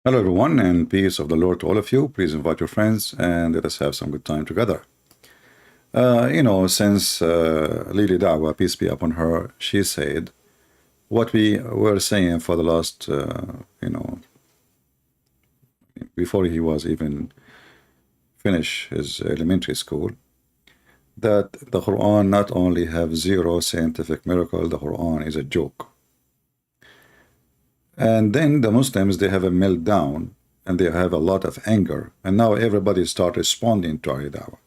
Hello, everyone, and peace of the Lord to all of you. Please invite your friends and let us have some good time together. Since Lily Dawah, peace be upon her, she said what we were saying for the last, before he was even finished his elementary school, that the Quran not only have zero scientific miracle, the Quran is a joke. And then the Muslims, they have a meltdown and they have a lot of anger. And now everybody start responding to Ali Dawah.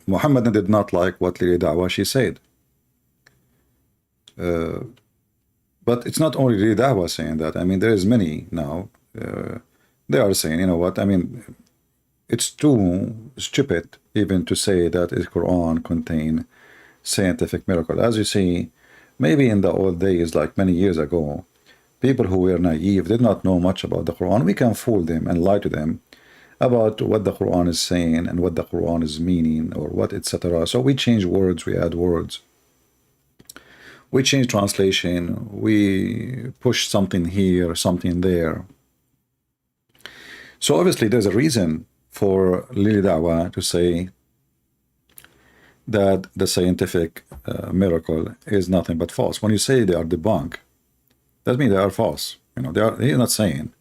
Muhammad did not like what Lily Dawah she said. But it's not only Lily Dawah saying that. I mean, there is many now. They are saying, you know what, I mean, it's too stupid even to say that the Quran contain scientific miracle. As you see, maybe in the old days, like many years ago, people who were naive, did not know much about the Quran, we can fool them and lie to them about what the Quran is saying and what the Quran is meaning or what, etc. So we change words, we add words, we change translation, we push something here, something there. So obviously there's a reason for Lily Dawah to say that the scientific miracle is nothing but false. When you say they are debunked, that means they are false. He's not saying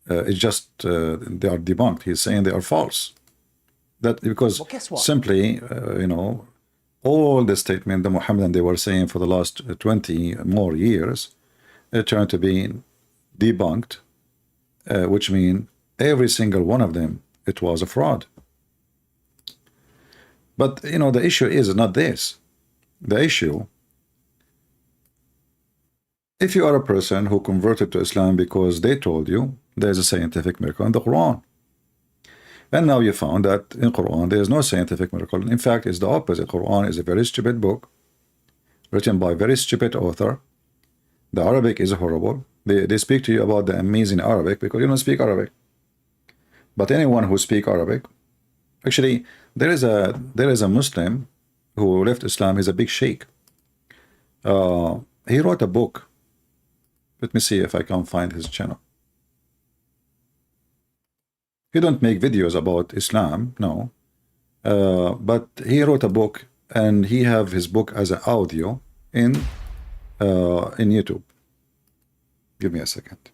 it's just they are debunked. He's saying they are false. That because simply, all the statement the Muhammadan they were saying for the last 20 more years, it turned to be debunked, which means every single one of them, it was a fraud. But the issue is not this. The issue, if you are a person who converted to Islam because they told you there's a scientific miracle in the Quran, and now you found that in Quran there is no scientific miracle. In fact, it's the opposite. Quran is a very stupid book written by a very stupid author. The Arabic is horrible. They speak to you about the amazing Arabic because you don't speak Arabic. But anyone who speaks Arabic, actually, there is a Muslim who left Islam. He's a big sheikh. He wrote a book. Let me see if I can find his channel. He don't make videos about Islam, no. But he wrote a book, and he have his book as an audio in YouTube. Give me a second.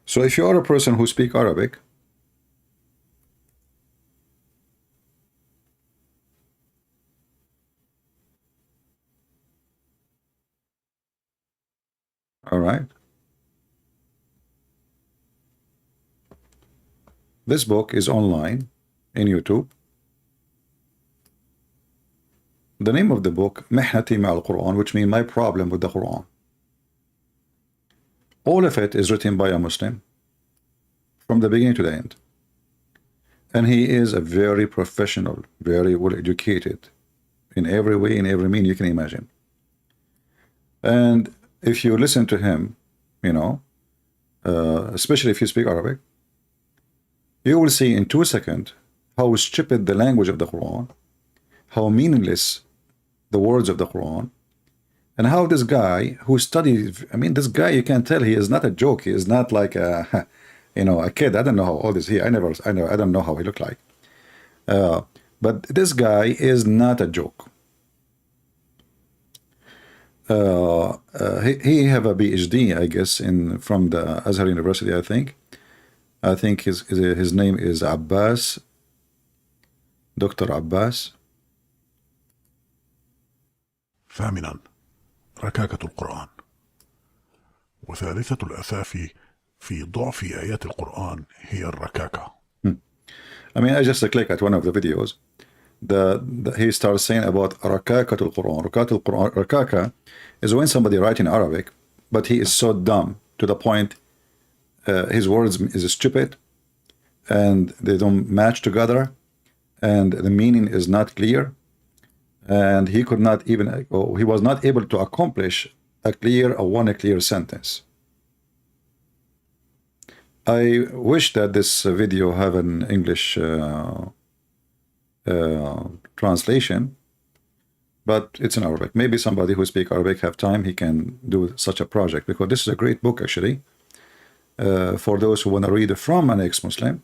So if you are a person who speaks Arabic, all right, this book is online in YouTube. The name of the book, Mihnati Ma'al Quran, which means my problem with the Quran. All of it is written by a Muslim from the beginning to the end. And he is a very professional, very well educated in every way, in every mean you can imagine. And if you listen to him, especially if you speak Arabic, you will see in 2 seconds how stupid the language of the Quran, how meaningless the words of the Quran, and how this guy who studies, I mean, this guy, you can tell he is not a joke. He is not like a, a kid. I don't know how old is he. I don't know how he looked like. But this guy is not a joke. He have a PhD, I guess, from the Azhar University, I think. I think his name is Abbas, Dr. Abbas. ثامنا، ركاكة القرآن. وثالثة الأثاف في ضعف آيات القرآن هي الركاكة. I mean, I just click at one of the videos. He starts saying about ركاكة القرآن. Rakaka is when somebody writes in Arabic, but he is so dumb to the point his words is stupid and they don't match together and the meaning is not clear. And he could not even, he was not able to accomplish one clear sentence. I wish that this video have an English translation, but it's in Arabic. Maybe somebody who speaks Arabic have time, he can do such a project, because this is a great book actually, for those who want to read it from an ex-Muslim.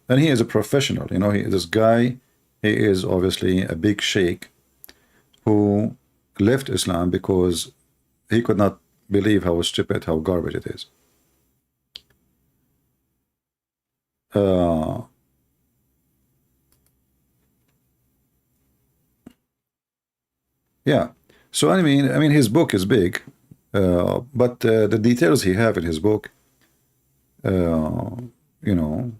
And he is a professional, you know, this guy, he is obviously a big sheikh who left Islam because he could not believe how stupid, how garbage it is. Yeah. So I mean, his book is big, but the details he have in his book, you know,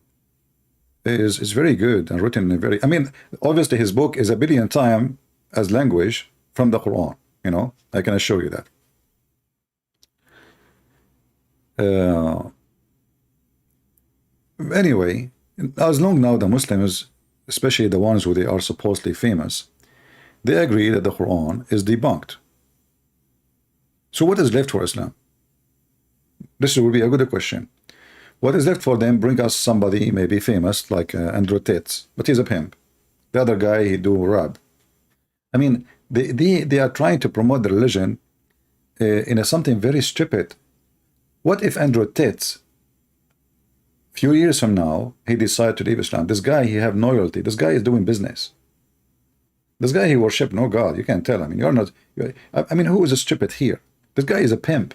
is very good and written in a very. I mean, obviously his book is a billion times as language from the Quran. You know, I can assure you that. Anyway, as long now the Muslims, especially the ones who they are supposedly famous, they agree that the Quran is debunked. So what is left for Islam? This will be a good question. What is left for them? Bring us somebody maybe famous like Andrew Chochola, but he's a pimp. The other guy, he do rap. I mean, they are trying to promote the religion in something very stupid. What if Andrew Chochola, few years from now, he decided to leave Islam? This guy, he have loyalty. This guy is doing business. This guy, he worship no God. You can't tell. I mean, I mean, who is stupid here? This guy is a pimp.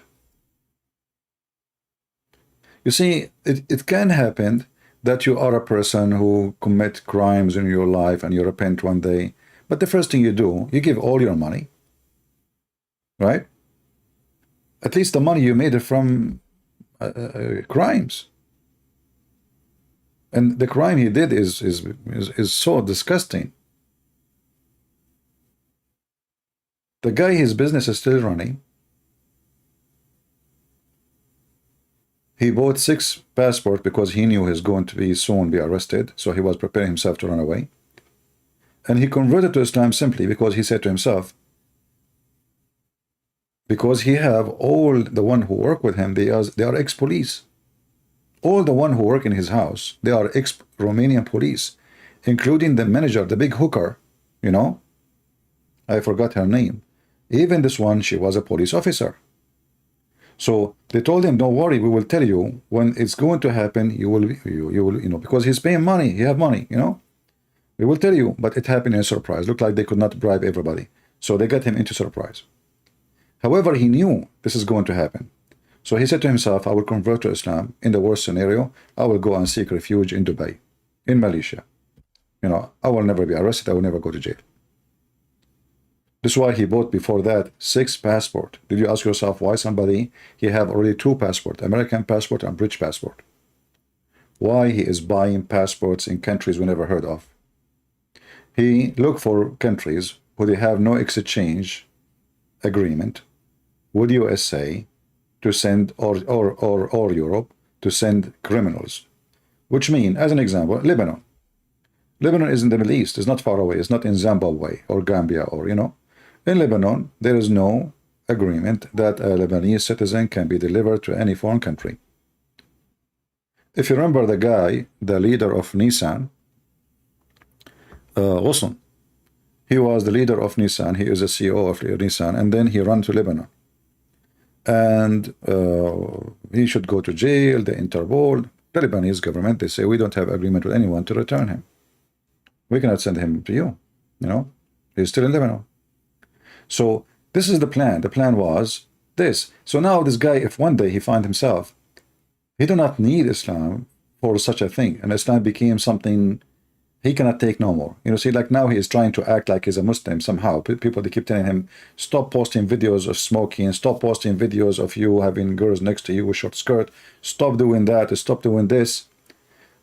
You see, it can happen that you are a person who commit crimes in your life and you repent one day. But the first thing you do, you give all your money, right? At least the money you made it from crimes. And the crime he did is so disgusting. The guy, his business is still running. He bought 6 passports because he knew he's going to be soon be arrested. So he was preparing himself to run away. And he converted to Islam simply because he said to himself, because he have all the one who work with him, they are ex-police. All the one who work in his house, they are ex-Romanian police, including the manager, the big hooker, you know. I forgot her name. Even this one, she was a police officer. So they told him, don't worry, we will tell you when it's going to happen. You will, you know, because he's paying money, he have money, you know. We will tell you, but it happened in a surprise. Looked like they could not bribe everybody. So they got him into surprise. However, he knew this is going to happen. So he said to himself, I will convert to Islam. In the worst scenario, I will go and seek refuge in Dubai, in Malaysia. You know, I will never be arrested. I will never go to jail. This is why he bought before that 6 passports. Did you ask yourself why somebody, he have already 2 passports, American passport and British passport? Why he is buying passports in countries we never heard of? He looked for countries where they have no exchange agreement with USA to send, or Europe, to send criminals. Which mean, as an example, Lebanon. Lebanon is in the Middle East. It's not far away. It's not in Zimbabwe or Gambia or, you know. In Lebanon, there is no agreement that a Lebanese citizen can be delivered to any foreign country. If you remember the guy, the leader of Nissan, Ghosn, he was the leader of Nissan. He is the CEO of Nissan, and then he ran to Lebanon. And he should go to jail, the Interpol, the Lebanese government, they say, we don't have agreement with anyone to return him. We cannot send him to you, you know. He's still in Lebanon. So this is the plan. The plan was this. So now this guy, if one day he find himself, he do not need Islam for such a thing, and Islam became something he cannot take no more. You know, see, like now he is trying to act like he's a Muslim somehow. People, they keep telling him, stop posting videos of smoking, stop posting videos of you having girls next to you with short skirt, stop doing that, stop doing this.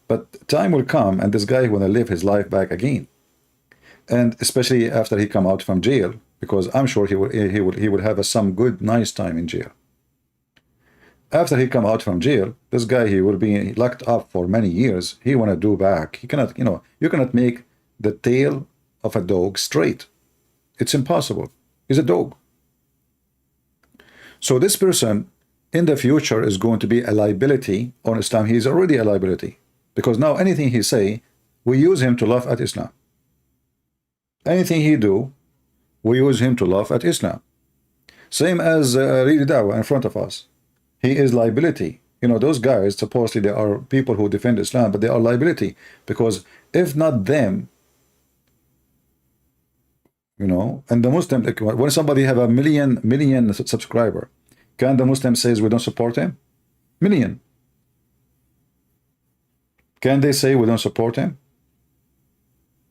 But time will come, and this guy will live his life back again. And especially after he come out from jail, because I'm sure he would have some good, nice time in jail. After he come out from jail, this guy, he will be locked up for many years. He want to do back. He cannot, you know, you cannot make the tail of a dog straight. It's impossible. He's a dog. So this person in the future is going to be a liability on Islam. He is already a liability, because now anything he say, we use him to laugh at Islam. Anything he do, We use him to laugh at Islam. Same as Ali Dawah in front of us. He is liability. You know, those guys, supposedly they are people who defend Islam, but they are liability, because if not them, you know, and the Muslim, like, when somebody have a million subscriber, can the Muslim says we don't support him? Million. Can they say we don't support him?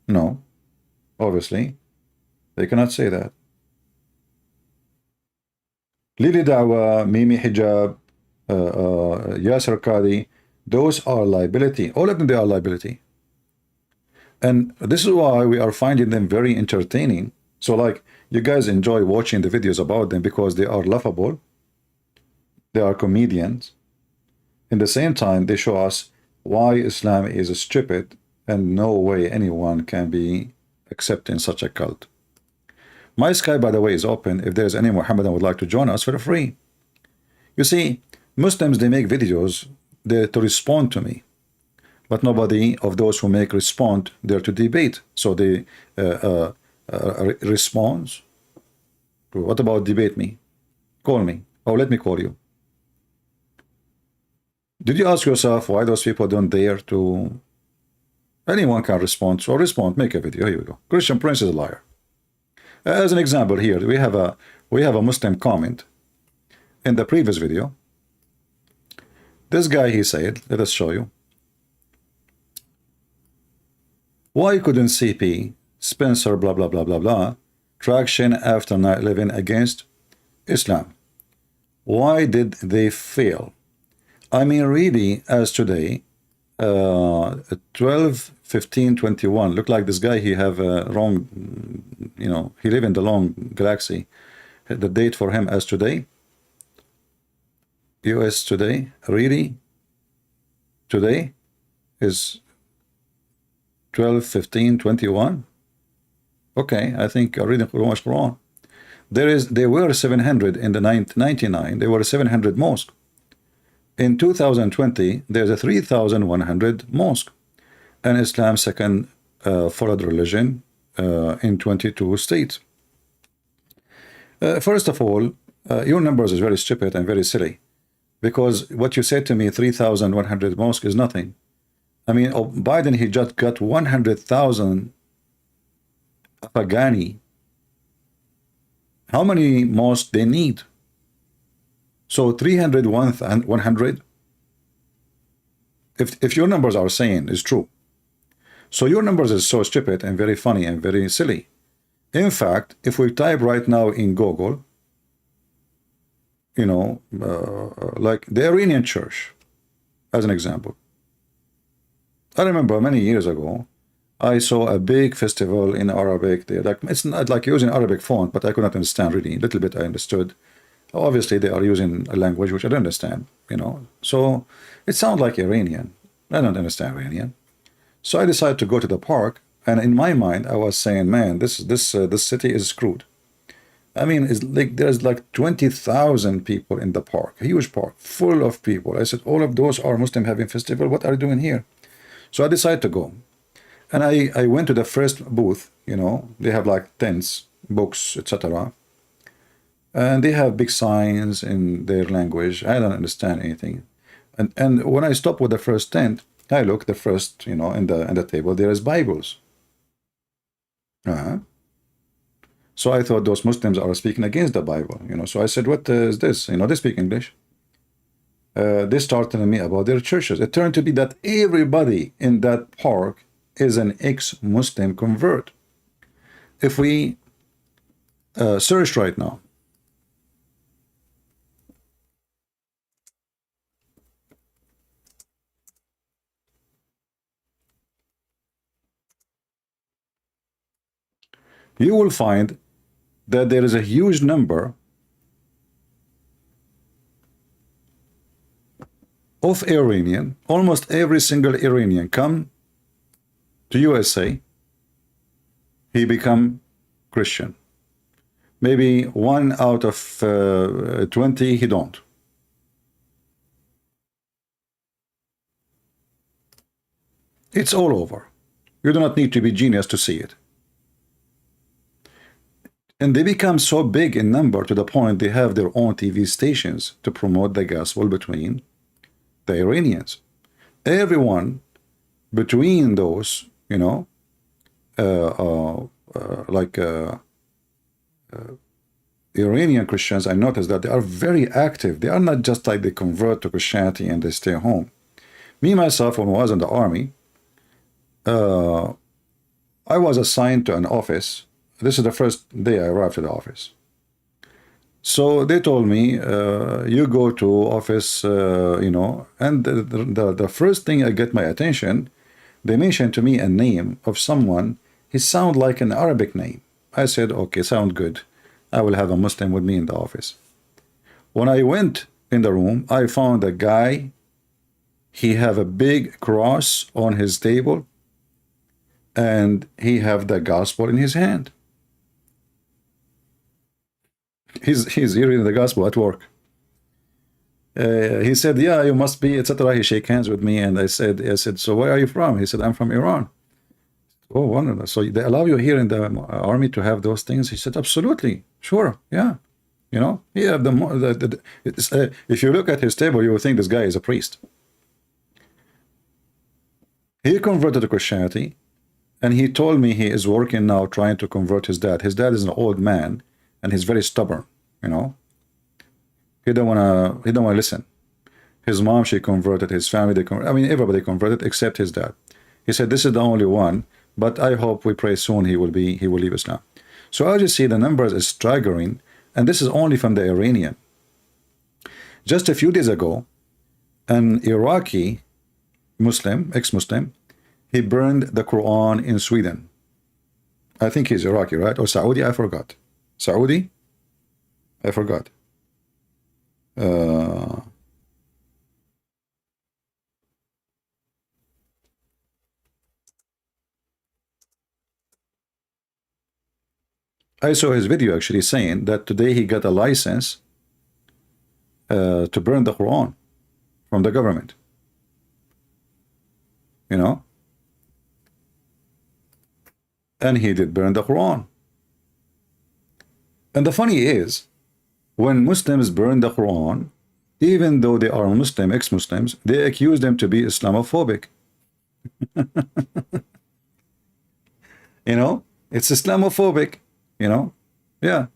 No, obviously they cannot say that. Lili Dawa, Mimi Hijab, Yasser Qadi, those are liability. All of them, they are liability. And this is why we are finding them very entertaining. So like, you guys enjoy watching the videos about them because they are laughable. They are comedians. In the same time, they show us why Islam is stupid and no way anyone can be accepting such a cult. My Skype, by the way, is open. If there's any Muhammadan would like to join us, feel free. You see, Muslims, they make videos there to respond to me, but nobody of those who make respond there to debate. So they responds. What about debate me? Call me. Oh, let me call you. Did you ask yourself why those people don't dare to? Anyone can respond. So respond. Make a video. Here we go. Christian Prince is a liar. As an example, here we have a Muslim comment in the previous video. This guy, he said, let us show you. Why couldn't CP, Spencer, blah blah blah blah blah, traction after 9/11 against Islam? Why did they fail? I mean, really, as today, 12/15/21. Look like this guy, he have a wrong, you know, he live in the long galaxy. The date for him as today, US today, really, today is 12/15/21. Okay, I think reading Qur'an. There were 700 in the 99. There were 700 mosques. In 2020, there's a 3,100 mosque, and Islam's second followed religion in 22 states. First of all, your numbers is very stupid and very silly, because what you said to me, 3,100 mosque is nothing. I mean, Biden, he just got 100,000 Afghani. How many mosques they need? So 300, 100, if your numbers are saying is true, so your numbers is so stupid and very funny and very silly. In fact, if we type right now in Google, you know, like the Iranian church, as an example. I remember many years ago, I saw a big festival in Arabic. They like, it's not like using Arabic font, but I could not understand really. A little bit I understood. Obviously, they are using a language which I don't understand, you know. So it sounds like Iranian. I don't understand Iranian. So I decided to go to the park, and in my mind, I was saying, man, this city is screwed. I mean, it's like there's like 20,000 people in the park, a huge park, full of people. I said, all of those are Muslim having festival. What are you doing here? So I decided to go, and I went to the first booth. You know, they have like tents, books, etc. And they have big signs in their language. I don't understand anything. And when I stopped with the first tent, I look the first, you know, in the table there is Bibles. So I thought those Muslims are speaking against the Bible, you know. So I said, what is this? You know, they speak English. They start telling me about their churches. It turned to be that everybody in that park is an ex-Muslim convert. If we search right now, you will find that there is a huge number of Iranian. Almost every single Iranian come to USA, he become Christian. Maybe 1 out of 20 he don't. It's all over. You do not need to be genius to see it. And they become so big in number to the point they have their own TV stations to promote the gospel between the Iranians. Everyone between those, you know, like Iranian Christians, I noticed that they are very active. They are not just like they convert to Christianity and they stay home. Me, myself, when I was in the army, I was assigned to an office. This is the first day I arrived to the office. So they told me, you go to office, you know, and the first thing I get my attention, they mentioned to me a name of someone. He sounded like an Arabic name. I said, okay, sound good. I will have a Muslim with me in the office. When I went in the room, I found a guy. He have a big cross on his table, and he have the gospel in his hand. He's hearing the gospel at work. He said, yeah, you must be, etc. He shake hands with me, and I said, so where are you from? He said, I'm from Iran. Oh, wonderful. So they allow you here in the army to have those things? He said, absolutely, sure, yeah. You know, yeah. If you look at his table, you will think this guy is a priest. He converted to Christianity, and he told me he is working now trying to convert his dad. His dad is an old man, and he's very stubborn, you know. He don't wanna listen. His mom, she converted. His family, I mean, everybody converted except his dad. He said, this is the only one, but I hope, we pray soon he will leave Islam. So I just see the numbers is staggering, and this is only from the Iranian. Just a few days ago, an Iraqi Muslim, ex-Muslim, he burned the Qur'an in Sweden. I think he's Iraqi, right? Or Saudi, I forgot. Saudi? I forgot. I saw his video actually saying that today he got a license to burn the Quran from the government. You know? And he did burn the Quran. And the funny is, when Muslims burn the Quran, even though they are Muslim, ex-Muslims, they accuse them to be Islamophobic. You know? It's Islamophobic. You know, yeah.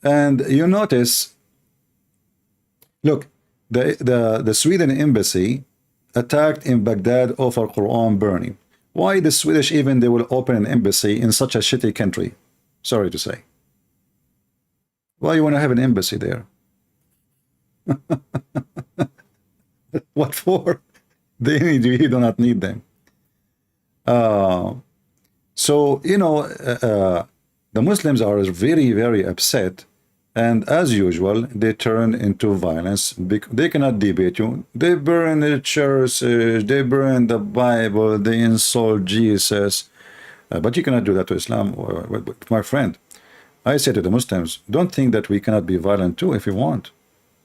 And you notice, look, the Sweden embassy attacked in Baghdad over Quran burning. Why the Swedish even they will open an embassy in such a shitty country? Sorry to say. Why you want to have an embassy there? What for? They need you. You do not need them. So, you know, the Muslims are very, very upset, and as usual, they turn into violence. They cannot debate you. They burn the churches, they burn the Bible, they insult Jesus, but you cannot do that to Islam. My friend, I say to the Muslims, don't think that we cannot be violent too if you want,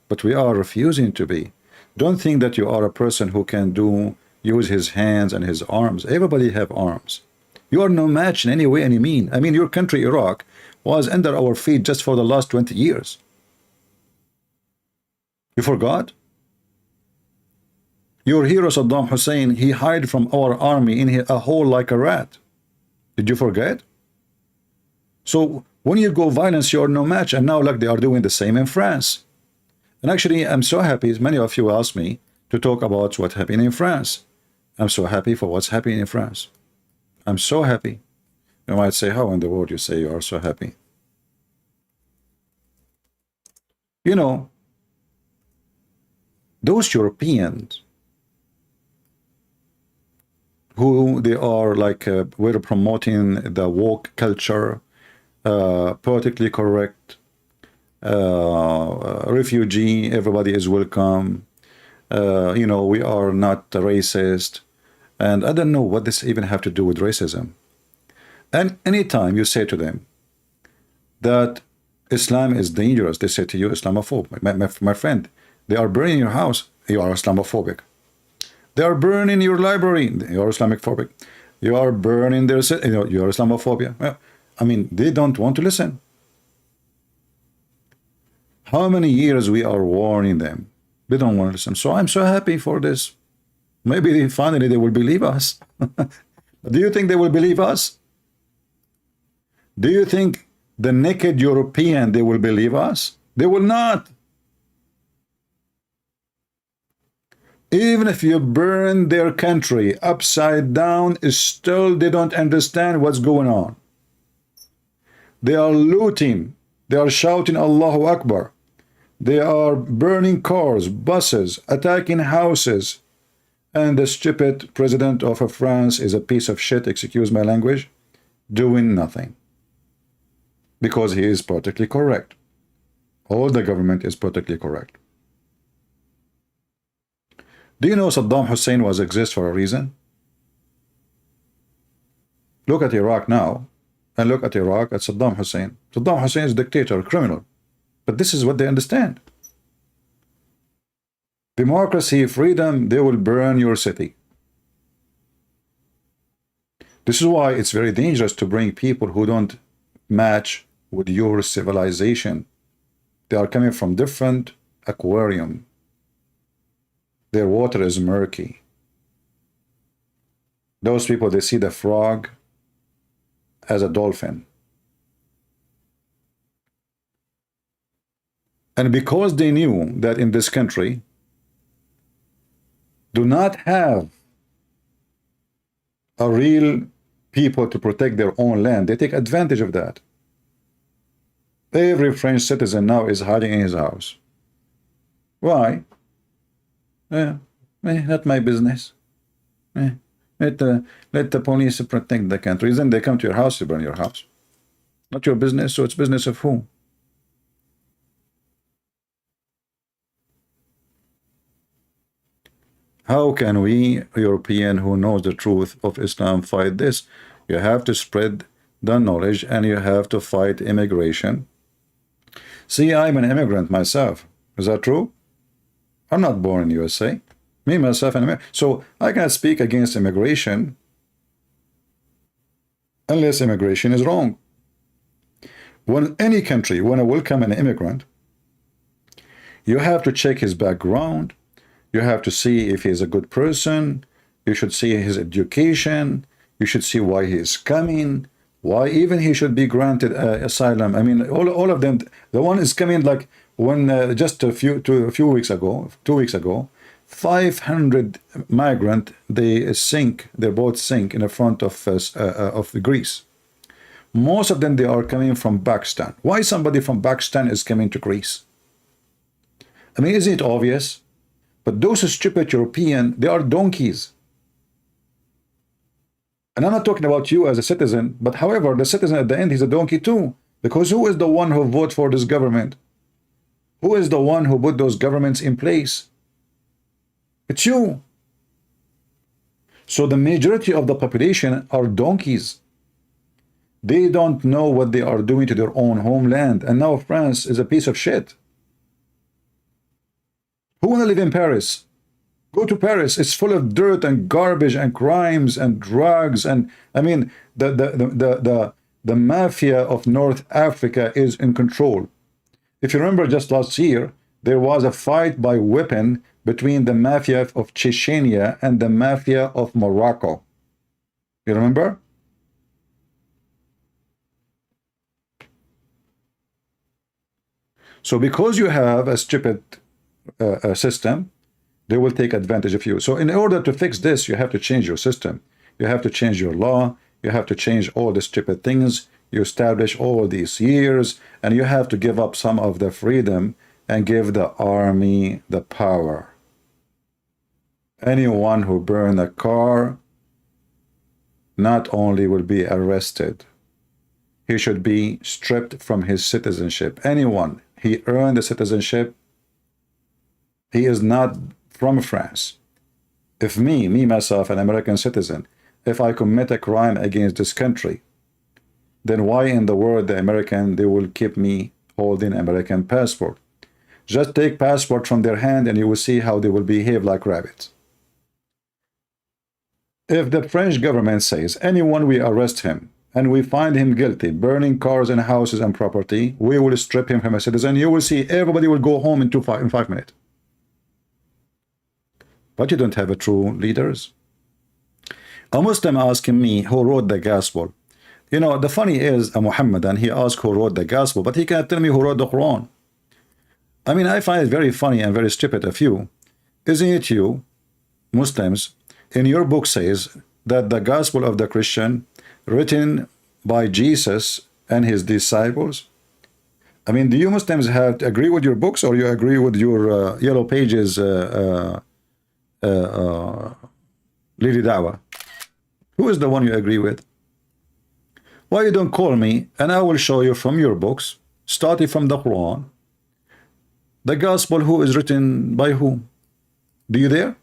but we are refusing to be. Don't think that you are a person who can use his hands and his arms. Everybody have arms. You are no match in any way, any mean. I mean, your country, Iraq, was under our feet just for the last 20 years. You forgot? Your hero, Saddam Hussein, he hid from our army in a hole like a rat. Did you forget? So when you go violence, you are no match. And now, like, they are doing the same in France. And actually, I'm so happy. Many of you asked me to talk about what's happening in France. I'm so happy for what's happening in France. I'm so happy. You might say, how in the world you say you are so happy? You know, those Europeans who they are like, we're promoting the woke culture, politically correct, refugee, everybody is welcome, you know, we are not racist. And I don't know what this even have to do with racism. And anytime you say to them that Islam is dangerous, they say to you, Islamophobe. My friend, they are burning your house, you are Islamophobic. They are burning your library, you are Islamophobic. You are burning their, you know, you are Islamophobia. Well, I mean, they don't want to listen. How many years we are warning them? They don't want to listen. So I'm so happy for this. Maybe finally they will believe us. Do you think they will believe us? Do you think the naked European, they will believe us? They will not. Even if you burn their country upside down, still they don't understand what's going on. They are looting. They are shouting Allahu Akbar. They are burning cars, buses, attacking houses. And the stupid president of France is a piece of shit, excuse my language, doing nothing. Because he is politically correct. All the government is politically correct. Do you know Saddam Hussein was exist for a reason? Look at Iraq now, and look at Iraq at Saddam Hussein. Saddam Hussein is a dictator, a criminal. But this is what they understand. Democracy, freedom, they will burn your city. This is why it's very dangerous to bring people who don't match with your civilization. They are coming from different aquarium. Their water is murky. Those people, they see the frog as a dolphin. And because they knew that in this country do not have a real people to protect their own land, they take advantage of that. Every French citizen now is hiding in his house. Why? Not my business. Let the police protect the country. Then they come to your house to burn your house. Not your business, so it's business of who? How can we, European who knows the truth of Islam, fight this? You have to spread the knowledge and you have to fight immigration. See, I'm an immigrant myself. Is that true? I'm not born in USA. Me, myself, and America. So I cannot speak against immigration unless immigration is wrong. When any country want to welcome an immigrant, you have to check his background. You have to see if he's a good person. You should see his education. You should see why he is coming. Why even he should be granted asylum. I mean, all of them. The one is coming like when just a few weeks ago, 2 weeks ago, 500 migrant their boats sink in the front of Greece. Most of them, they are coming from Pakistan. Why somebody from Pakistan is coming to Greece? I mean, isn't it obvious? But those stupid European, they are donkeys. And I'm not talking about you as a citizen, but however, the citizen at the end, he's a donkey too. Because who is the one who voted for this government? Who is the one who put those governments in place? It's you. So the majority of the population are donkeys. They don't know what they are doing to their own homeland. And now France is a piece of shit. Who want to live in Paris? Go to Paris. It's full of dirt and garbage and crimes and drugs. And I mean, the mafia of North Africa is in control. If you remember just last year, there was a fight by weapon between the mafia of Chechnya and the mafia of Morocco. You remember? So because you have a stupid system, they will take advantage of you. So in order to fix this, you have to change your system. You have to change your law. You have to change all the stupid things you establish all these years, and you have to give up some of the freedom and give the army the power. Anyone who burn a car not only will be arrested, he should be stripped from his citizenship. Anyone, he earned the citizenship, he is not from France. If myself, an American citizen, if I commit a crime against this country, then why in the world the American, they will keep me holding American passport? Just take passport from their hand and you will see how they will behave like rabbits. If the French government says anyone we arrest him and we find him guilty, burning cars and houses and property, we will strip him from a citizen. You will see everybody will go home in 5 minutes. But you don't have a true leaders. A Muslim asking me who wrote the gospel. You know, the funny is a Muhammadan, he asked who wrote the gospel, but he can't tell me who wrote the Quran. I mean, I find it very funny and very stupid of you. Isn't it you, Muslims, in your book says that the gospel of the Christian written by Jesus and his disciples? I mean, do you Muslims have to agree with your books, or you agree with your yellow pages Ali Dawah? Who is the one you agree with? Why you don't call me and I will show you from your books, starting from the Quran, the gospel who is written by whom? Do you there?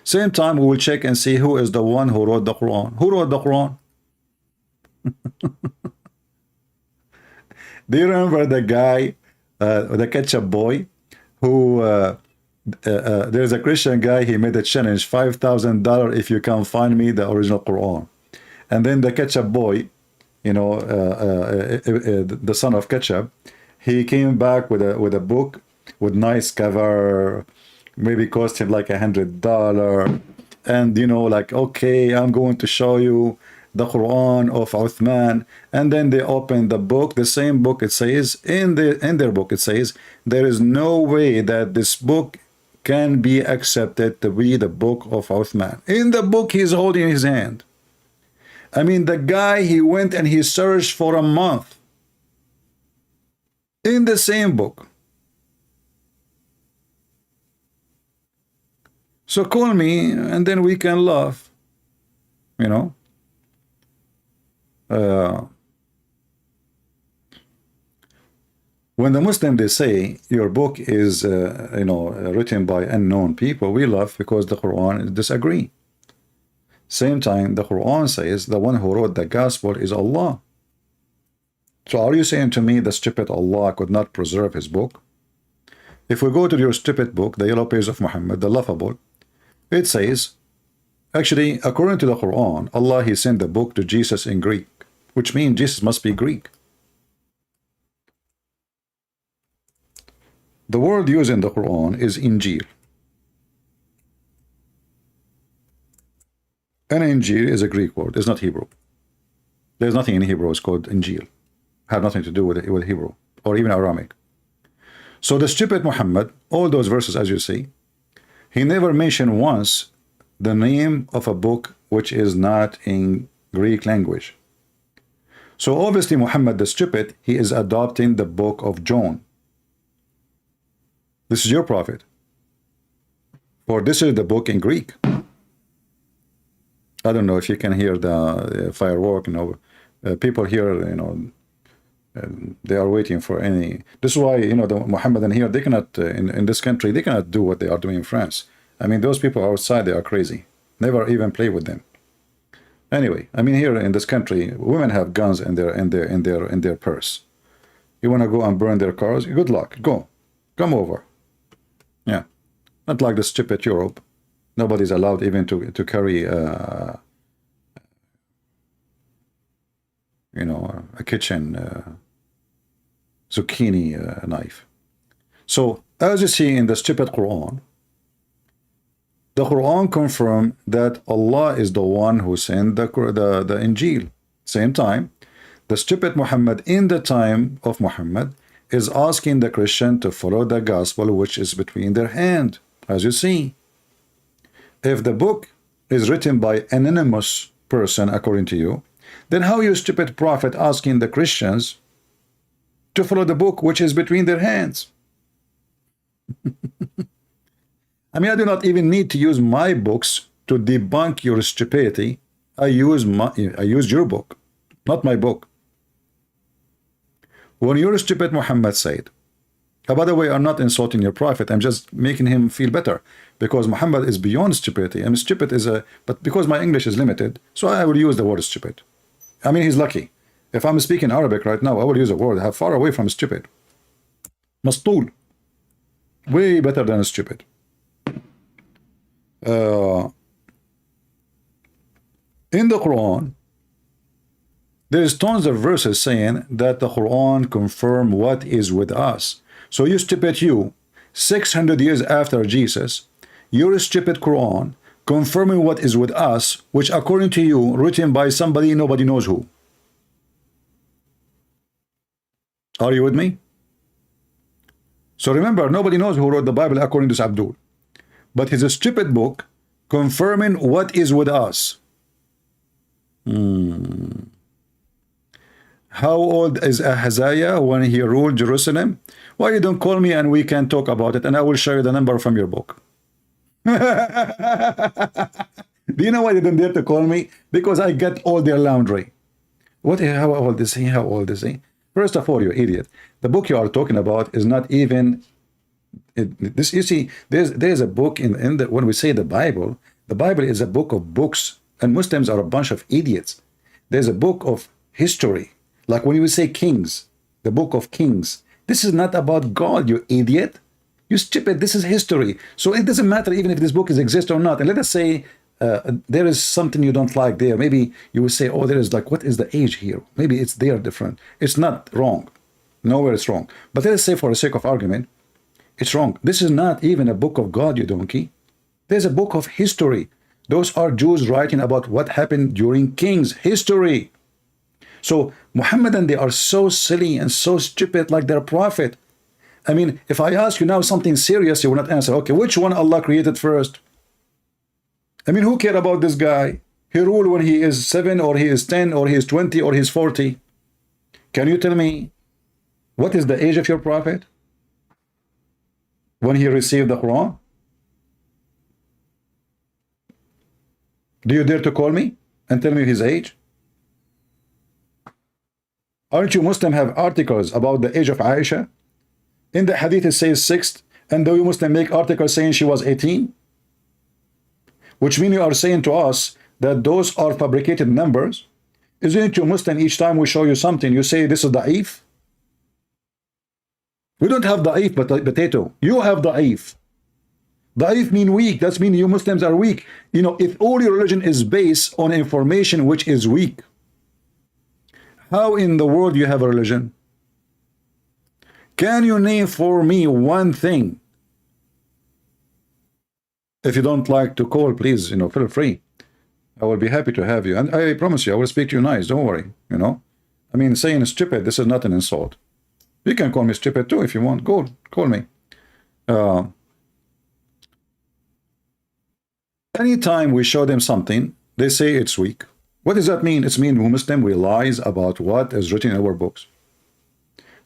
Same time we will check and see who is the one who wrote the Quran. Who wrote the Quran? Do you remember the guy, the ketchup boy, who there's a Christian guy, he made a challenge, $5,000 if you can find me the original Quran. And then the ketchup boy, you know, the son of ketchup, he came back with a book with nice cover, maybe cost him like $100, and you know, like, okay, I'm going to show you the Quran of Uthman. And then they open the book, the same book, it says in their book, it says there is no way that this book can be accepted to be the book of Uthman. In the book he's holding in his hand. I mean, the guy, he went and he searched for a month in the same book. So call me and then we can laugh, you know. When the Muslim, they say your book is you know, written by unknown people, we laugh because the Quran disagree. Same time the Quran says the one who wrote the gospel is Allah. So are you saying to me the stupid Allah could not preserve his book? If we go to your stupid book, the yellow page of Muhammad, the laughable, it says, actually, according to the Quran, Allah, he sent the book to Jesus in Greek, which means Jesus must be Greek. The word used in the Quran is Injil. And Injil is a Greek word, it's not Hebrew. There's nothing in Hebrew, it's called Injil. Have nothing to do with Hebrew, or even Aramaic. So the stupid Muhammad, all those verses as you see, he never mentioned once the name of a book which is not in Greek language. So obviously Muhammad the stupid, he is adopting the book of John. This is your prophet. For this is the book in Greek. I don't know if you can hear the firework, you know, people here, you know, they are waiting for any. This is why, you know, the Mohammedan here, they cannot, in this country, they cannot do what they are doing in France. I mean, those people outside, they are crazy. Never even play with them. Anyway, I mean, here in this country, women have guns in their purse. You want to go and burn their cars? Good luck. Go. Come over. Yeah. Not like the stupid Europe. Nobody's allowed even to carry, you know, a kitchen zucchini knife. So, as you see in the stupid Quran, the Quran confirmed that Allah is the one who sent the Injil. Same time, the stupid Muhammad in the time of Muhammad is asking the Christian to follow the gospel which is between their hand, as you see. If the book is written by an anonymous person, according to you, then how you stupid prophet asking the Christians to follow the book which is between their hands? I mean, I do not even need to use my books to debunk your stupidity. I use your book, not my book. When your stupid Muhammad said, by the way, I'm not insulting your prophet, I'm just making him feel better, because Muhammad is beyond stupidity. I mean, stupid is but because my English is limited, so I will use the word stupid. I mean, he's lucky. If I'm speaking Arabic right now, I will use a word far away from stupid. Mastul. Way better than stupid. In the Quran, There's tons of verses saying that the Quran confirm what is with us. So you stupid you, 600 years after Jesus, your stupid Quran confirming what is with us, which according to you, written by somebody nobody knows who. Are you with me? So remember, nobody knows who wrote the Bible according to Abdul. But his stupid book confirming what is with us. How old is Ahaziah when he ruled Jerusalem? Why you don't call me and we can talk about it and I will show you the number from your book. Do you know why they don't dare to call me? Because I get all their laundry. What? How old is he? How old is he? First of all, you idiot. The book you are talking about is not even this. You see, there's a book in the, when we say the Bible is a book of books, and Muslims are a bunch of idiots. There's a book of history, like when you say Kings, the book of Kings. This is not about God, you idiot. You stupid. This is history. So it doesn't matter even if this book exists or not. And let us say there is something you don't like there. Maybe you will say, oh, there is like, what is the age here? Maybe it's there different. It's not wrong. Nowhere it's wrong. But let us say for the sake of argument, it's wrong. This is not even a book of God, you donkey. There's a book of history. Those are Jews writing about what happened during Kings. History. So Muhammadan, they are so silly and so stupid like their prophet. I mean, if I ask you now something serious, you will not answer. Okay, which one Allah created first? I mean, who cares about this guy? He ruled when he is 7 or he is 10 or he is 20 or he is 40. Can you tell me what is the age of your prophet when he received the Quran? Do you dare to call me and tell me his age? Aren't you Muslim have articles about the age of Aisha? In the hadith it says 6, and though you Muslim make articles saying she was 18, which means you are saying to us that those are fabricated numbers. Isn't it you Muslim, each time we show you something, you say this is da'if? We don't have da'if, but potato. You have da'if. Da'if mean weak. That means you Muslims are weak. You know, if all your religion is based on information which is weak, how in the world you have a religion? Can you name for me one thing? If you don't like to call, please, you know, feel free. I will be happy to have you. And I promise you, I will speak to you nice. Don't worry, you know. I mean, saying stupid, this is not an insult. You can call me stupid too if you want. Call me. Anytime we show them something, they say it's weak. What does that mean? It means we Muslim, we lies about what is written in our books.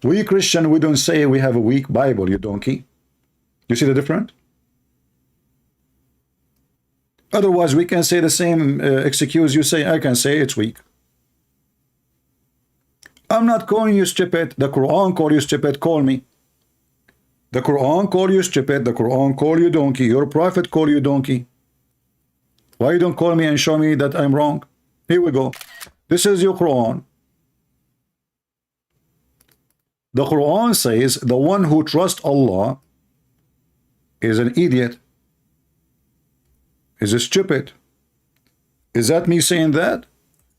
We Christian, we don't say we have a weak Bible, you donkey. You see the difference? Otherwise, we can say the same excuse you say. I can say it's weak. I'm not calling you stupid. The Quran call you stupid. Call me. The Quran call you stupid. The Quran call you donkey. Your prophet call you donkey. Why you don't call me and show me that I'm wrong? Here we go. This is your Quran. The Quran says the one who trusts Allah is an idiot, is stupid. Is that me saying that?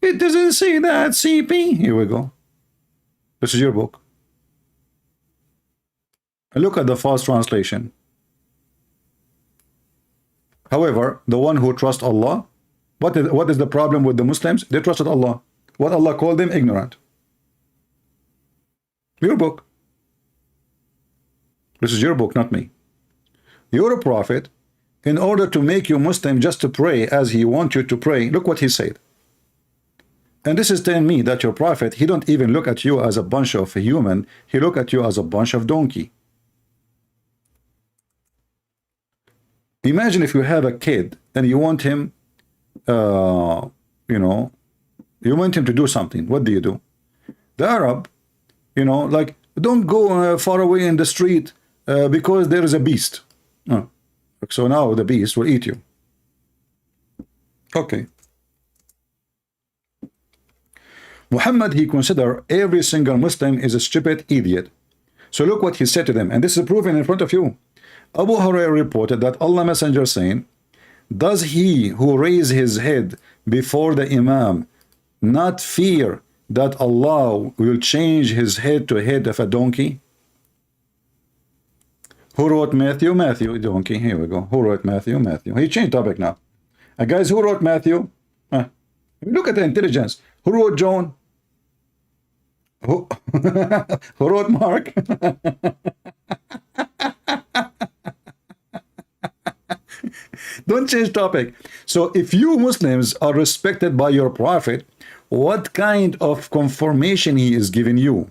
It doesn't say that, CP. Here we go. This is your book. And look at the false translation. However, the one who trusts Allah, what is the problem with the Muslims? They trusted Allah. What Allah called them? Ignorant. Your book. This is your book, not me. You're a prophet. In order to make you Muslim just to pray as he wants you to pray, look what he said. And this is telling me that your prophet, he don't even look at you as a bunch of human, he look at you as a bunch of donkey. Imagine if you have a kid and you want him, you know, you want him to do something. What do? The Arab, you know, like, don't go far away in the street because there is a beast. So now the beast will eat you. Okay. Muhammad, he considered every single Muslim is a stupid idiot. So look what he said to them, and this is proven in front of you. Abu Hurairah reported that Allah Messenger saying, does he who raise his head before the Imam not fear that Allah will change his head to head of a donkey? Who wrote Matthew? Matthew, donkey. Here we go. Who wrote Matthew? Matthew. He changed topic now. Guys, who wrote Matthew? Look at the intelligence. Who wrote John? Who, who wrote Mark? Don't change topic. So if you Muslims are respected by your prophet, what kind of confirmation he is giving you?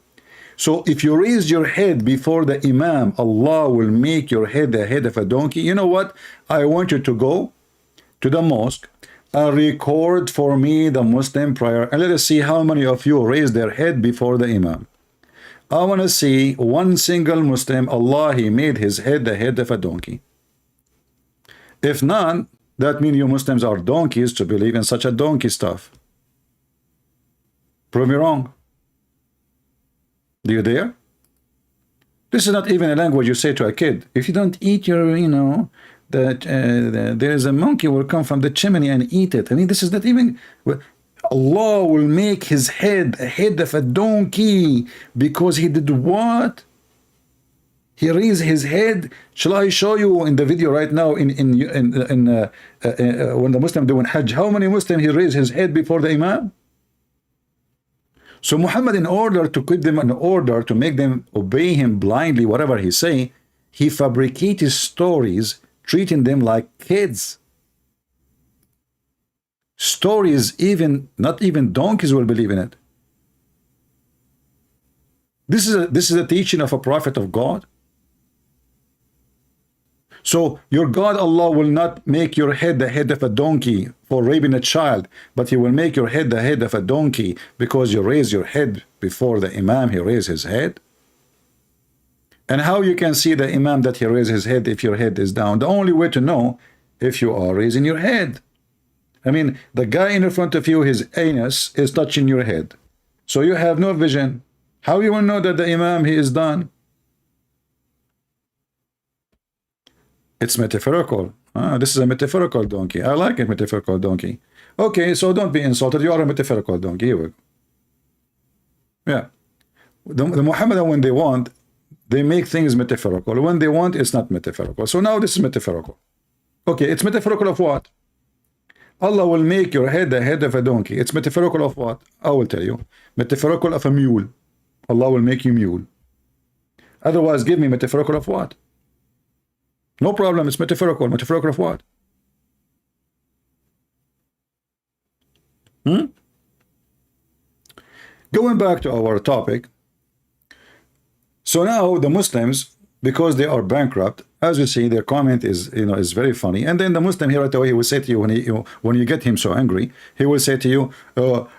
So if you raise your head before the Imam, Allah will make your head the head of a donkey. You know what? I want you to go to the mosque and record for me the Muslim prayer, and let us see how many of you raise their head before the Imam. I want to see one single Muslim, Allah, he made his head the head of a donkey. If not, that means you Muslims are donkeys to believe in such a donkey stuff. Prove me wrong. Do you dare? This is not even a language you say to a kid. If you don't eat your, you know, that there is a monkey will come from the chimney and eat it. I mean, this is not even. Allah will make his head a head of a donkey because he did what? He raised his head. Shall I show you in the video right now? When the Muslim doing Hajj, how many Muslims he raised his head before the Imam? So Muhammad, in order to keep them in order to make them obey him blindly, whatever he say, he fabricated stories, treating them like kids. Stories, even not even donkeys will believe in it. This is a teaching of a prophet of God. So your God Allah will not make your head the head of a donkey for raping a child, but he will make your head the head of a donkey because you raise your head before the Imam, he raised his head. And how you can see the Imam that he raised his head if your head is down? The only way to know if you are raising your head. I mean, the guy in front of you, his anus is touching your head. So you have no vision. How you will know that the Imam, he is done? It's metaphorical. This is a metaphorical donkey. I like a metaphorical donkey. Okay, so don't be insulted. You are a metaphorical donkey. Here we go. Yeah. The Muhammadan, when they want, they make things metaphorical. When they want, it's not metaphorical. So now this is metaphorical. Okay, it's metaphorical of what? Allah will make your head the head of a donkey. It's metaphorical of what? I will tell you. Metaphorical of a mule. Allah will make you mule. Otherwise, give me metaphorical of what? No problem, it's metaphorical. Metaphorical of what? Going back to our topic. So now the Muslims, because they are bankrupt, as you see, their comment is, you know, is very funny. And then the Muslim here right away, he will say to you, when you get him so angry, he will say to you,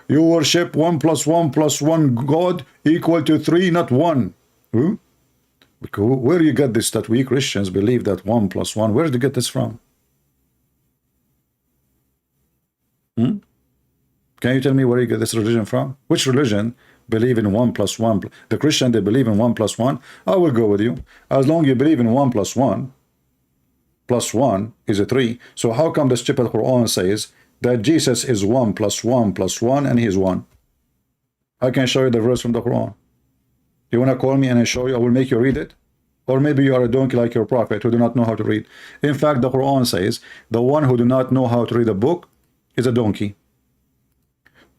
you worship 1 + 1 + 1 God equal to 3, not 1. Where you get this, that we Christians believe that 1 + 1? Where did you get this from? Can you tell me where you get this religion from? Which religion believe in 1 + 1? The Christian, they believe in 1 + 1. I will go with you. As long as you believe in 1 + 1 + 1 is a 3. So how come the stupid Quran says that Jesus is 1 + 1 + 1 and he is 1? I can show you the verse from the Quran. You want to call me and I show you? I will make you read it. Or maybe you are a donkey like your prophet who do not know how to read. In fact, the Quran says the one who do not know how to read a book is a donkey,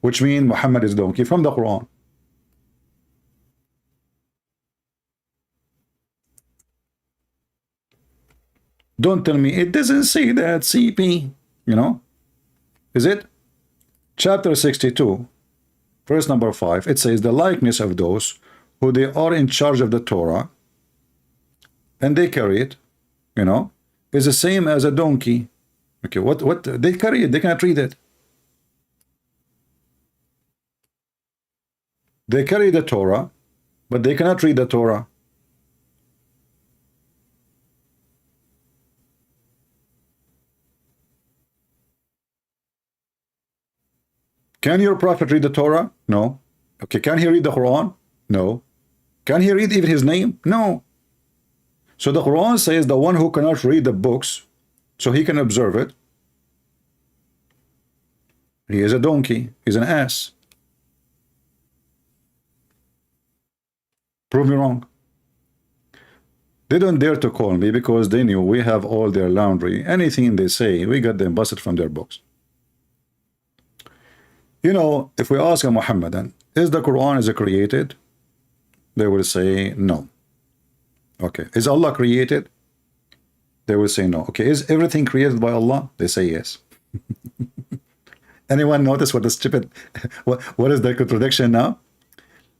which means Muhammad is donkey from the Quran. Don't tell me it doesn't say that, CP. You know, is it? Chapter 62, verse number 5. It says the likeness of those who they are in charge of the Torah and they carry it, you know, is the same as a donkey. Okay, what they carry it, they cannot read it. They carry the Torah, but they cannot read the Torah. Can your prophet read the Torah? No. Okay, can he read the Quran? No. Can he read even his name? No. So the Quran says the one who cannot read the books, so he can observe it, he is a donkey, he's an ass. Prove me wrong. They don't dare to call me because they knew we have all their laundry. Anything they say, we got them busted from their books. You know, if we ask a Muhammadan, is the Quran is it created? They will say no. Okay. Is Allah created? They will say no. Okay. Is everything created by Allah? They say yes. Anyone notice what the stupid, what is the contradiction now?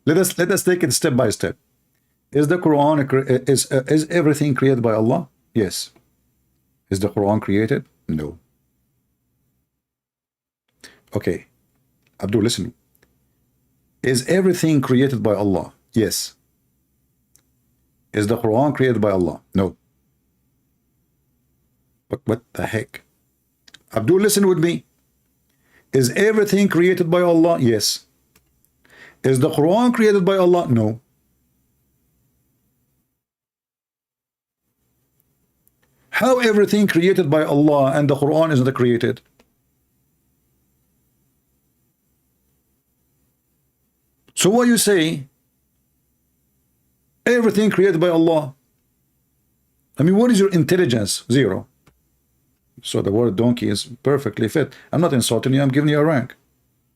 Let us take it step by step. Is the Quran, is everything created by Allah? Yes. Is the Quran created? No. Okay. Abdul, listen. Is everything created by Allah? Yes. Is the Quran created by Allah? No. But what the heck? Abdul, listen with me. Is everything created by Allah? Yes. Is the Quran created by Allah? No. How everything created by Allah and the Quran is not created? So what you say? Everything created by Allah. I mean, what is your intelligence? Zero. So the word donkey is perfectly fit. I'm not insulting you, I'm giving you a rank.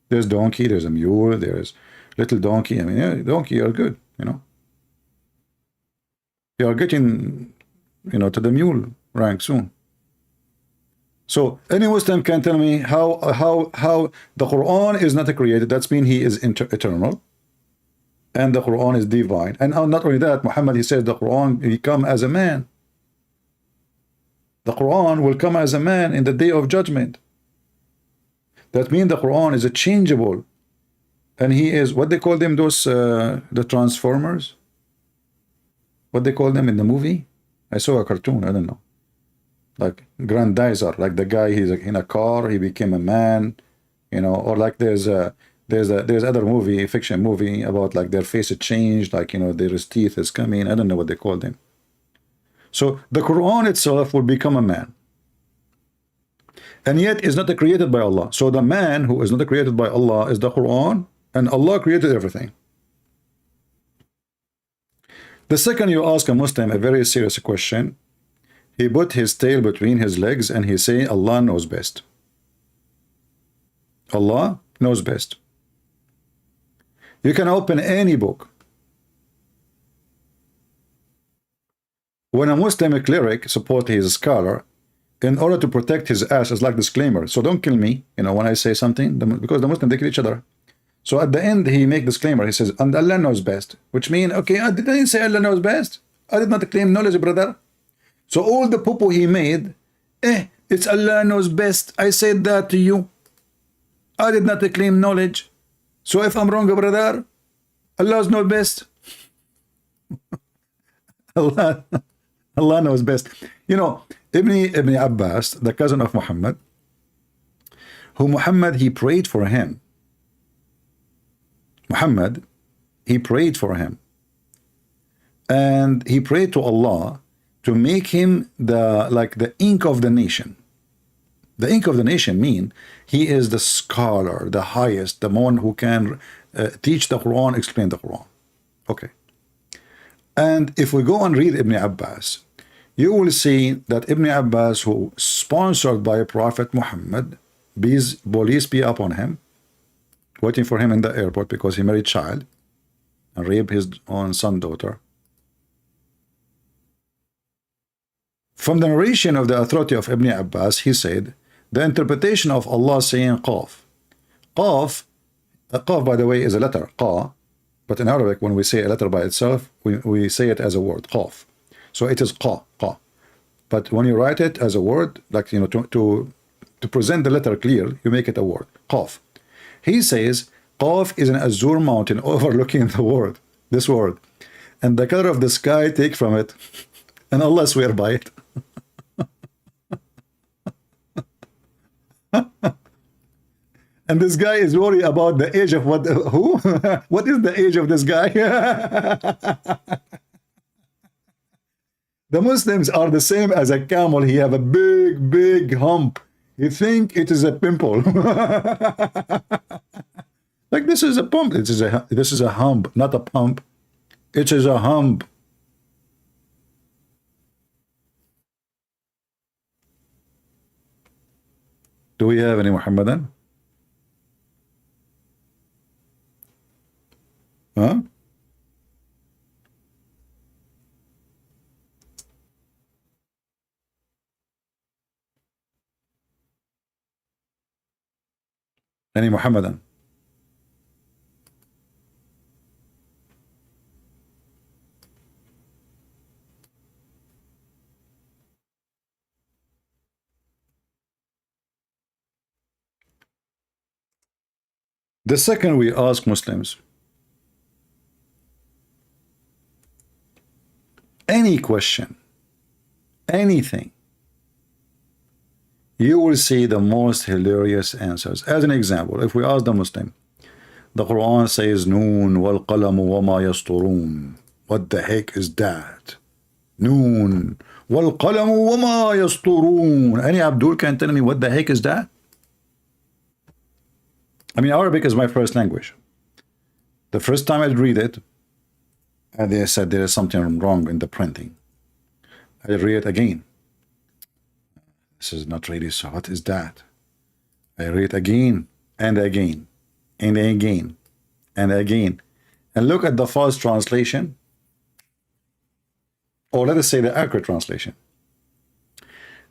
There's donkey, there's a mule, there's little donkey. I mean, yeah, donkey, you're good, you know. You are getting, you know, to the mule rank soon. So any Muslim can tell me how the Quran is not created. That's mean he is eternal. And the Quran is divine. And not only that, Muhammad, he says the Quran will come as a man. The Quran will come as a man in the day of judgment. That means the Quran is a changeable. And he is, what they call them, those, the Transformers? What they call them in the movie? I saw a cartoon, I don't know. Like grandizer, like the guy, he's in a car, he became a man, you know, or like there's other movie, fiction movie about like their face changed, like, you know, their teeth is coming. I don't know what they call them. So the Quran itself will become a man. And yet is not created by Allah. So the man who is not created by Allah is the Quran, and Allah created everything. The second you ask a Muslim a very serious question, he put his tail between his legs and he say Allah knows best. Allah knows best. You can open any book. When a Muslim cleric support his scholar, in order to protect his ass, is like disclaimer. So don't kill me, you know, when I say something, because the Muslims, they kill each other. So at the end, he make disclaimer. He says, and Allah knows best, which means, okay, I didn't say Allah knows best. I did not claim knowledge, brother. So all the poo-poo he made, it's Allah knows best. I said that to you. I did not claim knowledge. So if I'm wrong, brother, Allah knows best. Allah knows best. You know, Ibn Abbas, the cousin of Muhammad, who Muhammad, he prayed for him. Muhammad, he prayed for him. And he prayed to Allah to make him the ink of the nation. The ink of the nation mean he is the scholar, the highest, the one who can teach the Quran, explain the Quran. Okay. And if we go and read Ibn Abbas, you will see that Ibn Abbas, who sponsored by Prophet Muhammad, police be upon him, waiting for him in the airport because he married child and raped his own son daughter. From the narration of the authority of Ibn Abbas, he said, the interpretation of Allah saying Qaf. Qaf, by the way, is a letter, Qa, but in Arabic, when we say a letter by itself, we say it as a word, Qaf. So it is Qa. But when you write it as a word, like, you know, to present the letter clear, you make it a word, Qaf. He says, Qaf is an azure mountain overlooking the world, this world. And the color of the sky take from it, and Allah swear by it. And this guy is worried about the age of what? Who? What is the age of this guy? The Muslims are the same as a camel. He have a big hump. You think it is a pimple. Like this is a pump. This is a hump, not a pump. It is a hump. Do we have any Muhammadan? Huh? Any Muhammadan? The second we ask Muslims any question, anything, you will see the most hilarious answers. As an example, if we ask the Muslim, the Quran says, Noon wal qalamu wa ma yasturun. What the heck is that? Noon wal qalamu wa ma yasturun. Any Abdul can tell me what the heck is that? I mean, Arabic is my first language. The first time I'd read it, and they said there is something wrong in the printing. I read it again. This is not really so. What is that? I read again and again and again and again. And look at the false translation. Or let us say the accurate translation.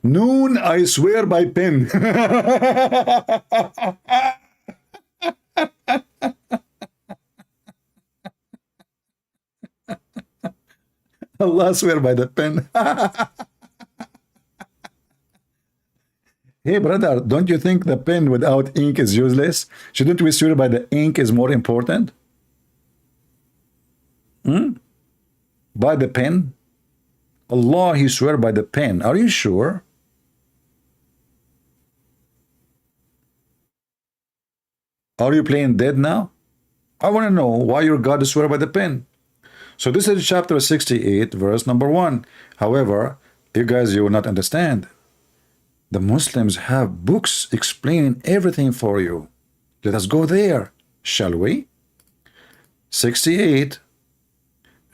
Noon, I swear by pen. Allah swear by the pen. Hey brother, don't you think the pen without ink is useless? Shouldn't we swear by the ink is more important? By the pen? Allah, he swear by the pen. Are you sure? Are you playing dead now? I want to know why your God swear by the pen. So this is chapter 68, verse number 1. However, you guys, you will not understand. The Muslims have books explaining everything for you. Let us go there, shall we? 68,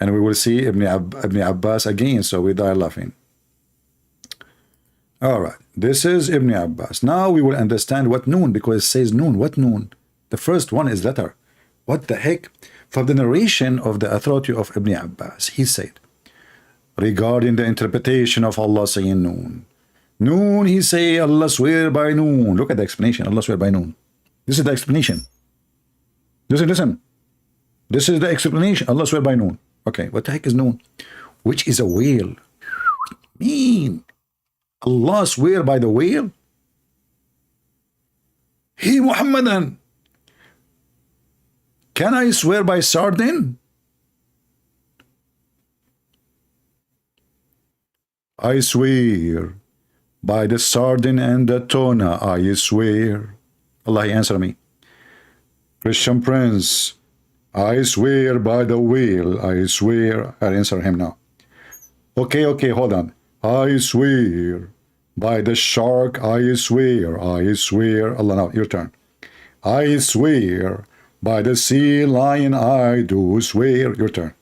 and we will see Ibn Abbas again, so we die laughing. All right, this is Ibn Abbas. Now we will understand what noon, because it says noon. What noon? The first one is letter. What the heck? From the narration of the authority of Ibn Abbas, he said, regarding the interpretation of Allah saying noon. Noon, he say, Allah swear by noon. Look at the explanation. Allah swear by noon. This is the explanation. Listen. This is the explanation. Allah swear by noon. Okay, what the heck is noon? Which is a whale. Mean. Allah swear by the whale? He Muhammadan. Can I swear by sardine? I swear by the sardine and the tuna, I swear. Allah, answer me. Christian Prince, I swear by the whale, I swear. I'll answer him now. Okay, hold on. I swear by the shark, I swear. Allah, now, your turn. I swear by the sea lion, I do swear. Your turn.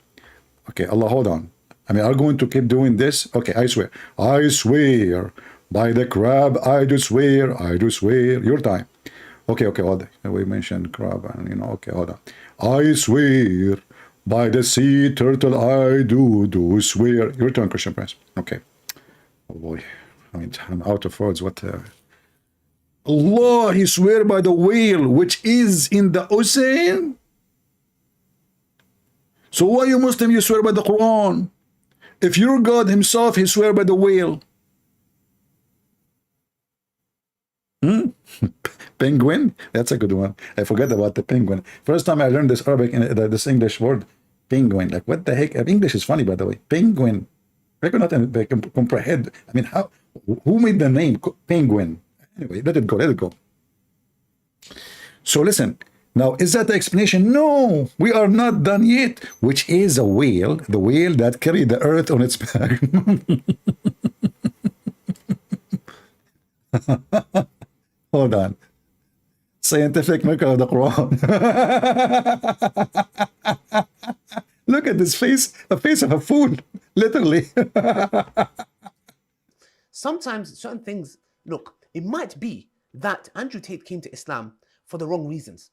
Okay, Allah, hold on. I mean, are you going to keep doing this? Okay, I swear. I swear by the crab, I do swear. Your time. Okay, hold on. We mentioned crab, and okay, hold on. I swear by the sea turtle, I do swear. Your turn, Christian Prince. Okay. Oh boy. I mean, I'm out of words. What? Allah, he swear by the whale, which is in the ocean. So why you Muslim, you swear by the Quran? If your God himself, he swear by the whale. Penguin? That's a good one. I forgot about the penguin. First time I learned this Arabic, this English word, penguin. Like, what the heck? English is funny, by the way. Penguin. I cannot comprehend. I mean, how? Who made the name penguin? Anyway, let it go. So listen. Now, is that the explanation? No, we are not done yet. Which is a whale, the whale that carried the earth on its back. Hold on. Scientific miracle of the Quran. Look at this face, a face of a fool, literally. Sometimes certain things, look, it might be that Andrew Tate came to Islam for the wrong reasons.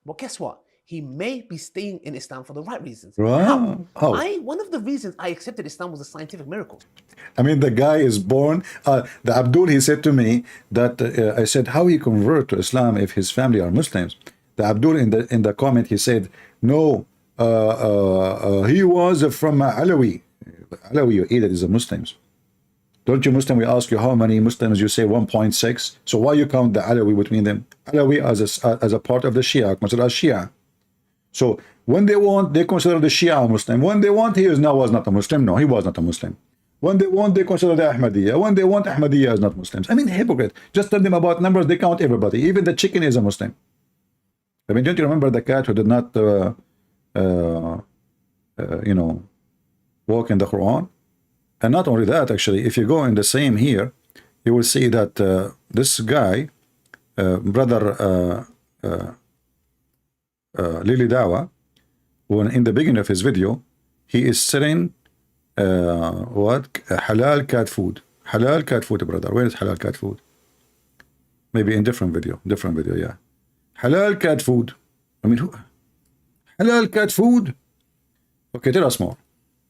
But guess what? He may be staying in Islam for the right reasons. Wow. How? How? One of the reasons I accepted Islam was a scientific miracle. I mean, the guy is born. The Abdul, he said to me that I said, how he convert to Islam if his family are Muslims? The Abdul in the comment, he said, no, he was from Alawi. Alawi, you eat it, is a Muslims. Don't you Muslim? We ask you how many Muslims, you say 1.6. So why you count the Alawi between them? Alawi as a part of the Shia, considered as Shia. So when they want, they consider the Shia a Muslim. When they want, was not a Muslim. No, he was not a Muslim. When they want, they consider the Ahmadiyya. When they want, Ahmadiyya is not Muslims. I mean, hypocrite. Just tell them about numbers, they count everybody. Even the chicken is a Muslim. I mean, don't you remember the cat who did not, you know, walk in the Qur'an? And not only that, actually, if you go in the same here, you will see that this guy, brother Ali Dawah, when in the beginning of his video, he is selling halal cat food. Halal cat food, brother. Where is halal cat food? Maybe in different video, yeah. Halal cat food. I mean, who? Halal cat food. Okay, tell us more.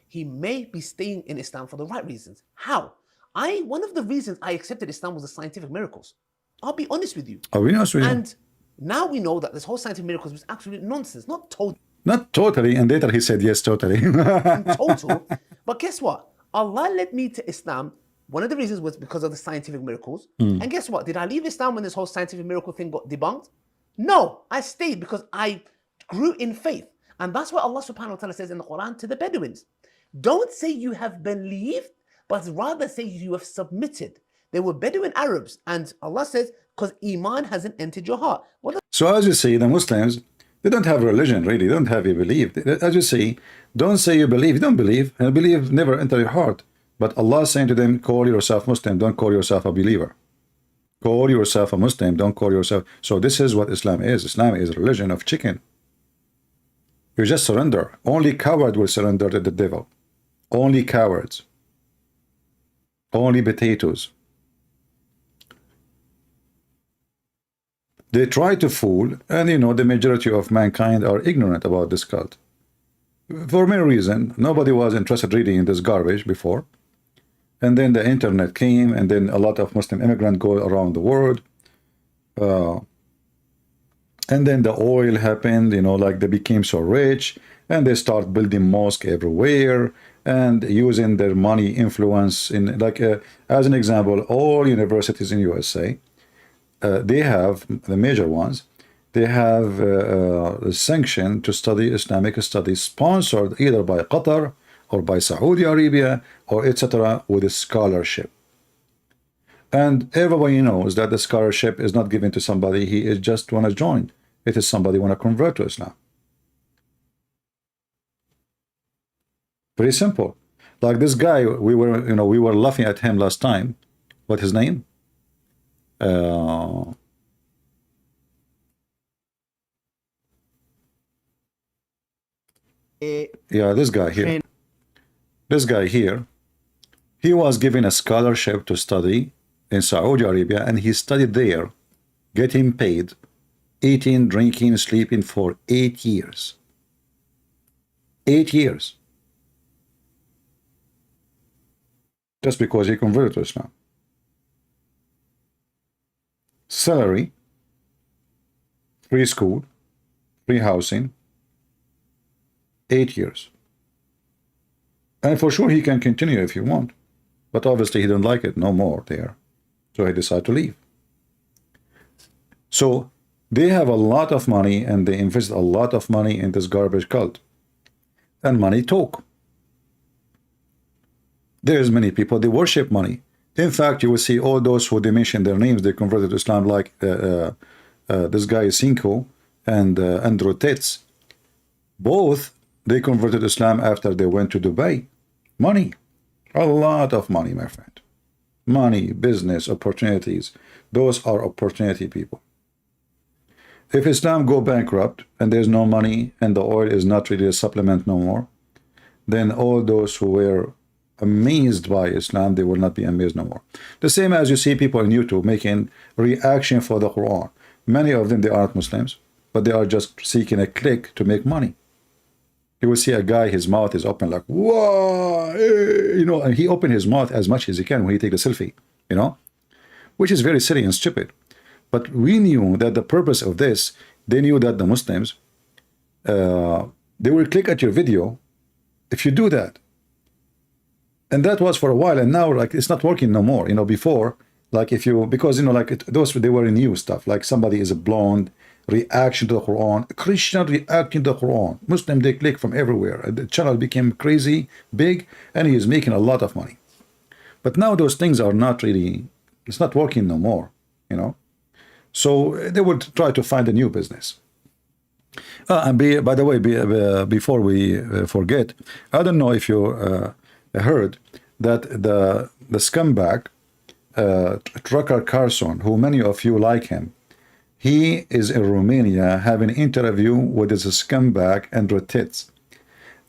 He may be staying in Islam for the right reasons. How? One of the reasons I accepted Islam was the scientific miracles. I'll be honest with you. Are we honest with you? And now we know that this whole scientific miracles was absolute nonsense. Not totally. And later he said, yes, totally. total. But guess what? Allah led me to Islam. One of the reasons was because of the scientific miracles. And guess what? Did I leave Islam when this whole scientific miracle thing got debunked? No, I stayed because I grew in faith. And that's what Allah subhanahu wa ta'ala says in the Qur'an to the Bedouins. Don't say you have believed, but rather say you have submitted. They were Bedouin Arabs, and Allah says, because Iman hasn't entered your heart. So as you see, the Muslims, they don't have religion, really. They don't have a belief. As you see, don't say you believe. You don't believe, and belief never enter your heart. But Allah is saying to them, call yourself Muslim, don't call yourself a believer. Call yourself a Muslim, don't call yourself. So this is what Islam is. Islam is a religion of chicken. You just surrender. Only coward will surrender to the devil. Only cowards. Only potatoes. They try to fool, and you know, the majority of mankind are ignorant about this cult. For many reasons, nobody was interested reading in this garbage before. And then the internet came, and then a lot of Muslim immigrants go around the world. And then the oil happened, you know, like they became so rich, and they start building mosques everywhere, and using their money influence in, like, as an example, all universities in USA, they have, the major ones, they have a sanction to study Islamic studies sponsored either by Qatar or by Saudi Arabia or etc. with a scholarship. And everybody knows that the scholarship is not given to somebody he is just want to join. It is somebody want to convert to Islam. Pretty simple. Like this guy, we were laughing at him last time. What's his name? Yeah, this guy here. This guy here, he was given a scholarship to study in Saudi Arabia, and he studied there, getting paid, eating, drinking, sleeping for 8 years. 8 years. Just because he converted to Islam. Salary, free school, free housing, 8 years. And for sure he can continue if you want. But obviously he didn't like it no more there. So he decided to leave. So they have a lot of money, and they invest a lot of money in this garbage cult. And money talk. There's many people, they worship money. In fact, you will see all those who they mention their names, they converted to Islam, like this guy Cinco and Andrew Chochola. Both, they converted to Islam after they went to Dubai. Money. A lot of money, my friend. Money, business, opportunities. Those are opportunity people. If Islam go bankrupt and there's no money and the oil is not really a supplement no more, then all those who were amazed by Islam, they will not be amazed no more. The same as you see people on YouTube making reaction for the Quran. Many of them, they aren't Muslims, but they are just seeking a click to make money. You will see a guy, his mouth is open like, whoa, you know, and he opened his mouth as much as he can when he take a selfie, you know, which is very silly and stupid. But we knew that the purpose of this, they knew that the Muslims, they will click at your video if you do that. And that was for a while, and now like it's not working no more. You know, before, like if you, because you know, like those, they were new stuff, like somebody is a blonde, reaction to the Quran, Christian reacting to the Quran, Muslim, they click from everywhere. The channel became crazy big, and he is making a lot of money. But now those things are not really, it's not working no more, you know. So they would try to find a new business. By the way, before we forget, I don't know if you heard that the scumbag Trucker Carson, who many of you like him, he is in Romania having an interview with his scumbag Andrew Tits.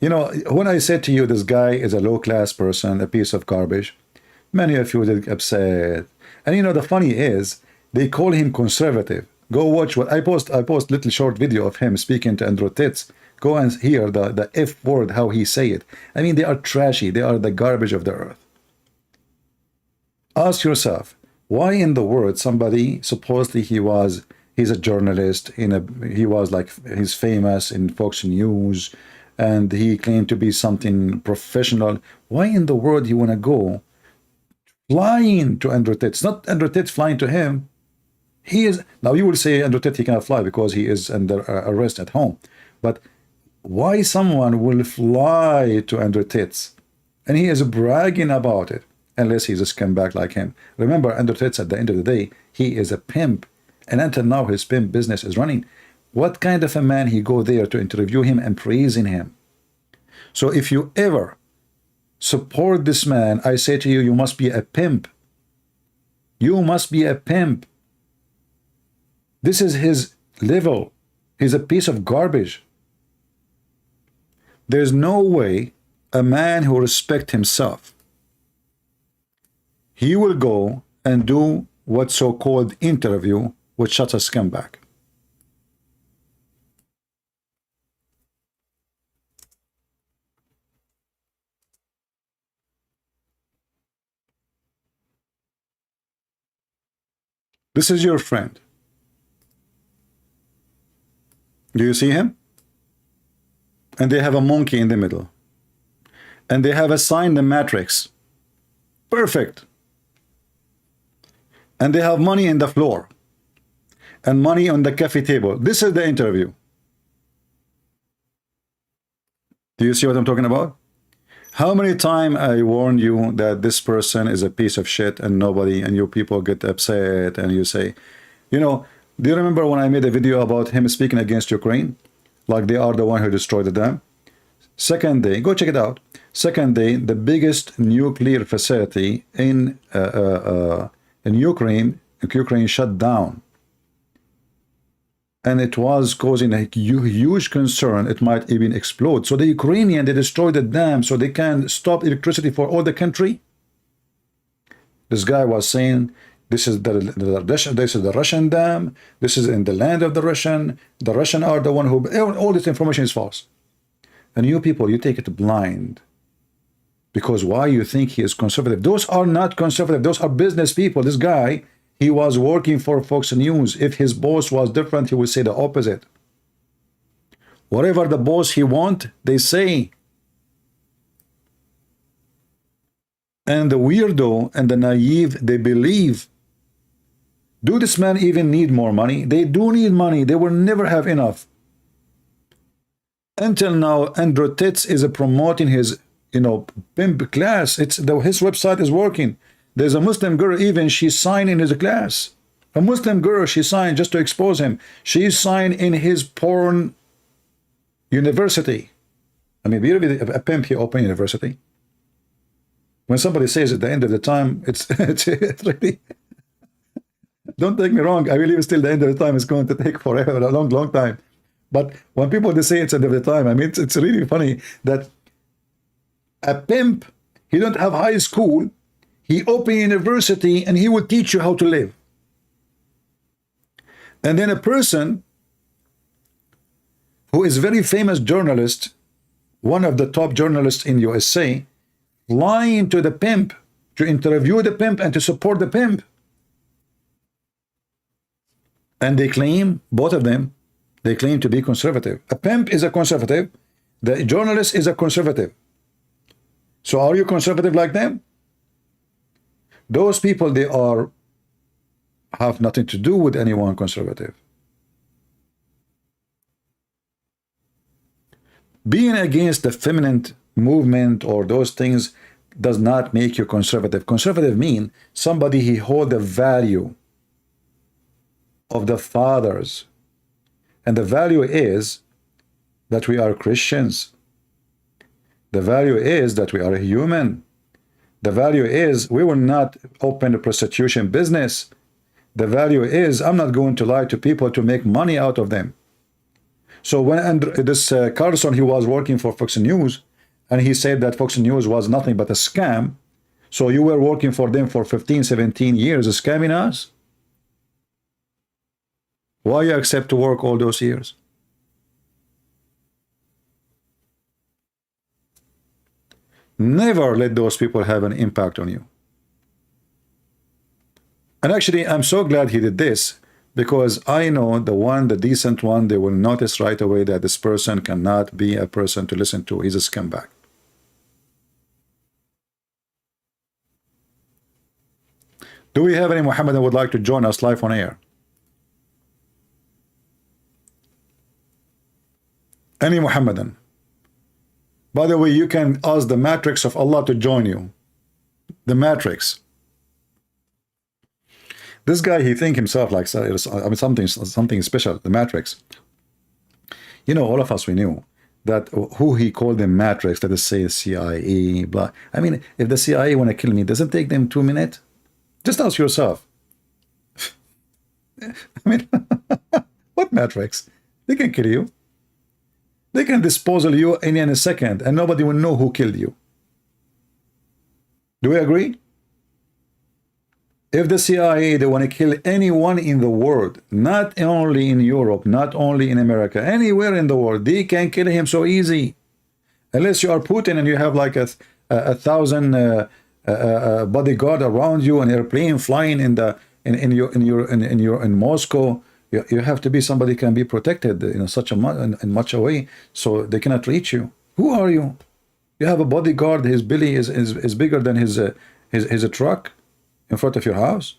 You know, when I said to you this guy is a low-class person, a piece of garbage, many of you get upset. And you know, the funny is, they call him conservative. Go watch what I post little short video of him speaking to Andrew Tits. Go and hear the F word, how he say it. I mean, they are trashy. They are the garbage of the earth. Ask yourself, why in the world somebody, supposedly he's a journalist, he's famous in Fox News, and he claimed to be something professional. Why in the world you want to go flying to Andrew Tits? Not Andrew Tits flying to him. He is, now you will say Andrew Tits, he cannot fly because he is under arrest at home. But why someone will fly to Andrew Tits? And he is bragging about it, unless he's a scumbag like him. Remember, Andrew Tits, at the end of the day, he is a pimp. And until now, his pimp business is running. What kind of a man he go there to interview him and praising him? So if you ever support this man, I say to you, you must be a pimp. You must be a pimp. This is his level. He's a piece of garbage. There's no way a man who respects himself, he will go and do what so-called interview with such a scumbag. This is your friend. Do you see him? And they have a monkey in the middle. And they have assigned the matrix. Perfect. And they have money in the floor. And money on the cafe table. This is the interview. Do you see what I'm talking about? How many times I warned you that this person is a piece of shit and nobody, and you people get upset and you say, you know, do you remember when I made a video about him speaking against Ukraine? Like they are the one who destroyed the dam? Second day, go check it out. Second day, the biggest nuclear facility in Ukraine shut down. And it was causing a huge concern. It might even explode. So the Ukrainian, they destroyed the dam so they can stop electricity for all the country. This guy was saying, this is the Russian dam. This is in the land of the Russian. The Russian are the one who, all this information is false. And you people, you take it blind. Because why you think he is conservative? Those are not conservative. Those are business people. This guy, he was working for Fox News. If his boss was different, he would say the opposite. Whatever the boss he want, they say. And the weirdo and the naive, they believe. Do this man even need more money? They do need money. They will never have enough. Until now, Andrew Tits is promoting his, pimp class. His website is working. There's a Muslim girl, even she signed in his class. A Muslim girl, she signed just to expose him. She signed in his porn university. I mean, a pimp, he open university. When somebody says at the end of the time, it's really... Don't take me wrong. I believe still the end of the time is going to take forever, a long, long time. But when people they say it's the end of the time, I mean, it's really funny that A pimp, he don't have high school, he open university, and he will teach you how to live. And then a person who is very famous journalist, one of the top journalists in USA, lying to the pimp to interview the pimp and to support the pimp. And they claim, both of them, they claim to be conservative. A pimp is a conservative, the journalist is a conservative. So are you conservative like them? Those people, they have nothing to do with anyone conservative. Being against the feminine movement or those things does not make you conservative. Conservative mean somebody he hold the value of the fathers. And the value is that we are Christians. The value is that we are human. The value is we will not open a prostitution business. The value is I'm not going to lie to people to make money out of them. So when this Carlson, he was working for Fox News, and he said that Fox News was nothing but a scam. So you were working for them for 15, 17 years, scamming us? Why you accept to work all those years? Never let those people have an impact on you. And actually, I'm so glad he did this, because I know the decent one, they will notice right away that this person cannot be a person to listen to. He's a scumbag. Do we have any Muhammad that would like to join us live on air? Any Muhammadan? By the way, you can ask the matrix of Allah to join you. The matrix. This guy, he think himself like something special. The matrix. You know, all of us, we knew that who he called the matrix. Let us say CIA. Blah. I mean, if the CIA want to kill me, does it take them 2 minutes? Just ask yourself. I mean, what matrix? They can kill you. They can dispose of you in a second, and nobody will know who killed you. Do we agree? If the CIA, they want to kill anyone in the world, not only in Europe, not only in America, anywhere in the world, they can kill him so easy. Unless you are Putin and you have like a 1,000 bodyguard around you, an airplane flying in Moscow. You have to be somebody can be protected in such a much a way, so they cannot reach you. Who are you? You have a bodyguard. His belly is bigger than his truck in front of your house.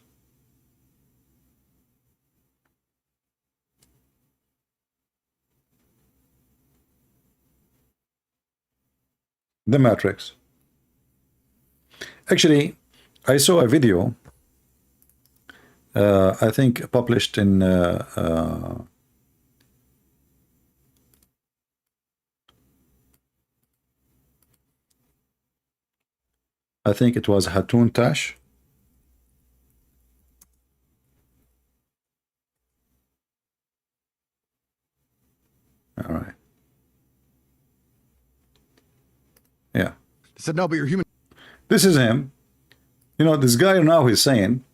The Matrix. Actually, I saw a video. I think published in I think it was Hatun Tash. All right. Yeah. I said, no, but you're human. This is him. You know, this guy now is saying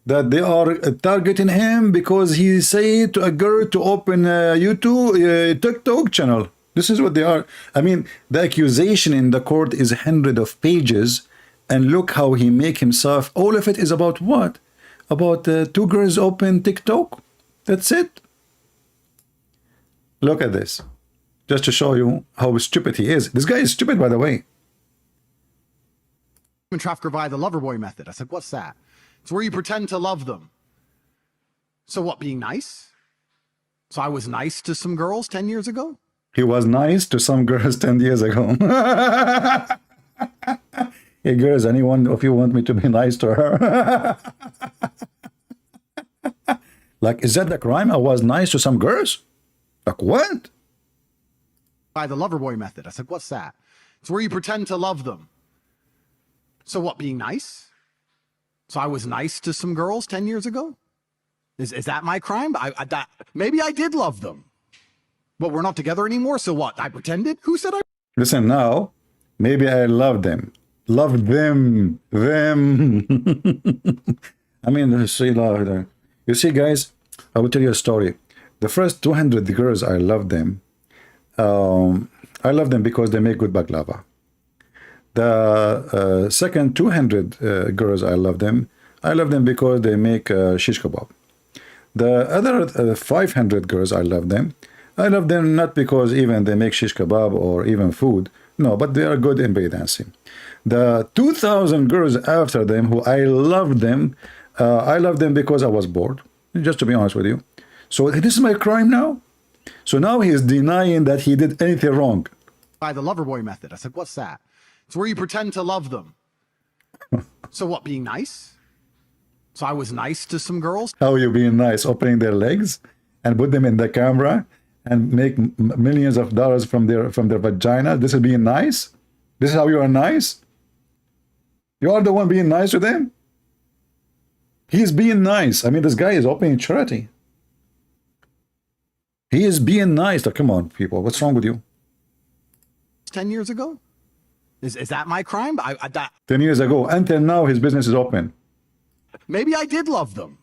that they are targeting him because he said to a girl to open a YouTube, TikTok channel. This is what they are. I mean, the accusation in the court is 100 of pages, and look how he make himself. All of it is about what? About 2 girls open TikTok. That's it. Look at this, just to show you how stupid he is. This guy is stupid, by the way. Trafficker via the lover boy method. I said, what's that? It's where you pretend to love them. So what, being nice? So I was nice to some girls 10 years ago? He was nice to some girls 10 years ago. Hey girls, anyone of you want me to be nice to her? Like, is that the crime? I was nice to some girls? Like, what? By the lover boy method. I said, what's that? It's where you pretend to love them. So what, being nice? So I was nice to some girls 10 years ago? Is that my crime? Maybe I did love them. But we're not together anymore, so what? I pretended? Who said I... Listen, now Maybe I love them. Love them. Them. I mean, you see, guys, I will tell you a story. The first 200 girls, I love them. I love them because they make good baklava. The second 200 girls, I love them. I love them because they make shish kebab. The other 500 girls, I love them. I love them not because even they make shish kebab or even food. No, but they are good in belly dancing. The 2,000 girls after them, who I love them because I was bored, just to be honest with you. So this is my crime now? So now he is denying that he did anything wrong. By the lover boy method. I said, what's that? It's where you pretend to love them. So what, being nice? So I was nice to some girls. How are you being nice? Opening their legs and put them in the camera and make millions of dollars from their vagina? This is being nice? This is how you are nice? You are the one being nice to them? He's being nice. I mean, this guy is opening charity. He is being nice. Come on, people. What's wrong with you? 10 years ago? Is that my crime? 10 years ago. Until now, his business is open. Maybe I did love them.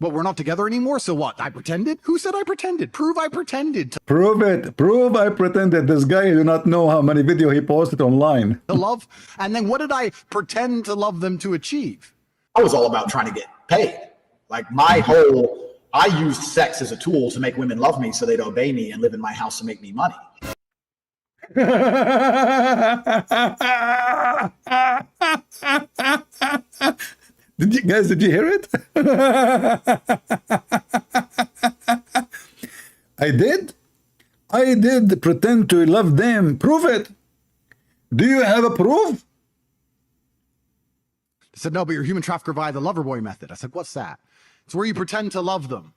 But we're not together anymore, so what? I pretended? Who said I pretended? Prove I pretended to Prove it. Prove I pretended. This guy, you do not know how many videos he posted online. love. And then what did I pretend to love them to achieve? I was all about trying to get paid. Like I used sex as a tool to make women love me so they'd obey me and live in my house and make me money. Did you hear it? I did pretend to love them. Prove it. Do you have a proof? They said, no, but you're a human trafficker via the lover boy method. I said, what's that? It's where you pretend to love them.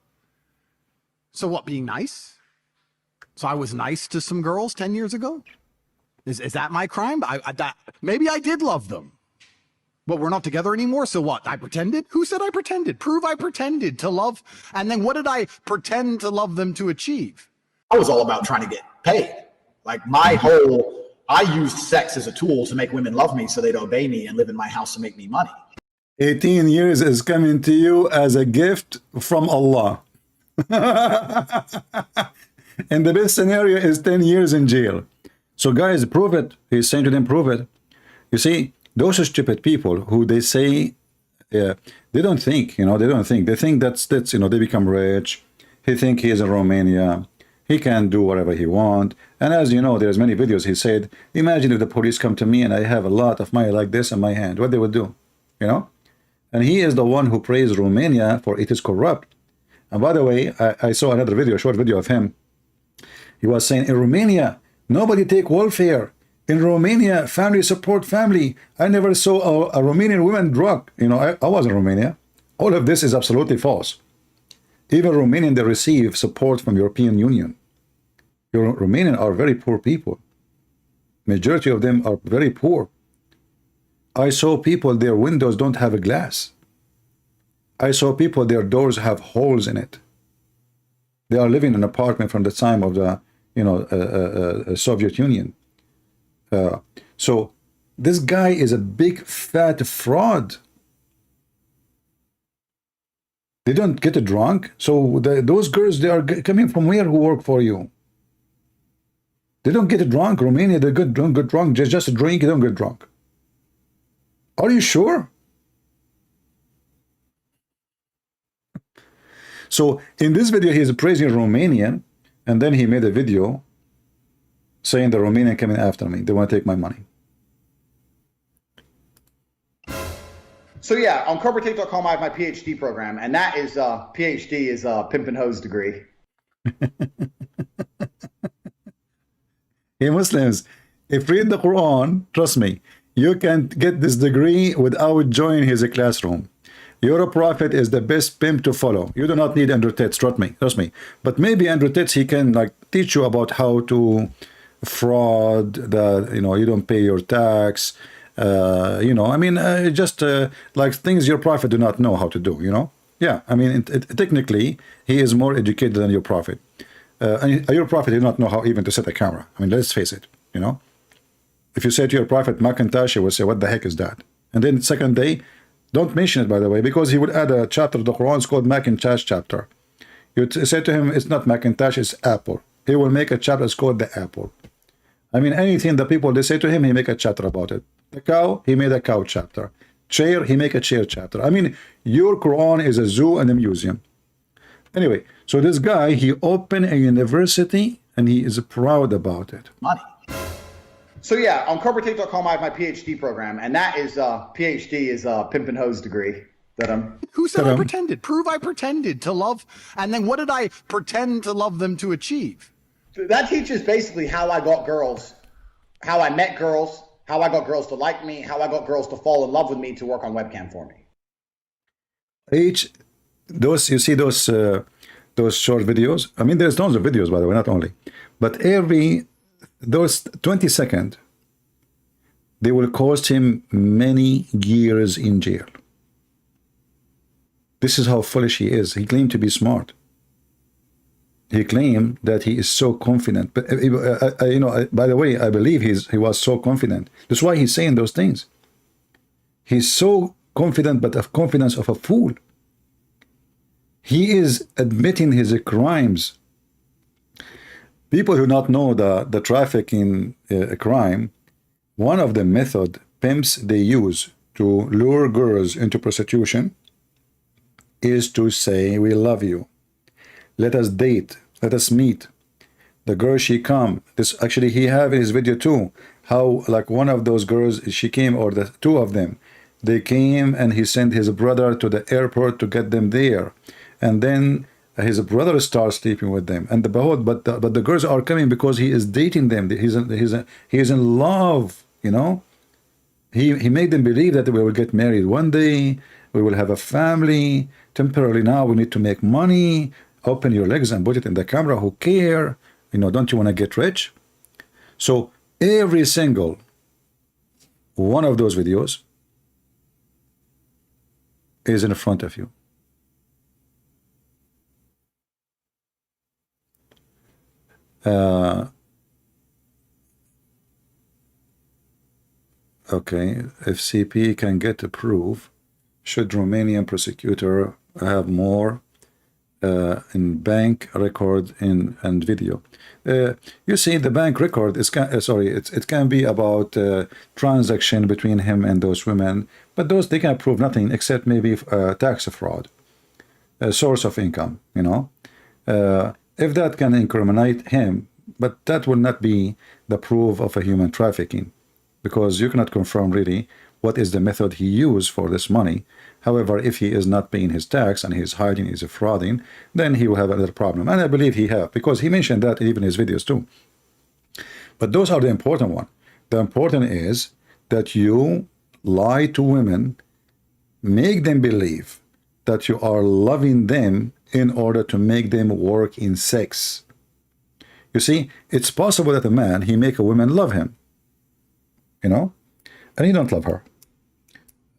So what, being nice? So I was nice to some girls 10 years ago? Is that my crime? Maybe I did love them. But we're not together anymore, so what? I pretended? Who said I pretended? Prove I pretended to love. And then what did I pretend to love them to achieve? I was all about trying to get paid. Like I used sex as a tool to make women love me so they'd obey me and live in my house and make me money. 18 years is coming to you as a gift from Allah. And the best scenario is 10 years in jail. So guys, prove it. He's saying to them, prove it. You see, those stupid people who they say, they don't think, they don't think. They think that's they become rich. He think he is in Romania. He can do whatever he want. And as you know, there's many videos he said, imagine if the police come to me and I have a lot of money like this in my hand, what they would do, And he is the one who praised Romania for it is corrupt. And by the way, I saw another video, a short video of him. He was saying, in Romania, nobody take welfare. In Romania, family support family. I never saw a Romanian woman drug. I was in Romania. All of this is absolutely false. Even Romanian, they receive support from European Union. Romanian are very poor people. Majority of them are very poor. I saw people, their windows don't have a glass. I saw people, their doors have holes in it. They are living in an apartment from the time of the, Soviet Union. So this guy is a big fat fraud. They don't get drunk. So those girls, they are coming from where who work for you? They don't get drunk. Romania, they get drunk. Just a drink, they don't get drunk. Are you sure? So in this video, he is praising Romanian, and then he made a video saying the Romanian coming after me. They want to take my money. So yeah, on corporatetape.com, I have my PhD program, and that is PhD is pimp and hose degree. Hey Muslims, if you read the Quran, trust me, you can get this degree without joining his classroom. Your prophet is the best pimp to follow. You do not need Andrew Tets, trust me. But maybe Andrew Tets, he can teach you about how to fraud, you don't pay your tax, just like things your prophet do not know how to do, Yeah, technically, he is more educated than your prophet. And your prophet did not know how even to set a camera. Let's face it, If you say to your prophet Macintosh, he will say, what the heck is that? And then second day, don't mention it, by the way, because he would add a chapter of the Quran. It's called Macintosh chapter. You say to him, it's not Macintosh, it's Apple. He will make a chapter, it's called the Apple. I mean, anything the people, they say to him, he make a chapter about it. The cow, he made a cow chapter. Chair, he make a chair chapter. I mean, your Quran is a zoo and a museum. Anyway, so this guy, he opened a university and he is proud about it. Money. So yeah, on corporatetape.com, I have my PhD program, and that is PhD is a pimp and hose degree that I'm. Who said I pretended? Prove I pretended to love. And then what did I pretend to love them to achieve? That teaches basically how I got girls, how I met girls, how I got girls to like me, how I got girls to fall in love with me to work on webcam for me. Those, you see those short videos? I mean, there's tons of videos, by the way, not only. But those 20 seconds, they will cost him many years in jail. This is how foolish he is. He claimed to be smart. He claimed that he is so confident. But you know, by the way, I believe he was so confident. That's why he's saying those things. He's so confident, but of confidence of a fool. He is admitting his crimes. People who not know the trafficking crime, one of the method pimps they use to lure girls into prostitution is to say, we love you. Let us date. Let us meet. The girl, she come. This actually, he have in his video too, how like one of those girls, she came, or the two of them, they came and he sent his brother to the airport to get them there. And then his brother starts sleeping with them. And but the girls are coming because he is dating them. He is in love, you know. He made them believe that we will get married one day, we will have a family. Temporarily now we need to make money. Open your legs and put it in the camera. Who care? You know, don't you want to get rich? So every single one of those videos is in front of you. Okay, if CP can get a proof, should Romanian prosecutor have more in bank record and video? You see, the bank record is it can be about transaction between him and those women, but those, they can prove nothing except maybe tax fraud, a source of income, you know. If that can incriminate him, but that will not be the proof of a human trafficking, because you cannot confirm really what is the method he used for this money. However, if he is not paying his tax and he's hiding, he's frauding, then he will have another problem. And I believe he have, because he mentioned that even in his videos too. But those are the important one. The important is that you lie to women, make them believe that you are loving them in order to make them work in sex. You see, it's possible that a man, he make a woman love him, you know, and he don't love her.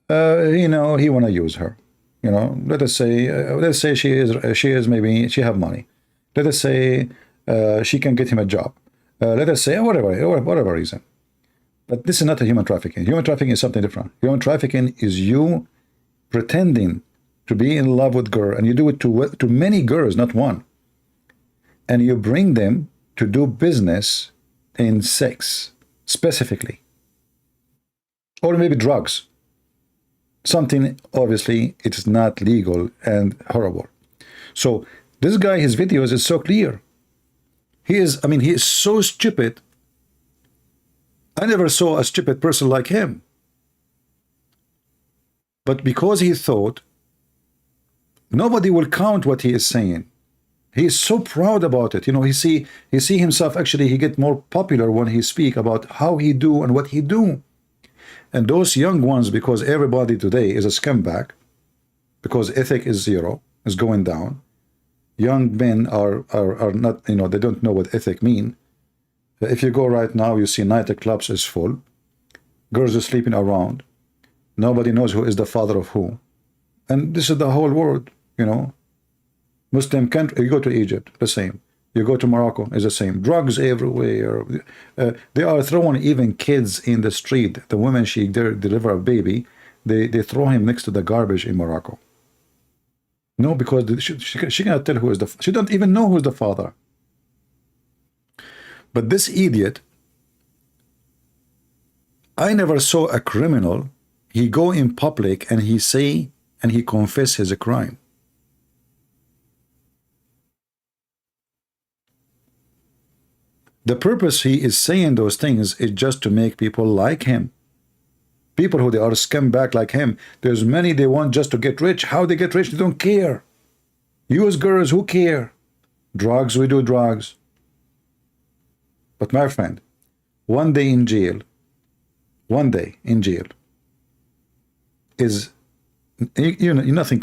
You know, he want to use her. You know, let us say she is maybe she have money. Let us say she can get him a job. Let us say whatever reason. But this is not a human trafficking. Human trafficking is something different. Human trafficking is you pretending to be in love with girl, and you do it to many girls, not one. And you bring them to do business in sex specifically, or maybe drugs. Something, obviously, it is not legal and horrible. So this guy, his videos is so clear. He is so stupid. I never saw a stupid person like him. But because he thought nobody will count what he is saying, he is so proud about it. You know, he see himself, actually, he get more popular when he speak about how he do and what he do. And those young ones, because everybody today is a scumbag, because ethic is zero, is going down. Young men are not, you know, they don't know what ethic mean. If you go right now, you see nightclubs is full. Girls are sleeping around. Nobody knows who is the father of who. And this is the whole world, you know. Muslim country, you go to Egypt, the same. You go to Morocco, it's the same. Drugs everywhere. They are throwing even kids in the street. The woman, she deliver a baby, they throw him next to the garbage in Morocco. No, because she cannot tell who is she don't even know who's the father. But this idiot, I never saw a criminal, he go in public and he say and he confess his crime. The purpose he is saying those things is just to make people like him. People who they are scumbag like him. There's many they want just to get rich. How they get rich, they don't care. Use girls, who care? Drugs, we do drugs. But my friend, one day in jail is, you know, nothing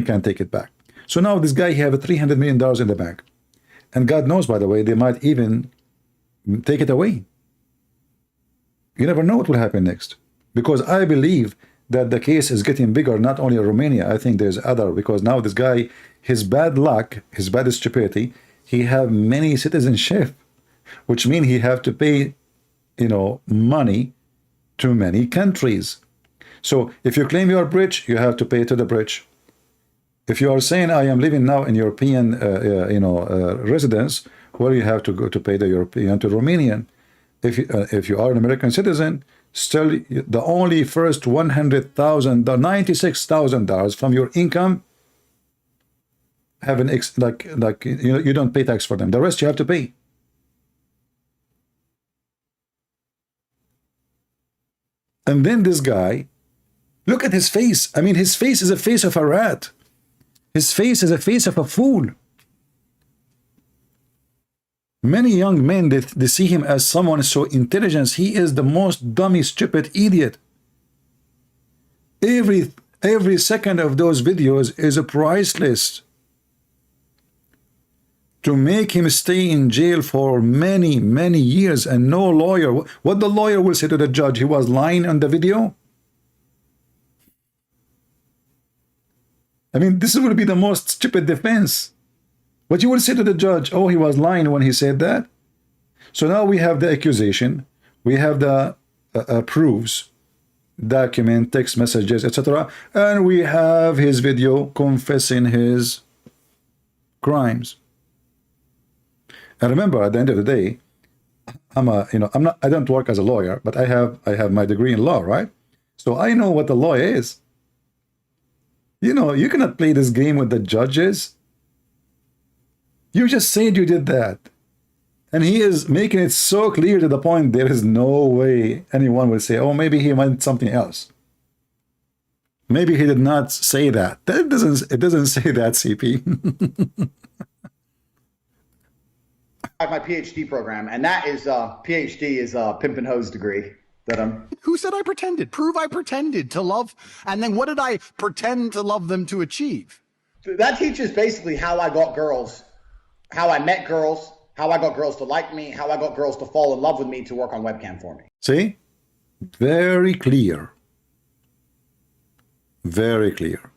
can take it back. So now this guy, he have $300 million in the bank. And God knows, by the way, they might even take it away. You never know what will happen next. Because I believe that the case is getting bigger, not only in Romania, I think there's other, because now this guy, his bad luck, his bad stupidity, he have many citizenship, which means he have to pay, you know, money to many countries. So if you claim you are rich, you have to pay to the rich. If you are saying I am living now in European, residence, well, you have to go to pay the European to Romanian. If you are an American citizen, still the only first $100,000, $96,000 from your income have an you don't pay tax for them. The rest you have to pay. And then this guy, look at his face. I mean, his face is a face of a rat. His face is a face of a fool. Many young men, they see him as someone so intelligent. He is the most dummy, stupid idiot. Every second of those videos is a priceless. To make him stay in jail for many, many years and no lawyer. What the lawyer will say to the judge? He was lying on the video? I mean, this will be the most stupid defense. What you will say to the judge? Oh, he was lying when he said that. So now we have the accusation, we have the proofs, document, text messages, etc., and we have his video confessing his crimes. And remember, at the end of the day, I don't work as a lawyer, but I have my degree in law, right? So I know what the law is. You know, you cannot play this game with the judges. You just said you did that. And he is making it so clear to the point there is no way anyone will say, oh, maybe he meant something else. Maybe he did not say that. It doesn't say that, CP. I have my PhD program, and that is PhD is a pimp and hose degree that I'm. Who said I pretended? Prove I pretended to love. And then what did I pretend to love them to achieve? That teaches basically how I got girls, how I met girls, how I got girls to like me, how I got girls to fall in love with me to work on webcam for me. See? Very clear. Very clear.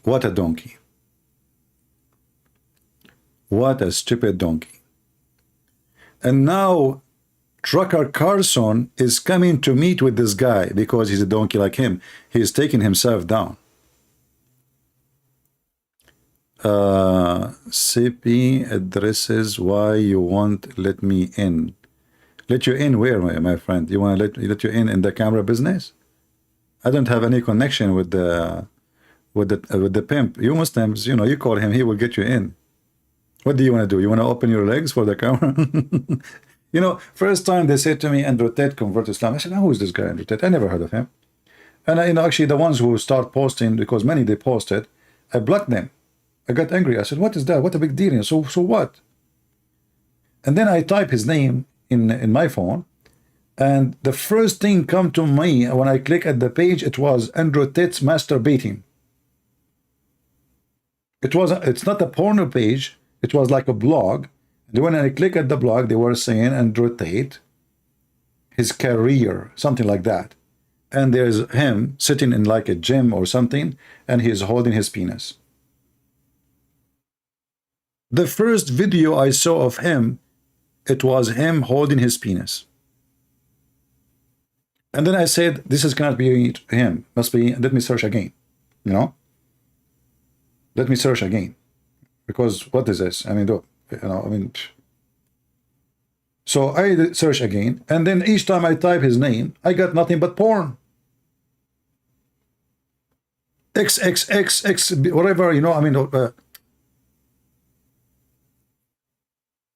What a donkey. What a stupid donkey. And now Trucker Carson is coming to meet with this guy because he's a donkey like him. He's taking himself down. CP addresses why you won't let me in. Let you in where, my friend? You want to let you in the camera business? I don't have any connection with the pimp. You Muslims, you know, you call him, he will get you in. What do you want to do? You want to open your legs for the camera? You know, first time they said to me, Andrew Tate convert to Islam. I said, who is this guy, Andrew Tate? I never heard of him. And you know, actually the ones who start posting, because many they posted, I blocked them. I got angry. I said, what is that? What a big deal. So what? And then I type his name in my phone, and the first thing come to me when I click at the page, it was Andrew Tate's masturbating. It's not a porno page. It was like a blog. And when I click at the blog, they were saying Andrew Tate, his career, something like that. And there's him sitting in like a gym or something, and he's holding his penis. The first video I saw of him, it was him holding his penis. And then I said, this is cannot be him. Must be, let me search again. You know? Let me search again. Because what is this? I mean, so I search again, and then each time I type his name, I got nothing but porn. XXXX, whatever,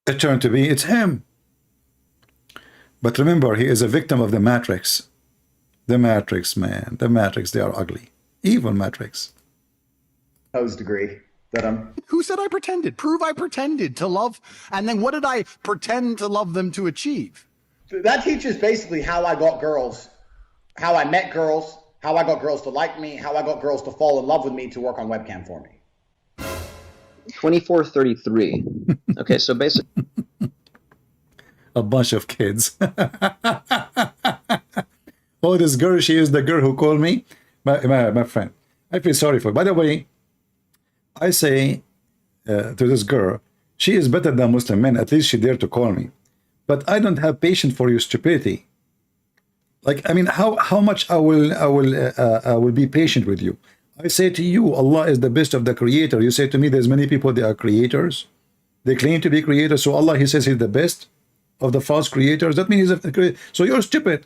it turned to be, it's him. But remember, he is a victim of the Matrix. The Matrix, man. The Matrix, they are ugly. Evil Matrix. Degree that I'm. Who said I pretended? Prove I pretended to love. And then what did I pretend to love them to achieve? That teaches basically how I got girls, how I met girls, how I got girls to like me, how I got girls to fall in love with me to work on webcam for me. 2433. Okay, so basically A bunch of kids. Oh, this girl, she is the girl who called me. My friend. I feel sorry for her. By the way, I say to this girl, she is better than Muslim men. At least she dared to call me. But I don't have patience for your stupidity. Like, I mean, how much I will be patient with you. I say to you, Allah is the best of the creator. You say to me, there's many people, they are creators. They claim to be creators. So Allah, he says he's the best of the false creators. That means he's a creator. So you're stupid.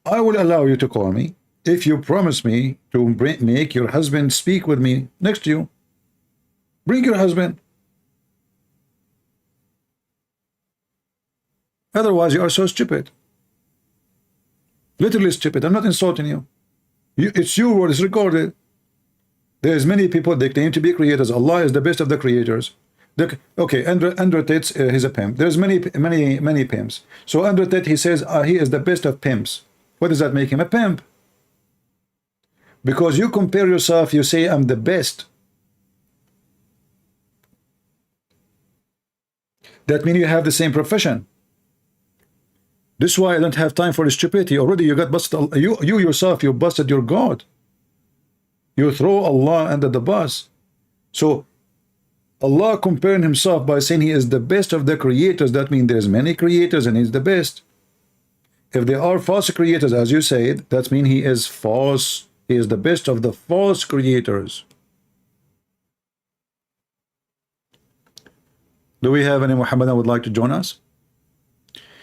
I will allow you to call me if you promise me to make your husband speak with me next to you. Bring your husband. Otherwise, you are so stupid. Literally stupid. I'm not insulting you. It's your word. It's recorded. There's many people, they claim to be creators. Allah is the best of the creators. Okay, Andrew Tate, he's a pimp. There's many pimps. So Andrew Tate, he says he is the best of pimps. What does that make him? A pimp. Because you compare yourself, you say, I'm the best. That means you have the same profession. This is why I don't have time for the stupidity. Already you got busted. You yourself, you busted your God. You throw Allah under the bus. So Allah comparing himself by saying he is the best of the creators. That means there's many creators and he's the best. If there are false creators, as you said, that means he is false. He is the best of the false creators. Do we have any Muhammadan would like to join us?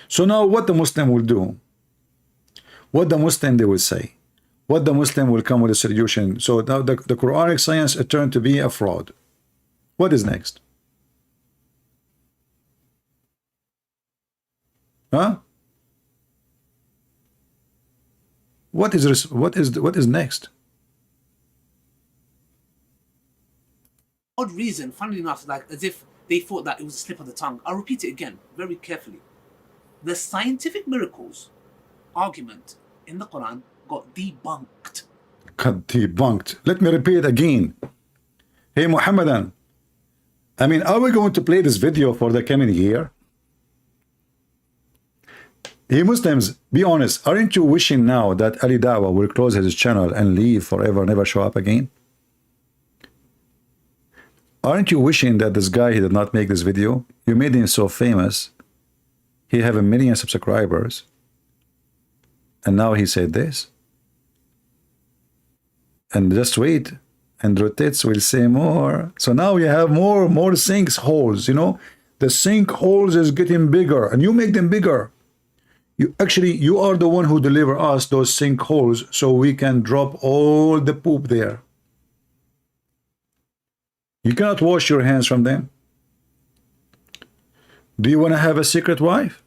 So now what the Muslim will do, what the Muslim they will say, what the Muslim will come with a solution. So now the Quranic science it turned to be a fraud. What is next? Huh? What is next? Odd reason, funnily enough, like as if they thought that it was a slip of the tongue. I'll repeat it again, very carefully. The scientific miracles argument in the Quran got debunked. Got debunked. Let me repeat it again. Hey Muhammadan, I mean, are we going to play this video for the coming year? Hey Muslims, be honest, aren't you wishing now that Ali Dawah will close his channel and leave forever, never show up again? Aren't you wishing that this guy, he did not make this video? You made him so famous. He have 1 million subscribers. And now he said this. And just wait. Andrew Tate will say more. So now you have more sinkholes, you know. The sinkholes is getting bigger. And you make them bigger. You are the one who deliver us those sinkholes so we can drop all the poop there. You cannot wash your hands from them. Do you want to have a secret wife?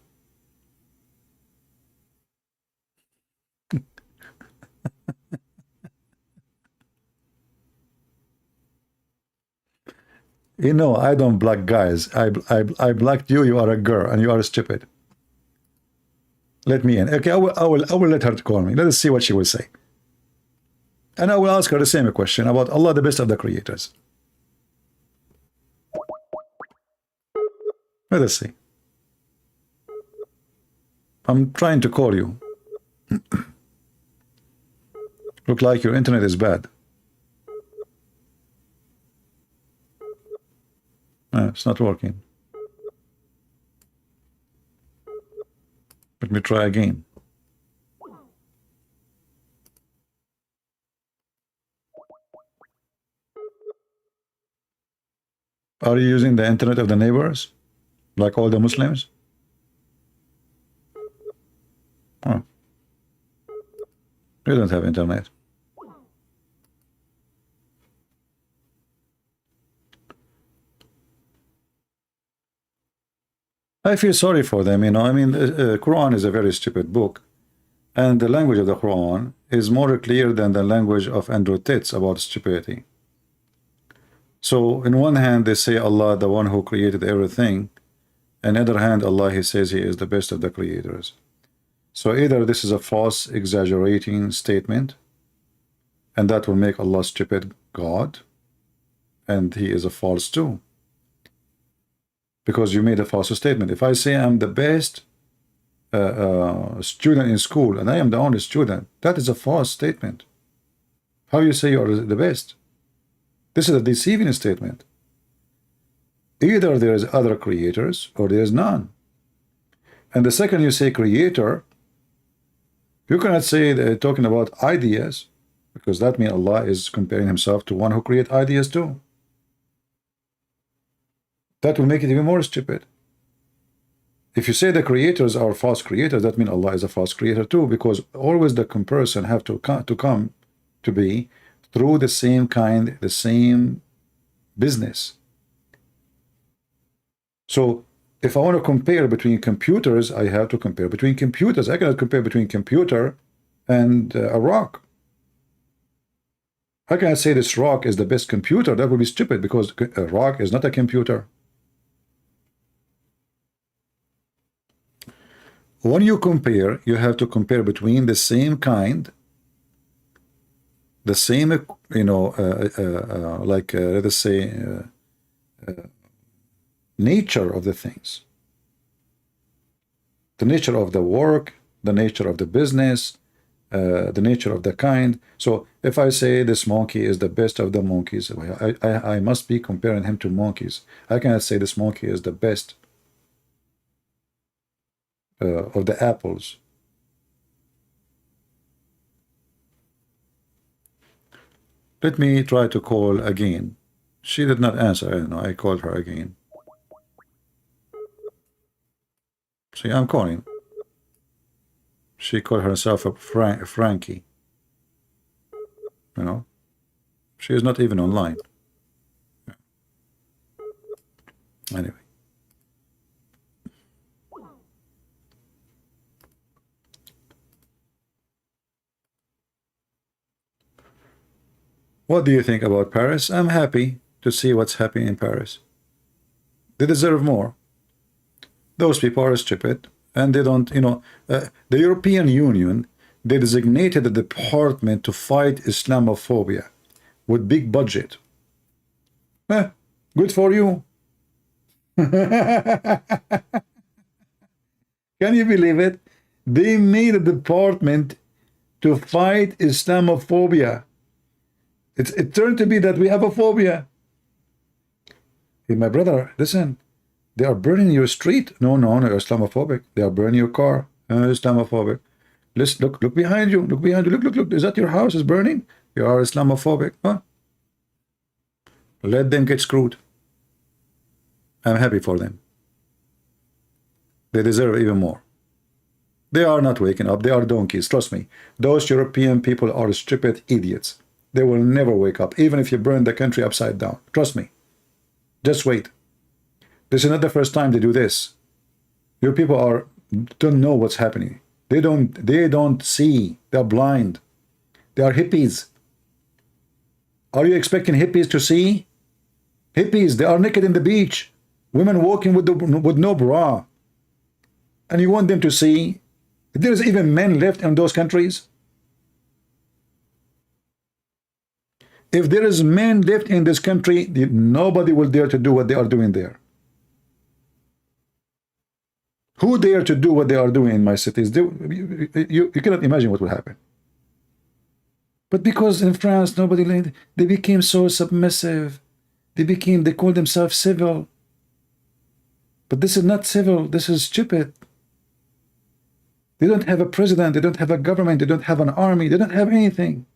You know, I don't block guys. I blocked you. You are a girl and you are stupid. Let me in. Okay, I will let her call me. Let us see what she will say. And I will ask her the same question about Allah, the best of the creators. Let us see. I'm trying to call you. Look like your internet is bad. It's not working. Let me try again. Are you using the internet of the neighbors, like all the Muslims? Oh. You don't have internet. I feel sorry for them, you know. I mean, Quran is a very stupid book, and the language of the Quran is more clear than the language of Andrew Tits about stupidity. So, in one hand, they say Allah, the one who created everything, and on the other hand, Allah, He says He is the best of the creators. So, either this is a false, exaggerating statement, and that will make Allah stupid God, and He is a false too, because you made a false statement. If I say I'm the best student in school, and I am the only student, that is a false statement. How you say you are the best? This is a deceiving statement. Either there is other creators or there is none. And the second you say creator, you cannot say they're talking about ideas, because that means Allah is comparing Himself to one who creates ideas too. That will make it even more stupid. If you say the creators are false creators, that means Allah is a false creator too, because always the comparison have to come to be through the same kind, the same business. So if I want to compare between computers, I have to compare between computers. I cannot compare between computer and a rock. I cannot say this rock is the best computer. That would be stupid, because a rock is not a computer. When you compare, you have to compare between the same kind, the same, you know, like let us say, nature of the things, the nature of the work, the nature of the business, the nature of the kind. So if I say this monkey is the best of the monkeys, I must be comparing him to monkeys. I cannot say this monkey is the best of the apples. Let me try to call again. She did not answer. I don't know. I called her again. See, I'm calling. She called herself a Frankie. You know, she is not even online. Anyway. What do you think about Paris? I'm happy to see what's happening in Paris. They deserve more. Those people are stupid, and they don't, you know, the European Union, they designated a department to fight Islamophobia with big budget. Good for you. Can you believe it? They made a department to fight Islamophobia. It turned to be that we have a phobia. Hey, my brother, listen. They are burning your street. No, you're Islamophobic. They are burning your car. Islamophobic. Listen, look behind you. Look behind you. Look. Is that your house is burning? You are Islamophobic. Huh? Let them get screwed. I'm happy for them. They deserve even more. They are not waking up. They are donkeys. Trust me. Those European people are stupid idiots. They will never wake up, even if you burn the country upside down. Trust me. Just wait. This is not the first time they do this. Your people don't know what's happening. They don't see. They're blind. They are hippies. Are you expecting hippies to see? Hippies, they are naked in the beach. Women walking with no bra. And you want them to see? There's even men left in those countries. If there is men left in this country, nobody will dare to do what they are doing there. Who dare to do what they are doing in my cities? You cannot imagine what will happen. But because in France, they became so submissive. They call themselves civil. But this is not civil. This is stupid. They don't have a president. They don't have a government. They don't have an army. They don't have anything.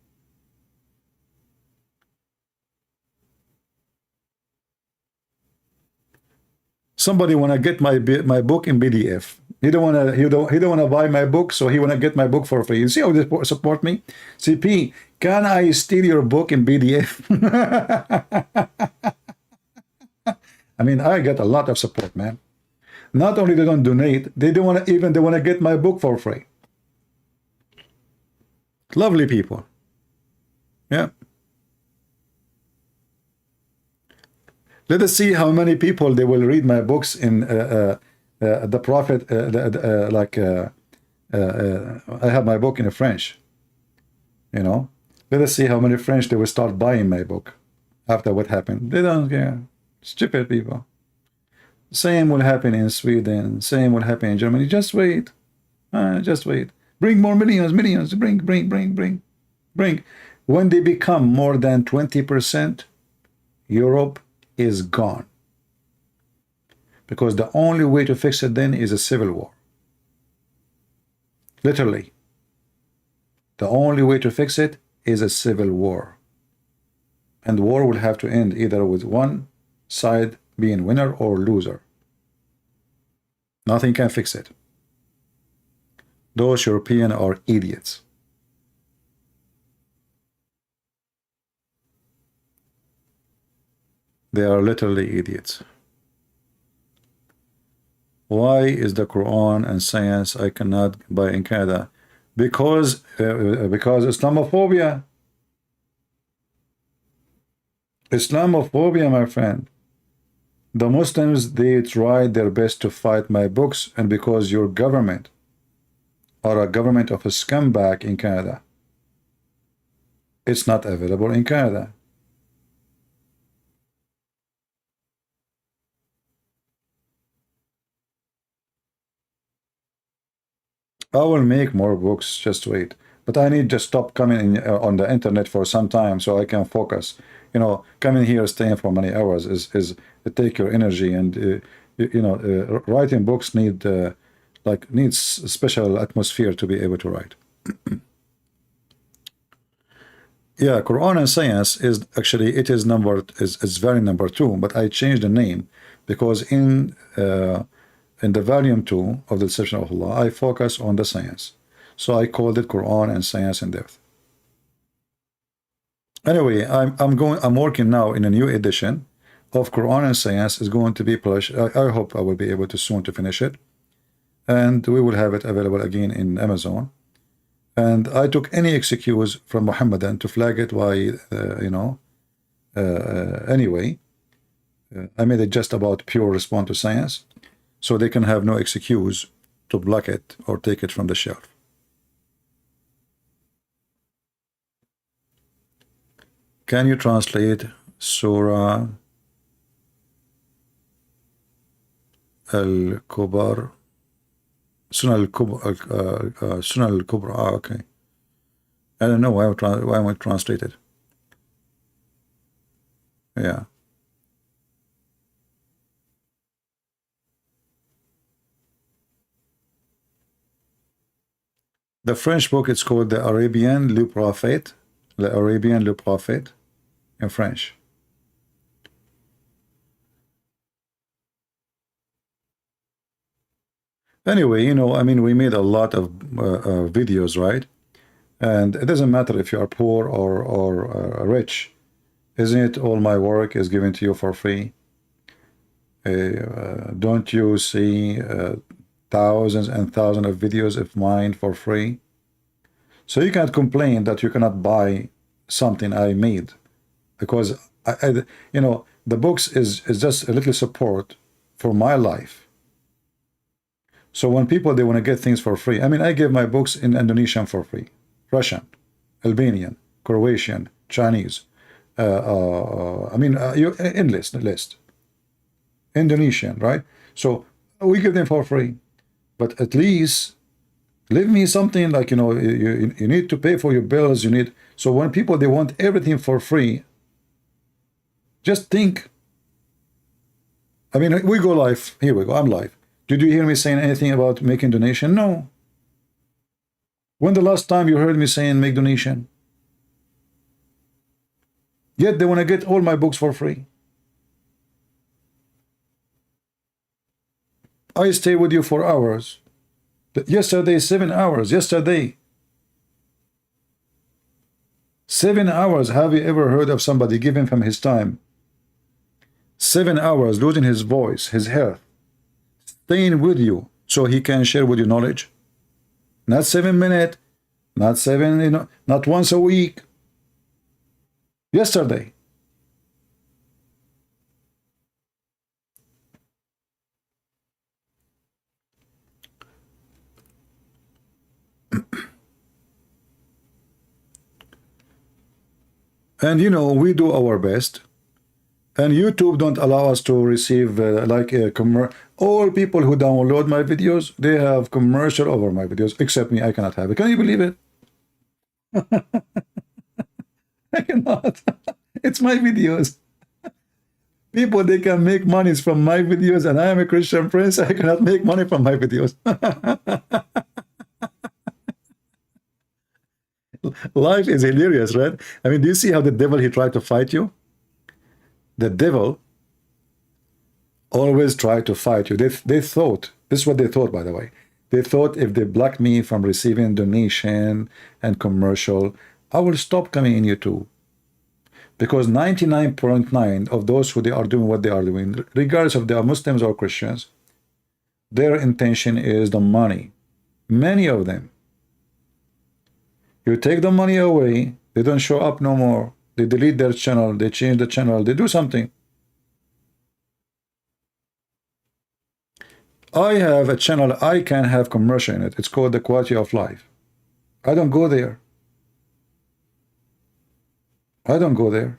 Somebody wanna get my book in PDF. He don't wanna buy my book, so he wanna get my book for free. You see how they support me? CP, can I steal your book in PDF? I mean, I get a lot of support, man. Not only they don't donate, they don't want to even, they want to get my book for free. Lovely people. Yeah. Let us see how many people they will read my books in the Prophet. I have my book in French. You know, let us see how many French they will start buying my book after what happened. They don't care. Stupid people. Same will happen in Sweden. Same will happen in Germany. Just wait. Just wait. Bring more millions. Bring. When they become more than 20%, Europe is gone. Because the only way to fix it then is a civil war. Literally. The only way to fix it is a civil war. And war will have to end either with one side being winner or loser. Nothing can fix it. Those Europeans are idiots. They are literally idiots. Why is the Quran and science I cannot buy in Canada? Because Islamophobia. Islamophobia, my friend. The Muslims, they tried their best to fight my books, and because your government are a government of a scumbag in Canada, it's not available in Canada. I will make more books, just wait. But I need to stop coming in, on the internet for some time so I can focus. You know, coming here, staying for many hours is take your energy, and writing books needs a special atmosphere to be able to write. Yeah, Quran and science is actually, it is very number 2, but I changed the name because in the volume 2 of the Deception of Allah, I focus on the science. So I called it Quran and Science in Depth. Anyway, I'm working now in a new edition of Quran and Science. Is going to be published. I hope I will be able to soon to finish it. And we will have it available again in Amazon. And I took any excuse from Muhammadan to flag it by, anyway. I made it just about pure response to science, so they can have no excuse to block it or take it from the shelf. Can you translate Surah Al-Kubra? Sunnah Al-Kubra, okay. I don't know why I would translate it. Yeah. The French book, it's called The Arabian Le Prophète. The Arabian Le Prophète in French. Anyway, I mean, we made a lot of videos, right? And it doesn't matter if you are poor or rich. Isn't it all my work is given to you for free? Don't you see thousands and thousands of videos of mine for free? So you can't complain that you cannot buy something I made, because the books is just a little support for my life. So when people, they want to get things for free, I mean, I give my books in Indonesian for free, Russian, Albanian, Croatian, Chinese, endless list, Indonesian, right? So we give them for free, but at least leave me something like, you need to pay for your bills, so when people, they want everything for free, just think I mean, we go live. Here we go. I'm live. Did you hear me saying anything about making donation? No. When the last time you heard me saying make donation? Yet they want to get all my books for free. I stay with you for hours. Yesterday, 7 hours. Yesterday. 7 hours. Have you ever heard of somebody giving from his time? 7 hours, losing his voice, his health, staying with you so he can share with you knowledge? Not 7 minutes, not 7, not once a week. Yesterday. And we do our best, and YouTube don't allow us to receive all people who download my videos, they have commercial over my videos, except me. I cannot have it. Can you believe it? I cannot. It's my videos. People, they can make monies from my videos, and I am a Christian prince. I cannot make money from my videos. Life is hilarious, right? I mean, do you see how the devil, he tried to fight you? The devil always tried to fight you. They thought, this is what they thought, by the way. They thought if they block me from receiving donation and commercial, I will stop coming in YouTube. Because 99.9 of those who they are doing what they are doing, regardless if they are Muslims or Christians, their intention is the money. Many of them. You take the money away, they don't show up no more. They delete their channel, they change the channel, they do something. I have a channel, I can have commercial in it. It's called The Quality of Life. I don't go there. I don't go there.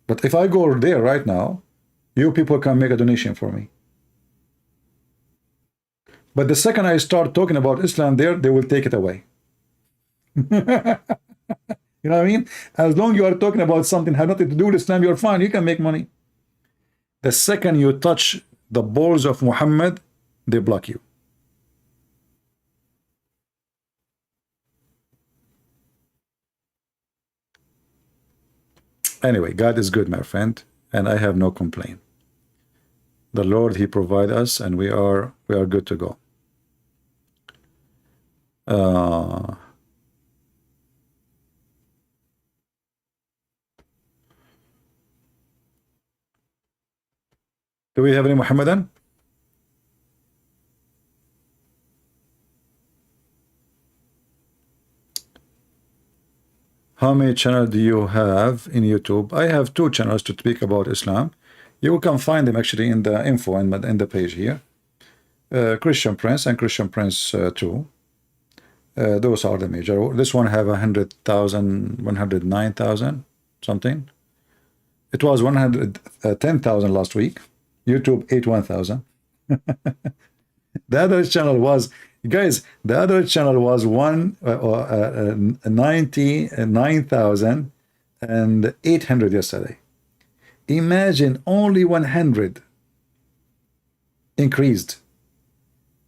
But if I go there right now, you people can make a donation for me. But the second I start talking about Islam there, they will take it away. You know what I mean? As long as you are talking about something have nothing to do with Islam, you're fine. You can make money. The second you touch the balls of Muhammad, they block you. Anyway, God is good, my friend, and I have no complaint. The Lord, he provide us, and we are good to go. Do we have any Muhammadan? How many channels do you have in YouTube? I have 2 channels to speak about Islam. You can find them actually in the info and in the page here. Christian Prince and Christian Prince 2. Those are the major. This one have 100,000, 109,000 something. It was 110,000 last week. YouTube 81,000. The other channel was, guys, the other channel was 99,800 yesterday. Imagine only 100 increased.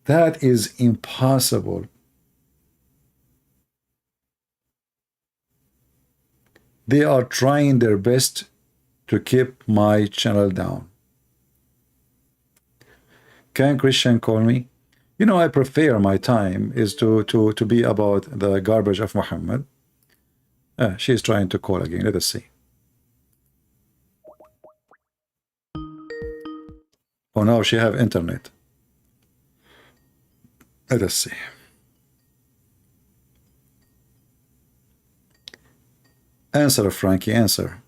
That is impossible. They are trying their best to keep my channel down. Can Christian call me? I prefer my time is to be about the garbage of Muhammad. She's trying to call again. Let us see. Oh, now she have internet. Let us see. Answer, Frankie, answer.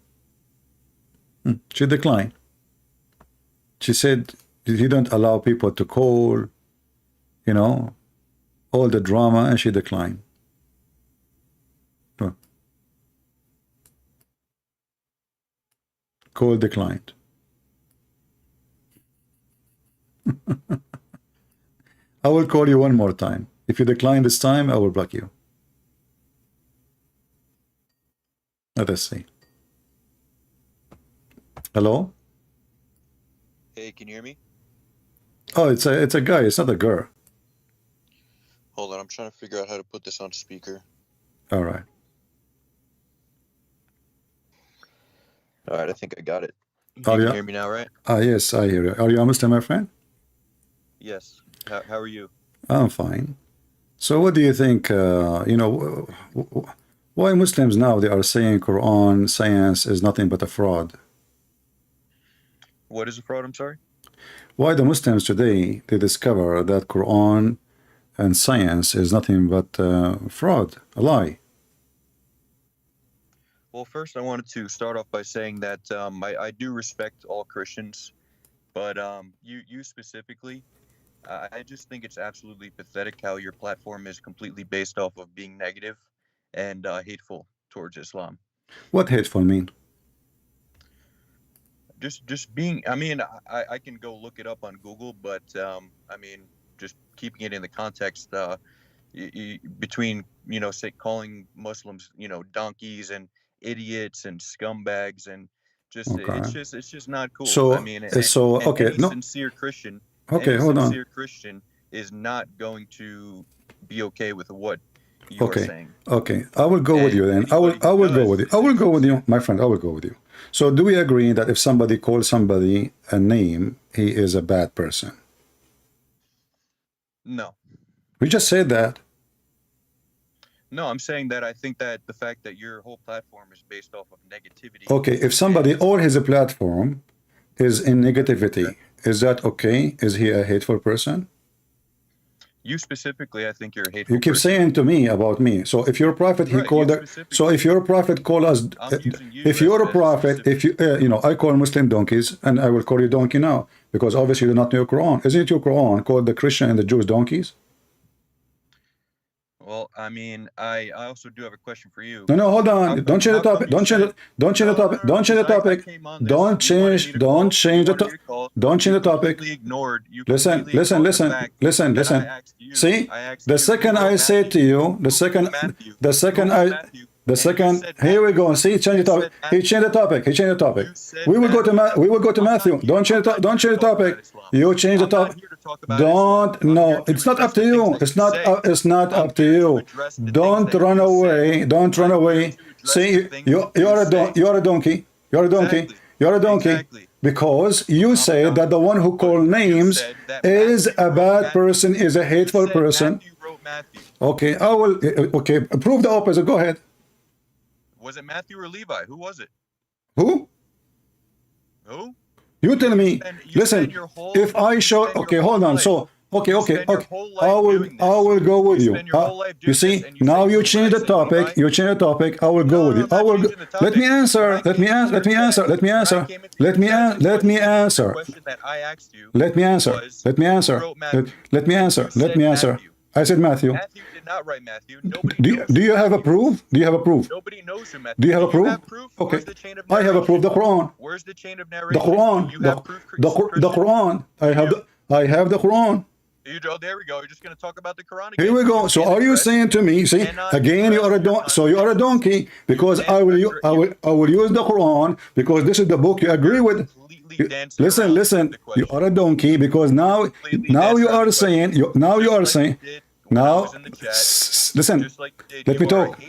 She declined. She said he don't allow people to call, all the drama, and she declined. Call declined. I will call you one more time. If you decline this time, I will block you. Let us see. Hello? Hey, can you hear me? Oh, it's a guy. It's not a girl. Hold on, I'm trying to figure out how to put this on speaker. All right. All right, I think I got it. You Are can you? hear me now, right? Yes, I hear you. Are you a Muslim, my friend? Yes. How are you? I'm fine. So, what do you think? Why Muslims now they are saying Quran science is nothing but a fraud? What is a fraud? I'm sorry. Why the Muslims today they discover that Quran and science is nothing but fraud, a lie? Well, first I wanted to start off by saying that I do respect all Christians, but you specifically, I just think it's absolutely pathetic how your platform is completely based off of being negative and hateful towards Islam. What hateful mean? Just being, I mean, I can go look it up on Google, but I mean, just keeping it in the context between, say calling Muslims, donkeys and idiots and scumbags and just Okay. it's just not cool. So, I mean, okay, any no. sincere Christian, Okay, hold on. sincere Christian is not going to be okay with what you are saying. Okay, I will go with you then. I will go with you. I will go with you, my friend. I will go with you. So, do we agree that if somebody calls somebody a name, he is a bad person? No. We just said that. No, I'm saying that I think that the fact that your whole platform is based off of negativity. Okay, if somebody or his platform is in negativity, is that okay? Is he a hateful person? You specifically, I think you're a hateful You keep person. saying to me about me. So if you're a prophet, he Right, called you it. So specifically. if you're a prophet, call us. I'm using you If you're as a prophet, if you I call Muslim donkeys, and I will call you donkey now because obviously you do not know your Quran. Isn't it your Quran called the Christian and the Jews donkeys? Well, I mean, I also do have a question for you. No, hold on. Don't change the topic. Don't change it. Don't change the topic. Don't change the topic. Don't change. Don't change the topic. Don't change the topic. Listen. See, the second I say to you, here we go. See, change the topic. He changed the topic. We will go to Matthew. Don't change the topic. You change the topic. No, it's not up to you. It's not up to you. Don't run away. Don't run away. See, you're a donkey. You're a donkey. You're a donkey. Because you say that the one who called names is a bad person, is a hateful person. Okay, I will. Okay, prove the opposite. Go ahead. Was it Matthew or Levi? Who was it? Who? Who? You tell me. Listen, if I show, okay, hold on. So, okay. I will go with you. You see, now you change the topic. You change the topic. I will go with you. Let me answer. Let me answer. I said Matthew. Matthew did not write Matthew. Do you have a proof? Nobody knows who Matthew. Do you have a proof? Okay. I have a proof. The Quran. Where's the chain of narration? The Quran. You have proof, The Quran. I have the Quran. There we go. You're just going to talk about the Quran again. Here we go. So are you saying to me? See, again, you are a donkey because I will use the Quran because this is the book you agree with. Listen. You are a donkey because now you are saying. Now, listen. Let me talk.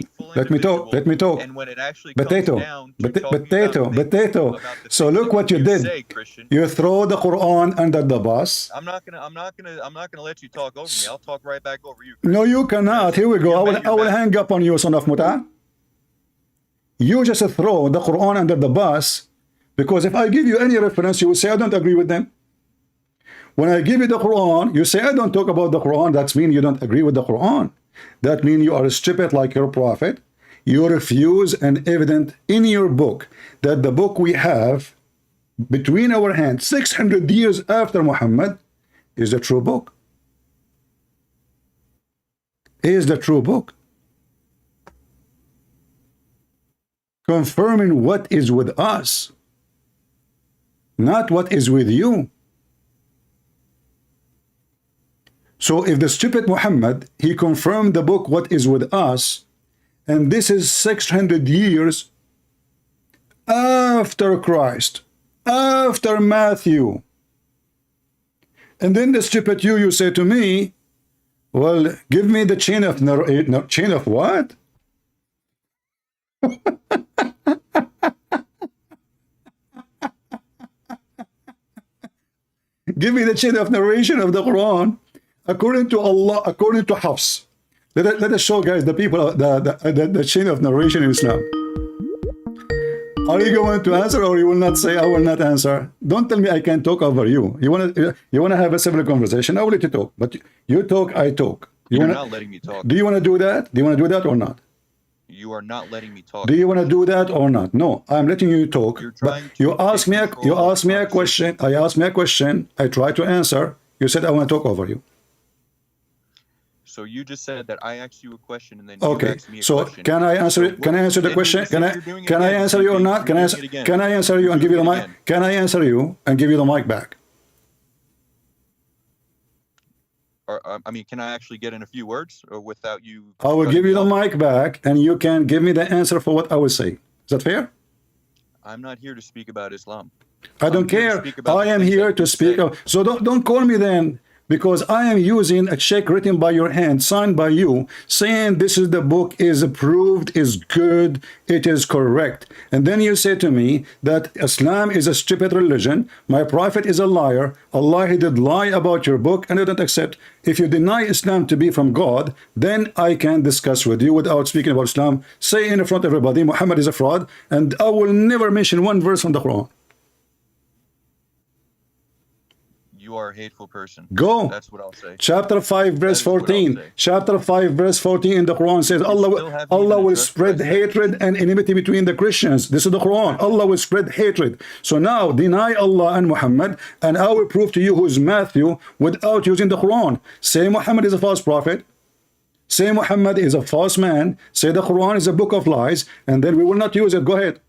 And when it actually comes down to Potato. So look what you did. You throw the Quran under the bus. I'm not gonna let you talk over me. I'll talk right back over you. No, you cannot. Here we go. I will hang up on you, son of Muta. You just throw the Quran under the bus because if I give you any reference, you will say I don't agree with them. When I give you the Quran, you say I don't talk about the Quran. That means you don't agree with the Quran. That means you are stupid like your prophet. You refuse an evidence in your book that the book we have between our hands 600 years after Muhammad is the true book. Is the true book. Confirming what is with us, not what is with you. So if the stupid Muhammad, he confirmed the book what is with us, and this is 600 years after Christ, after Matthew, And then the stupid you say to me, well, give me the chain of chain of what? Give me the chain of narration of the Quran according to Allah, according to Hafs. Let us show, guys, the people the chain of narration in Islam. Are you going to answer, or you will not say, I will not answer? Don't tell me I can talk over you. You wanna have a civil conversation? I will let you talk. But you talk, I talk. You're not letting me talk. Do you want to do that? Do you want to do that or not? You are not letting me talk. Do you want to do that or not? No, I'm letting you talk. But you ask me a question. I asked me a question. I try to answer. You said I want to talk over you. So you just said that I asked you a question and then okay. You asked me a so question. Can I answer? So can I answer the question? Can I answer you or not? Can I answer you and give you the mic? Can I answer you and give you the mic back? Or, I mean, can I actually get in a few words, or without you? I will give you the mic back, and you can give me the answer for what I will say. Is that fair? I'm not here to speak about Islam. I don't care. I am here to speak. So don't call me then, because I am using a check written by your hand, signed by you, saying this is the book is approved, is good, it is correct. And then you say to me that Islam is a stupid religion, my prophet is a liar, Allah, he did lie about your book, and I don't accept. If you deny Islam to be from God, then I can discuss with you without speaking about Islam. Say in front of everybody, Muhammad is a fraud, and I will never mention one verse from the Quran. You are a hateful person. Go. That's what I'll say. Chapter 5 verse 14. Chapter 5 verse 14 in the Quran says Allah will spread hatred and enmity between the Christians. This is the Quran. Allah will spread hatred. So now deny Allah and Muhammad, and I will prove to you who is Matthew without using the Quran. Say Muhammad is a false prophet. Say Muhammad is a false man. Say the Quran is a book of lies, and then we will not use it. Go ahead.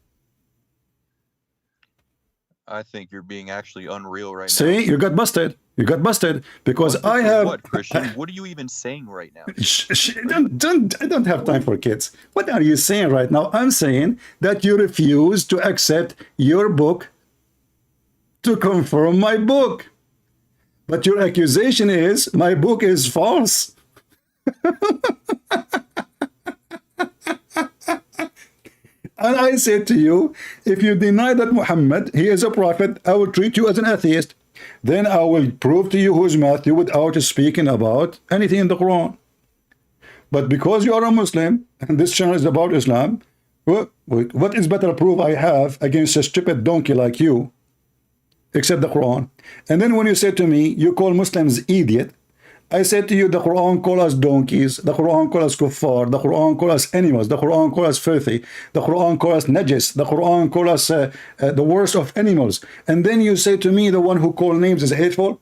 I think you're being actually unreal right now. See, you got busted. You got busted because I have. What, Christian? What are you even saying right now? I don't have time for kids. What are you saying right now? I'm saying that you refuse to accept your book to confirm my book. But your accusation is my book is false. And I said to you, if you deny that Muhammad, he is a prophet, I will treat you as an atheist. Then I will prove to you who is Matthew without speaking about anything in the Quran. But because you are a Muslim, and this channel is about Islam, what is better proof I have against a stupid donkey like you, except the Quran? And then when you say to me, you call Muslims idiot, I said to you, the Quran call us donkeys, the Quran call us kuffar, the Quran call us animals, the Quran call us filthy, the Quran call us najis, the Quran call us the worst of animals. And then you say to me, the one who call names is hateful.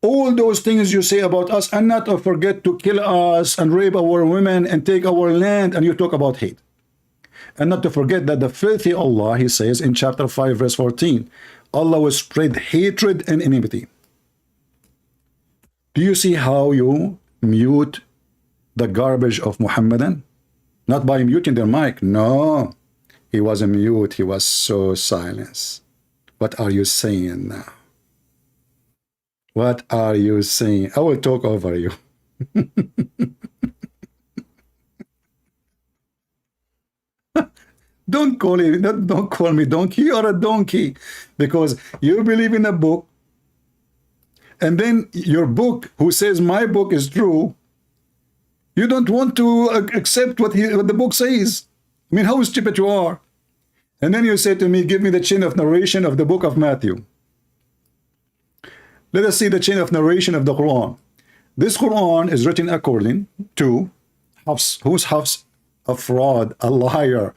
All those things you say about us, and not to forget to kill us and rape our women and take our land, and you talk about hate. And not to forget that the filthy Allah, he says in chapter 5 verse 14, Allah will spread hatred and enmity. Do you see how you mute the garbage of Muhammadan? Not by muting their mic. No, he wasn't mute. He was so silenced. What are you saying now? What are you saying? I will talk over you. Don't call me donkey. You are a donkey because you believe in a book. And then your book, who says my book is true, you don't want to accept what the book says. I mean, how stupid you are. And then you say to me, give me the chain of narration of the book of Matthew. Let us see the chain of narration of the Quran. This Quran is written according to Hafs. Who's Hafs? A fraud, a liar,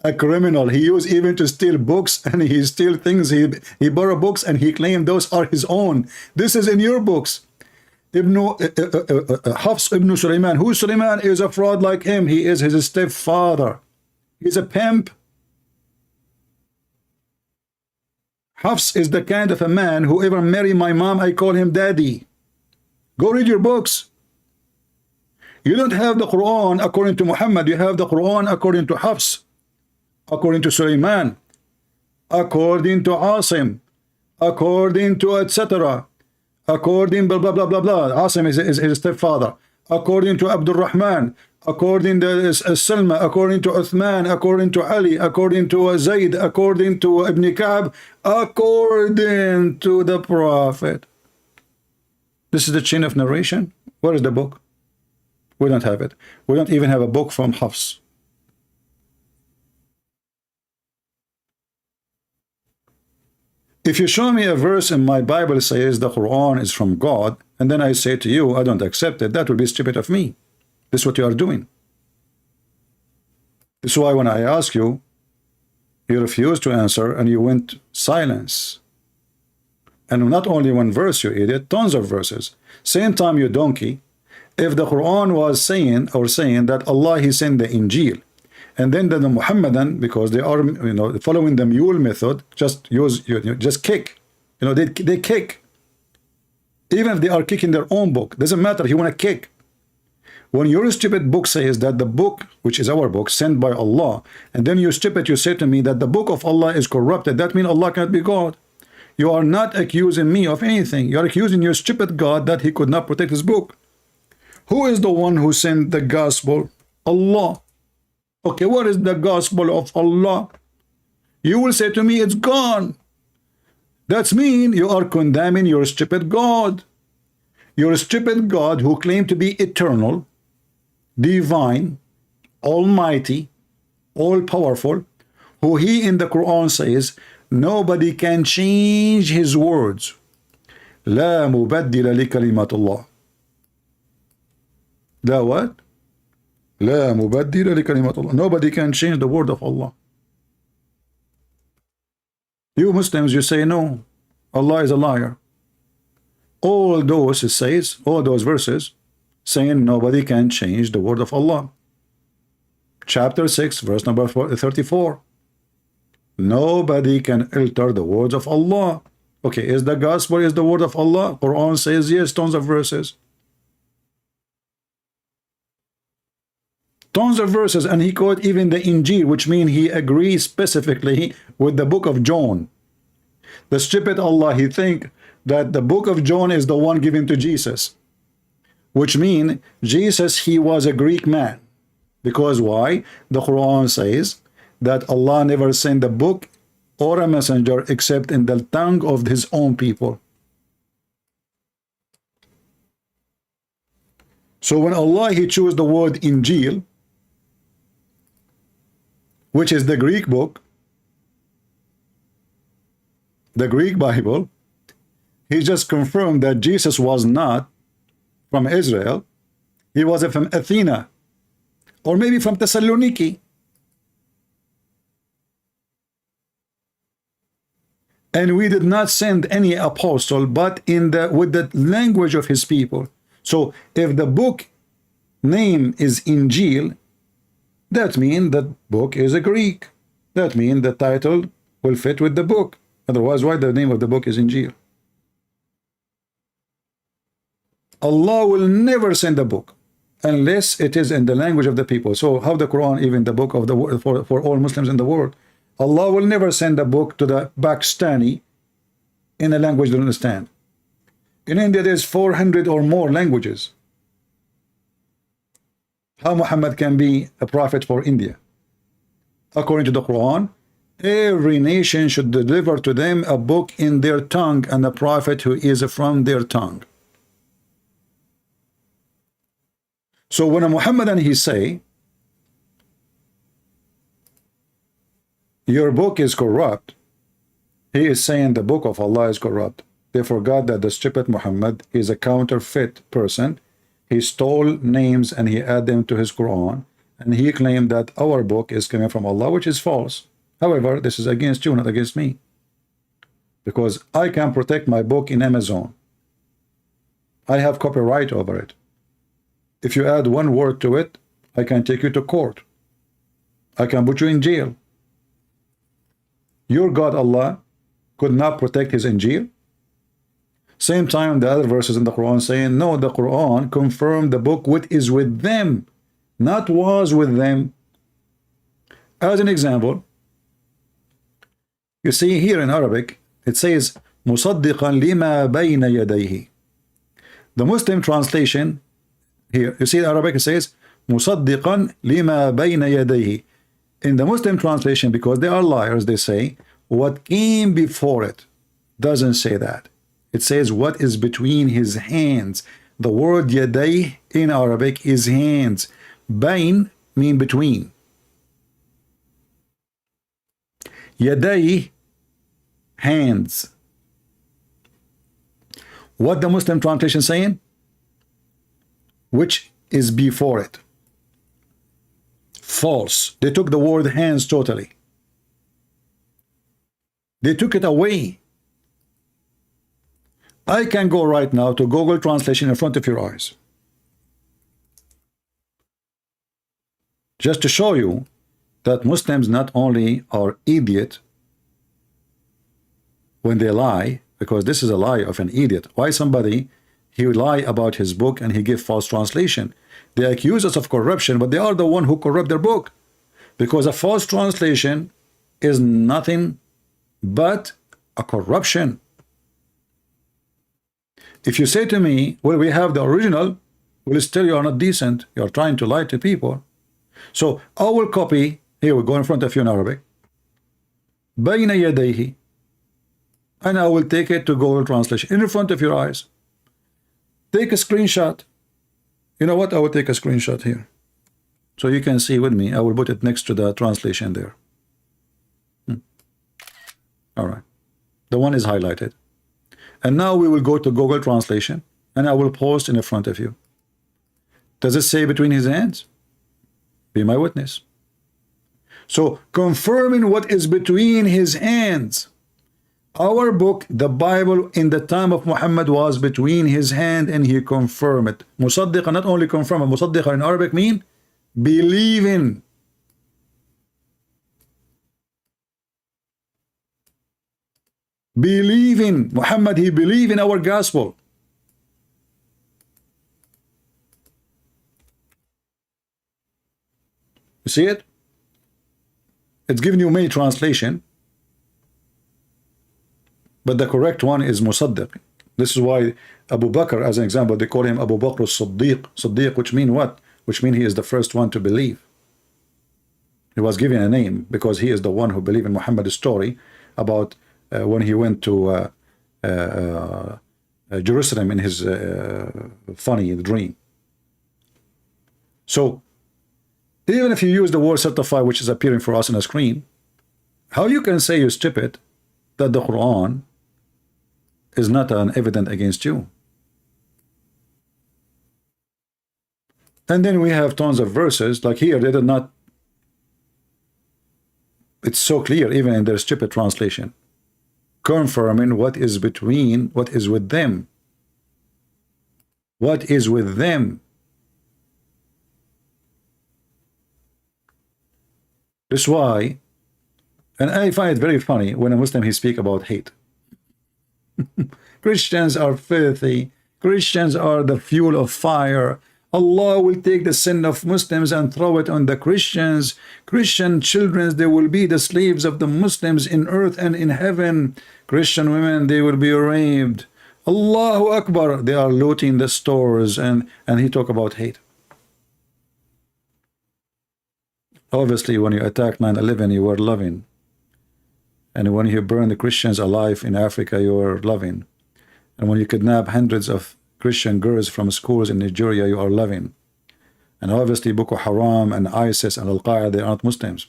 a criminal. He used even to steal books, and he steal things. He borrow books and he claimed those are his own. This is in your books. Hafs ibn Sulaiman. Who Sulaiman is a fraud like him? He is his stepfather. He's a pimp. Hafs is the kind of a man who ever marry my mom, I call him daddy. Go read your books. You don't have the Quran according to Muhammad. You have the Quran according to Hafs, according to Sulaiman, according to Asim, according to etc. According blah blah blah blah blah. Asim is his stepfather. According to Abdul Rahman. According to Salma. According to Uthman. According to Ali. According to Zayd. According to Ibn Ka'b. According to the Prophet. This is the chain of narration. Where is the book? We don't have it. We don't even have a book from Hafs. If you show me a verse in my Bible that says the Quran is from God, and then I say to you, I don't accept it, that would be stupid of me. This is what you are doing. This is why when I ask you, you refused to answer and you went silence. And not only one verse, you idiot, tons of verses. Same time, you donkey. If the Quran was saying that Allah, he sent the Injil, and then the Muhammadan, because they are, following the mule method, just kick. They kick. Even if they are kicking their own book, doesn't matter. You want to kick. When your stupid book says that the book, which is our book, sent by Allah, and then you stupid, you say to me that the book of Allah is corrupted, that means Allah cannot be God. You are not accusing me of anything. You are accusing your stupid God that he could not protect his book. Who is the one who sent the gospel? Allah. Okay, what is the gospel of Allah? You will say to me, it's gone. That means you are condemning your stupid God. Your stupid God who claimed to be eternal, divine, almighty, all-powerful, who he in the Quran says, nobody can change his words. لا مبدل لكلمات الله. The what? لا مبدل لكلمات الله. Nobody can change the word of Allah. You Muslims, you say no, Allah is a liar. All those verses saying nobody can change the word of Allah. Chapter 6, verse number 34. Nobody can alter the words of Allah. Okay, is the gospel is the word of Allah? Quran says yes, tons of verses. Tons of verses, and he quote even the Injil, which means he agrees specifically with the book of John. The stupid Allah, he think that the book of John is the one given to Jesus, which means Jesus, he was a Greek man. Because why? The Quran says that Allah never sent a book or a messenger except in the tongue of his own people. So when Allah, he chose the word Injil, which is the Greek book, the Greek Bible, he just confirmed that Jesus was not from Israel. He was from Athena, or maybe from Thessaloniki. And we did not send any apostle but with the language of his people. So if the book name is Injil, that means that book is a Greek. That means the title will fit with the book. Otherwise, why the name of the book is Injil? Allah will never send a book unless it is in the language of the people. So how the Quran, even the book of the world for all Muslims in the world, Allah will never send a book to the Pakistani in a language they don't understand. In India, there's 400 or more languages. How Muhammad can be a prophet for India? According to the Quran, every nation should deliver to them a book in their tongue and a prophet who is from their tongue. So when a Muhammadan he say, your book is corrupt, he is saying the book of Allah is corrupt. They forgot that the stupid Muhammad is a counterfeit person. He stole names and he added them to his Quran, and he claimed that our book is coming from Allah, which is false. However, this is against you, not against me, because I can protect my book in Amazon. I have copyright over it. If you add one word to it, I can take you to court. I can put you in jail. Your God Allah could not protect his Injil. Same time, the other verses in the Quran saying, no, the Quran confirmed the book which is with them, not was with them. As an example, you see here in Arabic, it says, مصدقا لما بين يديه. The Muslim translation here, you see in Arabic it says مصدقا لما بين يديه. In the Muslim translation, because they are liars, they say what came before it. Doesn't say that. It says what is between his hands. The word يديه in Arabic is hands. بين mean between. يديه hands. What the Muslim translation saying? Which is before it. False. They took the word hands totally. They took it away. I can go right now to Google Translation in front of your eyes. Just to show you that Muslims not only are idiot when they lie, because this is a lie of an idiot. Why somebody, he would lie about his book and he give false translation. They accuse us of corruption, but they are the one who corrupt their book. Because a false translation is nothing but a corruption. If you say to me, well, we have the original, well, still you are not decent. You are trying to lie to people. So I will copy, here we go in front of you in Arabic, بين يديه, and I will take it to Google Translation in front of your eyes. Take a screenshot. You know what? I will take a screenshot here. So you can see with me. I will put it next to the translation there. All right. The one is highlighted. And now we will go to Google Translation and I will post in front of you. Does it say between his hands? Be my witness. So confirming what is between his hands. Our book, the Bible, in the time of Muhammad was between his hand and he confirmed it. Musaddiqa, not only confirm, Musaddiqa in Arabic mean believe in. Believe in. Muhammad, he believed in our gospel. You see it? It's giving you many translation. But the correct one is Musaddiq. This is why Abu Bakr, as an example, they call him Abu Bakr as-Siddiq. Siddiq, which mean what? Which mean he is the first one to believe. He was given a name because he is the one who believed in Muhammad's story about when he went to Jerusalem in his funny dream. So, even if you use the word certify, which is appearing for us on the screen, how you can say, you stupid, that the Quran is not an evidence against you? And then we have tons of verses, like here, they did not, it's so clear, even in their stupid translation, confirming what is between, what is with them. What is with them? That's why, and I find it very funny when a Muslim he speak about hate. Christians are filthy. Christians are the fuel of fire. Allah will take the sin of Muslims and throw it on the Christians. Christian children, they will be the slaves of the Muslims in earth and in heaven. Christian women, they will be raped. Allahu Akbar. They are looting the stores, and he talk about hate. Obviously, when you attack 9/11, you were loving. And when you burn the Christians alive in Africa, you are loving. And when you kidnap hundreds of Christian girls from schools in Nigeria, you are loving. And obviously, Boko Haram and ISIS and Al-Qaeda, they are not Muslims.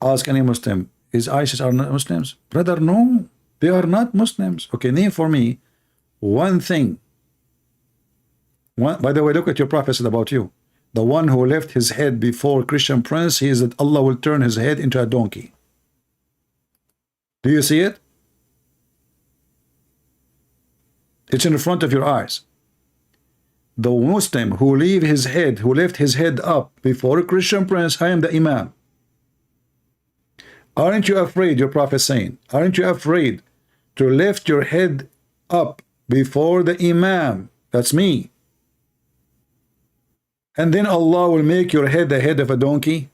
Ask any Muslim, is ISIS are not Muslims? Brother, no, they are not Muslims. Okay, name for me one thing. One, by the way, look at your prophet said about you. The one who left his head before Christian prince, he is that Allah will turn his head into a donkey. Do you see it? It's in front of your eyes. The Muslim who leave his head, who left his head up before a Christian prince, I am the Imam. Aren't you afraid, your prophet saying, aren't you afraid to lift your head up before the Imam? That's me. And then Allah will make your head the head of a donkey?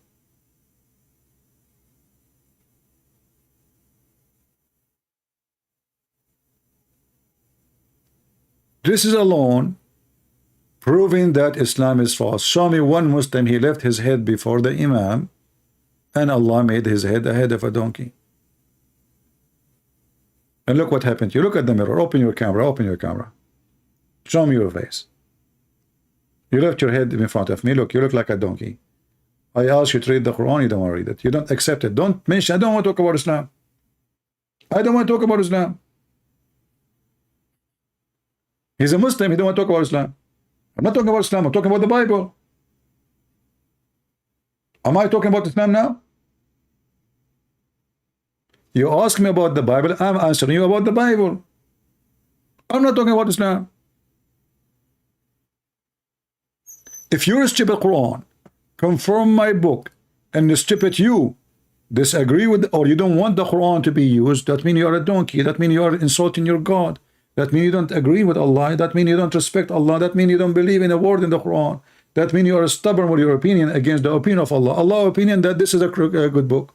This is alone proving that Islam is false. Show me one Muslim, he left his head before the Imam, and Allah made his head the head of a donkey. And look what happened to you. Look at the mirror. Open your camera. Open your camera. Show me your face. You left your head in front of me. Look, you look like a donkey. I asked you to read the Quran. You don't want to read it. You don't accept it. Don't mention. I don't want to talk about Islam. I don't want to talk about Islam. He's a Muslim. He don't want to talk about Islam. I'm not talking about Islam. I'm talking about the Bible. Am I talking about Islam now? You ask me about the Bible. I'm answering you about the Bible. I'm not talking about Islam. If you're a stupid Quran, confirm my book, and the stupid you disagree with, or you don't want the Quran to be used, that means you are a donkey. That means you are insulting your God. That means you don't agree with Allah. That means you don't respect Allah. That means you don't believe in a word in the Quran. That means you are stubborn with your opinion against the opinion of Allah. Allah's opinion that this is a good book.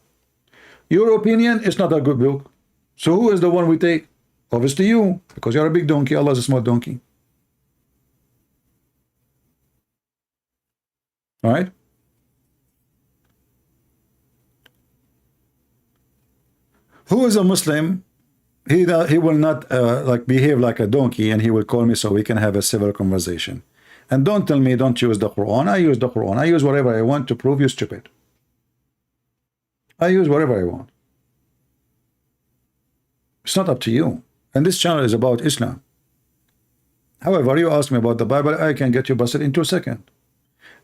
Your opinion is not a good book. So who is the one we take? Obviously you, because you're a big donkey. Allah is a small donkey. All right? Who is a Muslim? He will not like behave like a donkey, and he will call me so we can have a civil conversation. And don't tell me don't use the Quran. I use the Quran. I use whatever I want to prove you stupid. I use whatever I want. It's not up to you. And this channel is about Islam. However, you ask me about the Bible, I can get you busted in 2 seconds.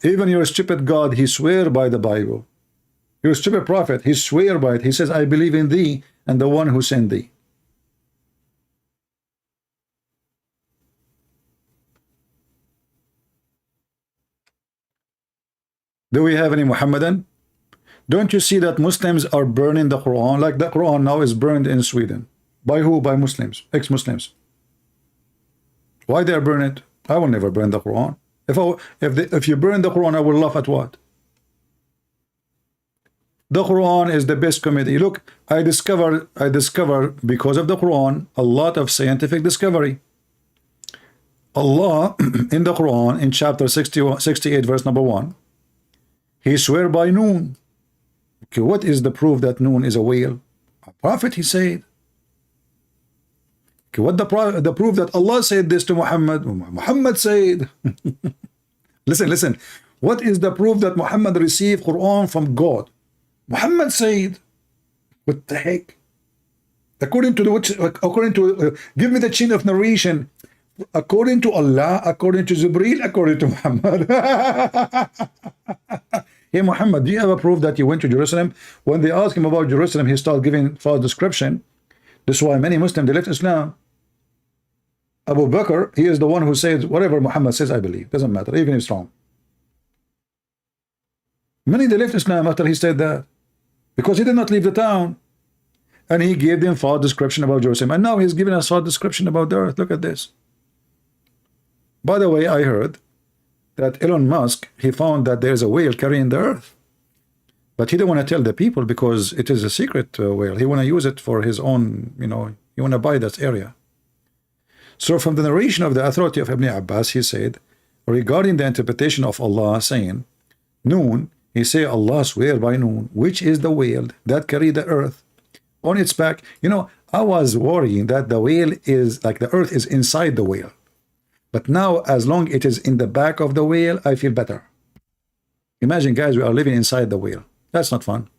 Even your stupid God, he swear by the Bible. Your stupid prophet, he swear by it. He says, I believe in thee and the one who sent thee. Do we have any Muhammadan? Don't you see that Muslims are burning the Quran? Like the Quran now is burned in Sweden. By who? By Muslims, ex-Muslims. Why they are burning it? I will never burn the Quran. If you burn the Quran, I will laugh at what? The Quran is the best comedy. Look, I discover because of the Quran a lot of scientific discovery. Allah in the Quran in chapter 68 verse number 1, he swear by Noon. Okay, what is the proof that Noon is a whale? A prophet, he said. Okay, what the proof that Allah said this to Muhammad? Muhammad said. Listen. What is the proof that Muhammad received Quran from God? Muhammad said. What the heck? According to give me the chain of narration. According to Allah, according to Jibreel, according to Muhammad. Hey Muhammad, do you have a proof that you went to Jerusalem? When they asked him about Jerusalem, he started giving false description. This is why many Muslims, they left Islam. Abu Bakr, he is the one who says, whatever Muhammad says, I believe. Doesn't matter, even if it's wrong. Many, they left Islam after he said that. Because he did not leave the town. And he gave them false description about Jerusalem. And now he's giving us false description about the earth. Look at this. By the way, I heard that Elon Musk, he found that there's a whale carrying the earth. But he didn't want to tell the people because it is a secret whale. He want to use it for his own, he want to buy that area. So from the narration of the authority of Ibn Abbas, he said, regarding the interpretation of Allah saying, Noon, he say Allah swear by Noon, which is the whale that carried the earth on its back. I was worrying that the whale is like the earth is inside the whale. But now, as long it is in the back of the whale, I feel better. Imagine, guys, we are living inside the whale. That's not fun.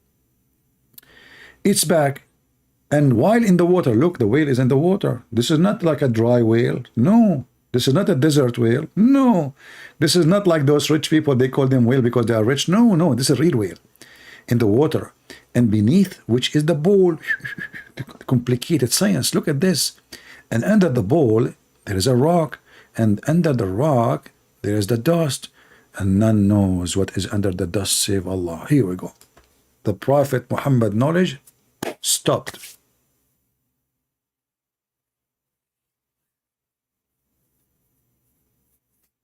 It's back. And while in the water, look, the whale is in the water. This is not like a dry whale. No. This is not a desert whale. No. This is not like those rich people, they call them whale because they are rich. No. This is a real whale. In the water. And beneath, which is the bowl. Complicated science. Look at this. And under the bowl, there is a rock. And under the rock, there is the dust, and none knows what is under the dust save Allah. Here we go. The Prophet Muhammad knowledge stopped.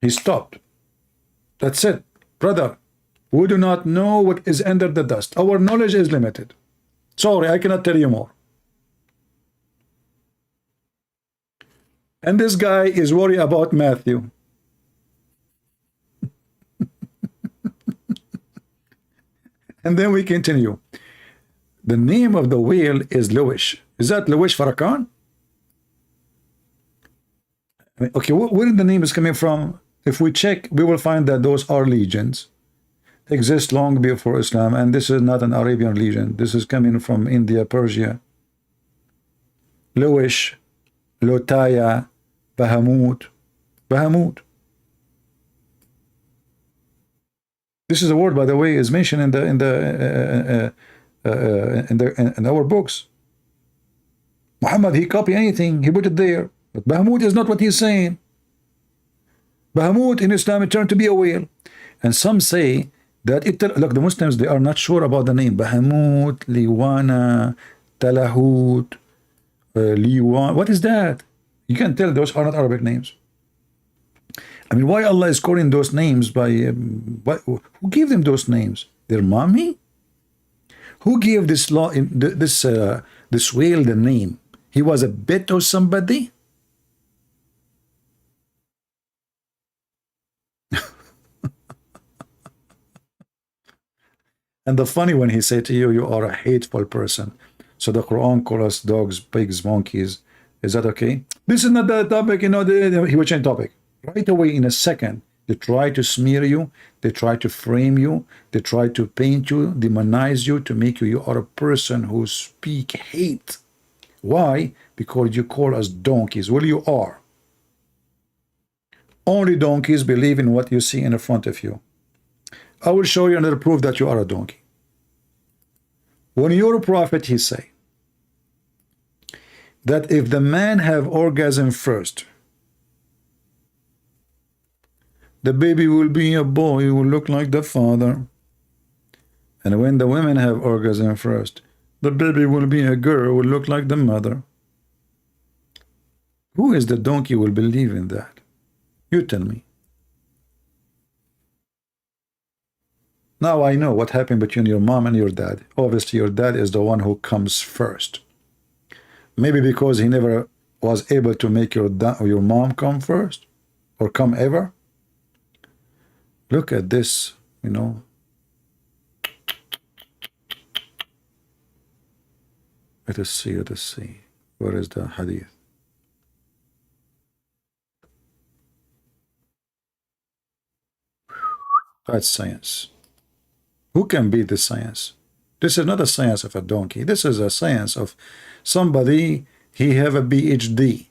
He stopped. That's it. Brother, we do not know what is under the dust. Our knowledge is limited. Sorry, I cannot tell you more. And this guy is worried about Matthew. And then we continue. The name of the whale is Lewish. Is that Lewish Farrakhan? Okay, where the name is coming from? If we check, we will find that those are legions. Exist long before Islam, and this is not an Arabian legion. This is coming from India, Persia. Lewish, Lotaya, Bahamut. Bahamut. This is a word, by the way, is mentioned in our books. Muhammad, he copied anything, he put it there. But Bahamut is not what he's saying. Bahamut in Islam it turned to be a whale. And some say that look, the Muslims, they are not sure about the name. Bahamut, Liwana, Talahut, Liwan. What is that? You can tell those are not Arabic names. I mean, why Allah is calling those names by who gave them those names? Their mommy? Who gave this this whale the name? He was a bet or somebody? And the funny when he said to you, you are a hateful person. So the Quran calls us dogs, pigs, monkeys. Is that okay? This is not the topic, you know, he will change topic. Right away in a second, they try to smear you, they try to frame you, they try to paint you, demonize you, to make you are a person who speak hate. Why? Because you call us donkeys. Well, you are. Only donkeys believe in what you see in front of you. I will show you another proof that you are a donkey. When your prophet, he say that if the man have orgasm first, the baby will be a boy, he will look like the father. And when the women have orgasm first, the baby will be a girl, will look like the mother. Who is the donkey will believe in that? You tell me. Now I know what happened between your mom and your dad. Obviously, your dad is the one who comes first. Maybe because he never was able to make your mom come first or come ever. Look at this, you know. Let us see, let us see. Where is the hadith? That's science. Who can beat this science? This is not a science of a donkey. This is a science of somebody, he have a PhD.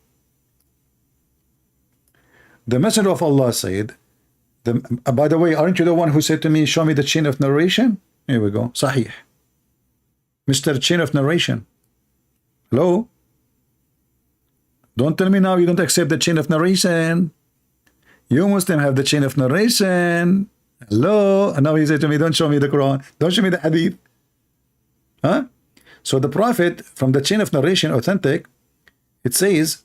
The Messenger of Allah said, by the way, aren't you the one who said to me, show me the chain of narration? Here we go. Sahih. Mr. Chain of narration. Hello? Don't tell me now you don't accept the chain of narration. You Muslim have the chain of narration. Hello? And now he said to me, don't show me the Quran. Don't show me the hadith. Huh? So the Prophet, from the chain of narration, authentic, it says,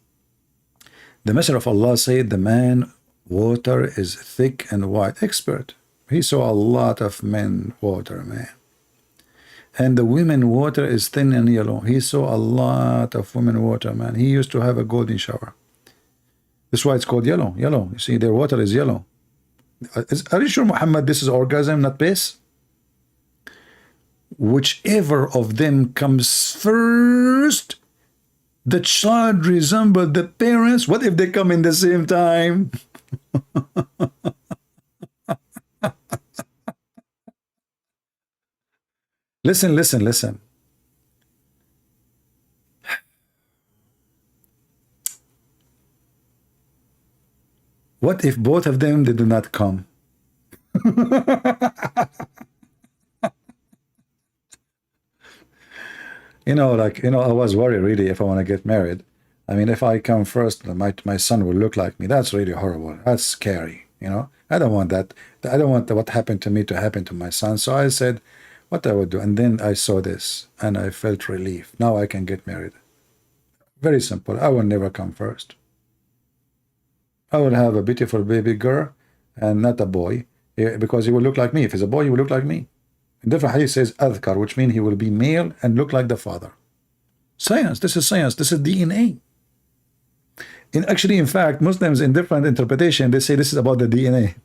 the Messenger of Allah said, the man water is thick and white. Expert. He saw a lot of men water, man. And the women water is thin and yellow. He saw a lot of women water, man. He used to have a golden shower. That's why it's called yellow. Yellow. You see, their water is yellow. Are you sure, Muhammad, this is orgasm, not piss? Whichever of them comes first, the child resembles the parents. What if they come in the same time? Listen, listen, listen. What if both of them, they do not come? You know, like, you know, I was worried really if I want to get married. I mean, if I come first, my son will look like me. That's really horrible. That's scary, you know. I don't want that. I don't want what happened to me to happen to my son. So I said, what I would do. And then I saw this and I felt relief. Now I can get married. Very simple. I will never come first. I will have a beautiful baby girl and not a boy, because he will look like me. If he's a boy, he will look like me. In different hadith says adhkar, which means he will be male and look like the father. Science. This is science. This is DNA. Actually, in fact, Muslims in different interpretation, they say this is about the DNA,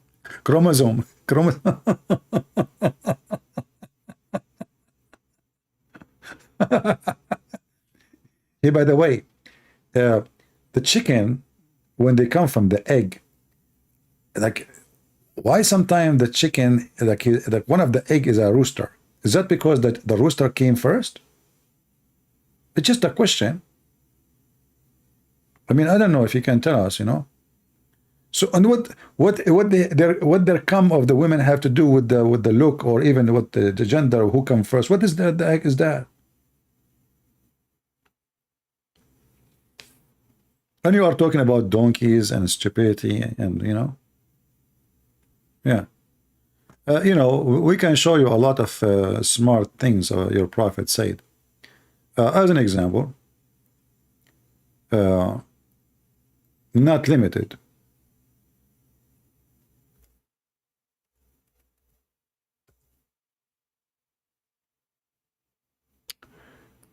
chromosome. Hey, by the way, the chicken, when they come from the egg, like, why sometimes the chicken, like one of the egg is a rooster? Is that because that the rooster came first? It's just a question. I mean, I don't know if you can tell us, you know. So, and what their come of the women have to do with the look, or even what the gender, who come first? What is the heck is that? And you are talking about donkeys and stupidity, and you know, yeah. You know, we can show you a lot of smart things your prophet said. As an example, not limited.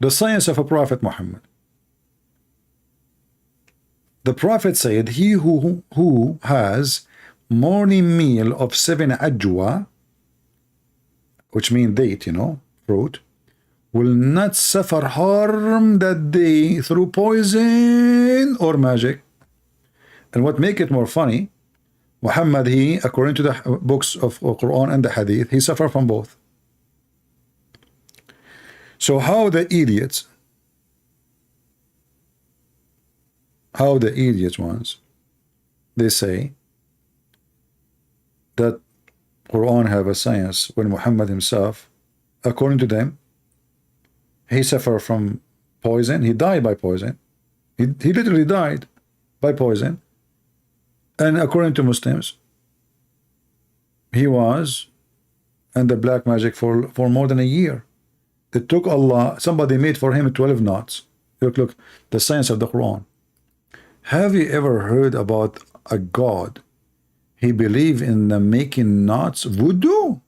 The science of a prophet Muhammad. The prophet said, he who has morning meal of 7 ajwa, which means date, you know, fruit, will not suffer harm that day through poison or magic. And what make it more funny, Muhammad, he, according to the books of Qur'an and the Hadith, he suffered from both. So how the idiots ones, they say that Quran have a science when Muhammad himself, according to them, he suffered from poison. He died by poison. He literally died by poison. And according to Muslims, he was under black magic for more than a year. It took Allah, somebody made for him 12 knots. Look, the science of the Quran. Have you ever heard about a God? He believed in the making knots, voodoo?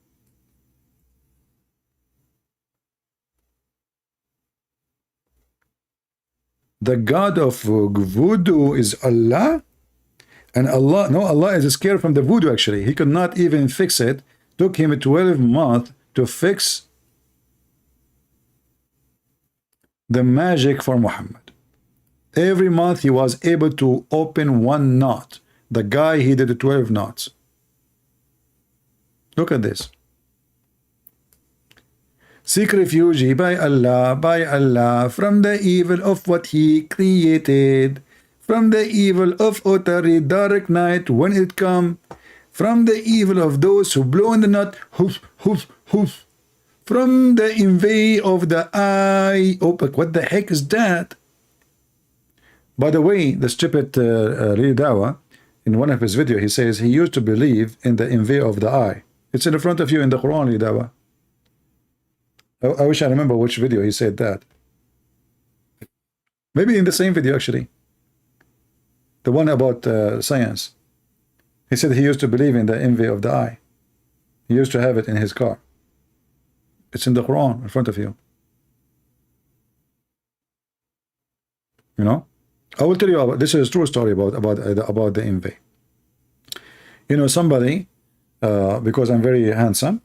The God of voodoo is Allah? And Allah is scared from the voodoo actually. He could not even fix it. Took him 12 months to fix the magic for Muhammad. Every month he was able to open 1 knot. The guy, he did 12 knots. Look at this. Seek refuge by Allah, from the evil of what he created, from the evil of utterly dark night when it come, from the evil of those who blow in the knot, hoof, hoof, hoof, from the envy of the eye. Oh, but what the heck is that? By the way, the stupid Ali Dawah, in one of his videos, he says he used to believe in the envy of the eye. It's in front of you in the Quran, Ali Dawah. I wish I remember which video he said that. Maybe in the same video, actually. The one about science. He said he used to believe in the envy of the eye. He used to have it in his car. It's in the Quran in front of you. You know? I will tell you about this. Is a true story about the envy. You know, somebody, because I'm very handsome,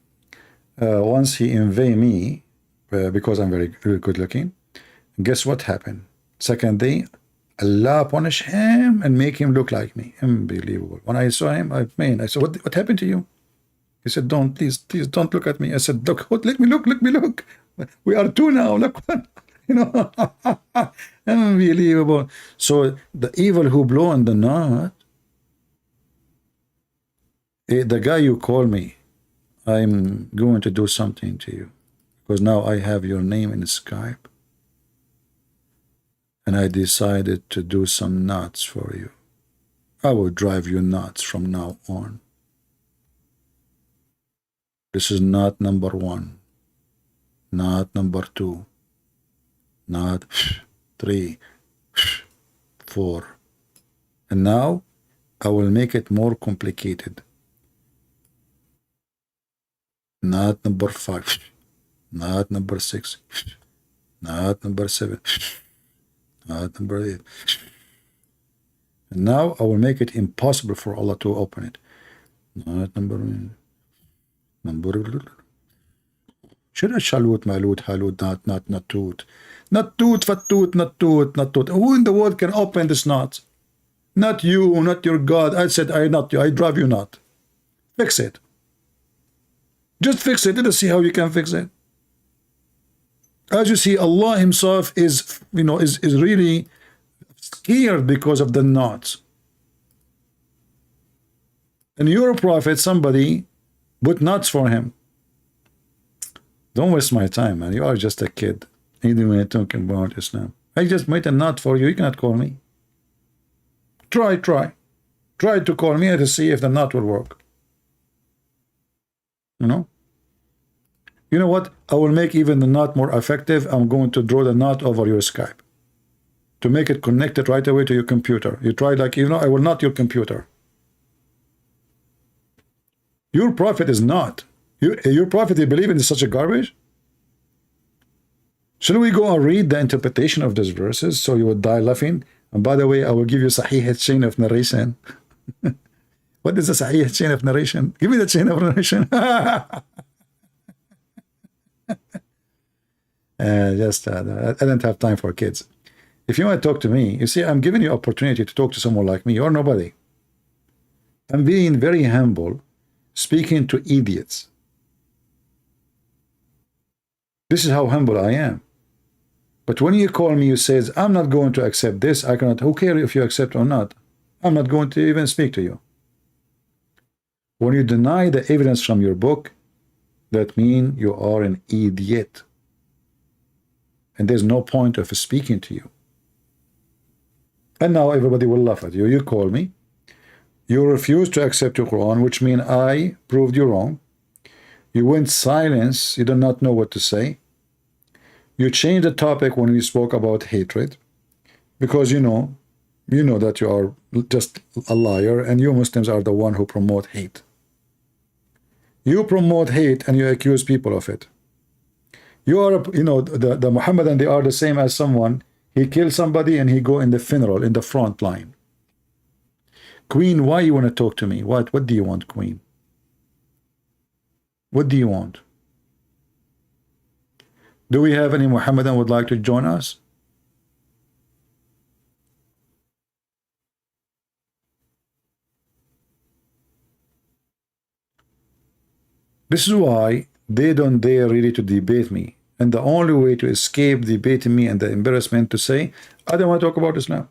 once he envy me because I'm very good looking. Guess what happened? Second day, Allah punish him and make him look like me. Unbelievable. When I saw him, I said, what happened to you? He said, please don't look at me. I said, look, let me look. We are two now. Look what, you know. Unbelievable. So the evil who blow on the knot, the guy you call me, I'm going to do something to you because now I have your name in Skype and I decided to do some knots for you. I will drive you nuts from now on. This is knot number 1, knot number 2, knot 3, 4, and now I will make it more complicated. Knot number 5, knot number 6, knot number 7, knot number 8. And now I will make it impossible for Allah to open it. Not number. Should I shalut, malut, halut, not toot. Not toot, fattoot, not toot, not toot. Who in the world can open this knot? Not you, not your God. I said, I not you, I drive you not. Fix it. Just fix it. Let's see how you can fix it. As you see, Allah Himself is, is really scared because of the knots. And your prophet, somebody put knots for him. Don't waste my time, man. You are just a kid. Even when you're talking about Islam. I just made a knot for you. You cannot call me. Try. Try to call me to see if the knot will work. You know what? I will make even the knot more effective. I'm going to draw the knot over your Skype to make it connected right away to your computer. You try I will knot your computer. Your prophet is not. Your prophet, you believe in such a garbage? Shall we go and read the interpretation of these verses so you would die laughing? And by the way, I will give you Sahih chain of narration. What is the Sahih chain of narration? Give me the chain of narration. I don't have time for kids. If you want to talk to me, you see, I'm giving you opportunity to talk to someone like me or nobody. I'm being very humble, speaking to idiots. This is how humble I am. But when you call me, you says, I'm not going to accept this. I cannot. Who cares if you accept or not? I'm not going to even speak to you. When you deny the evidence from your book, that means you are an idiot. And there's no point of speaking to you. And now everybody will laugh at you. You call me. You refuse to accept your Quran, which means I proved you wrong. You went silence. You do not know what to say. You changed the topic when we spoke about hatred, because you know that you are just a liar, and you Muslims are the one who promote hate. You promote hate and you accuse people of it. You are, the Muhammadan, they are the same as someone. He kills somebody and he go in the funeral in the front line. Queen, why you want to talk to me? What do you want, Queen? What do you want? Do we have any Muhammadan would like to join us? This is why they don't dare really to debate me. And the only way to escape debating me and the embarrassment to say, I don't want to talk about Islam.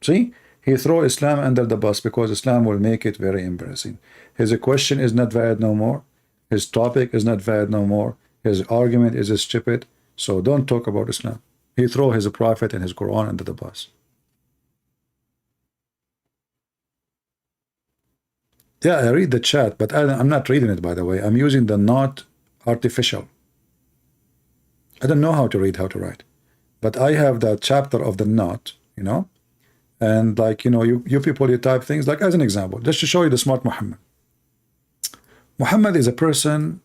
See? He throw Islam under the bus because Islam will make it very embarrassing. His question is not valid no more. His topic is not valid no more. His argument is stupid. So don't talk about Islam. He throw his prophet and his Quran under the bus. Yeah, I read the chat, but I'm not reading it, by the way. I'm using the not artificial. I don't know how to read, how to write. But I have the chapter of the not, and you people, you type things like, as an example, just to show you the smart Muhammad. Muhammad is a person,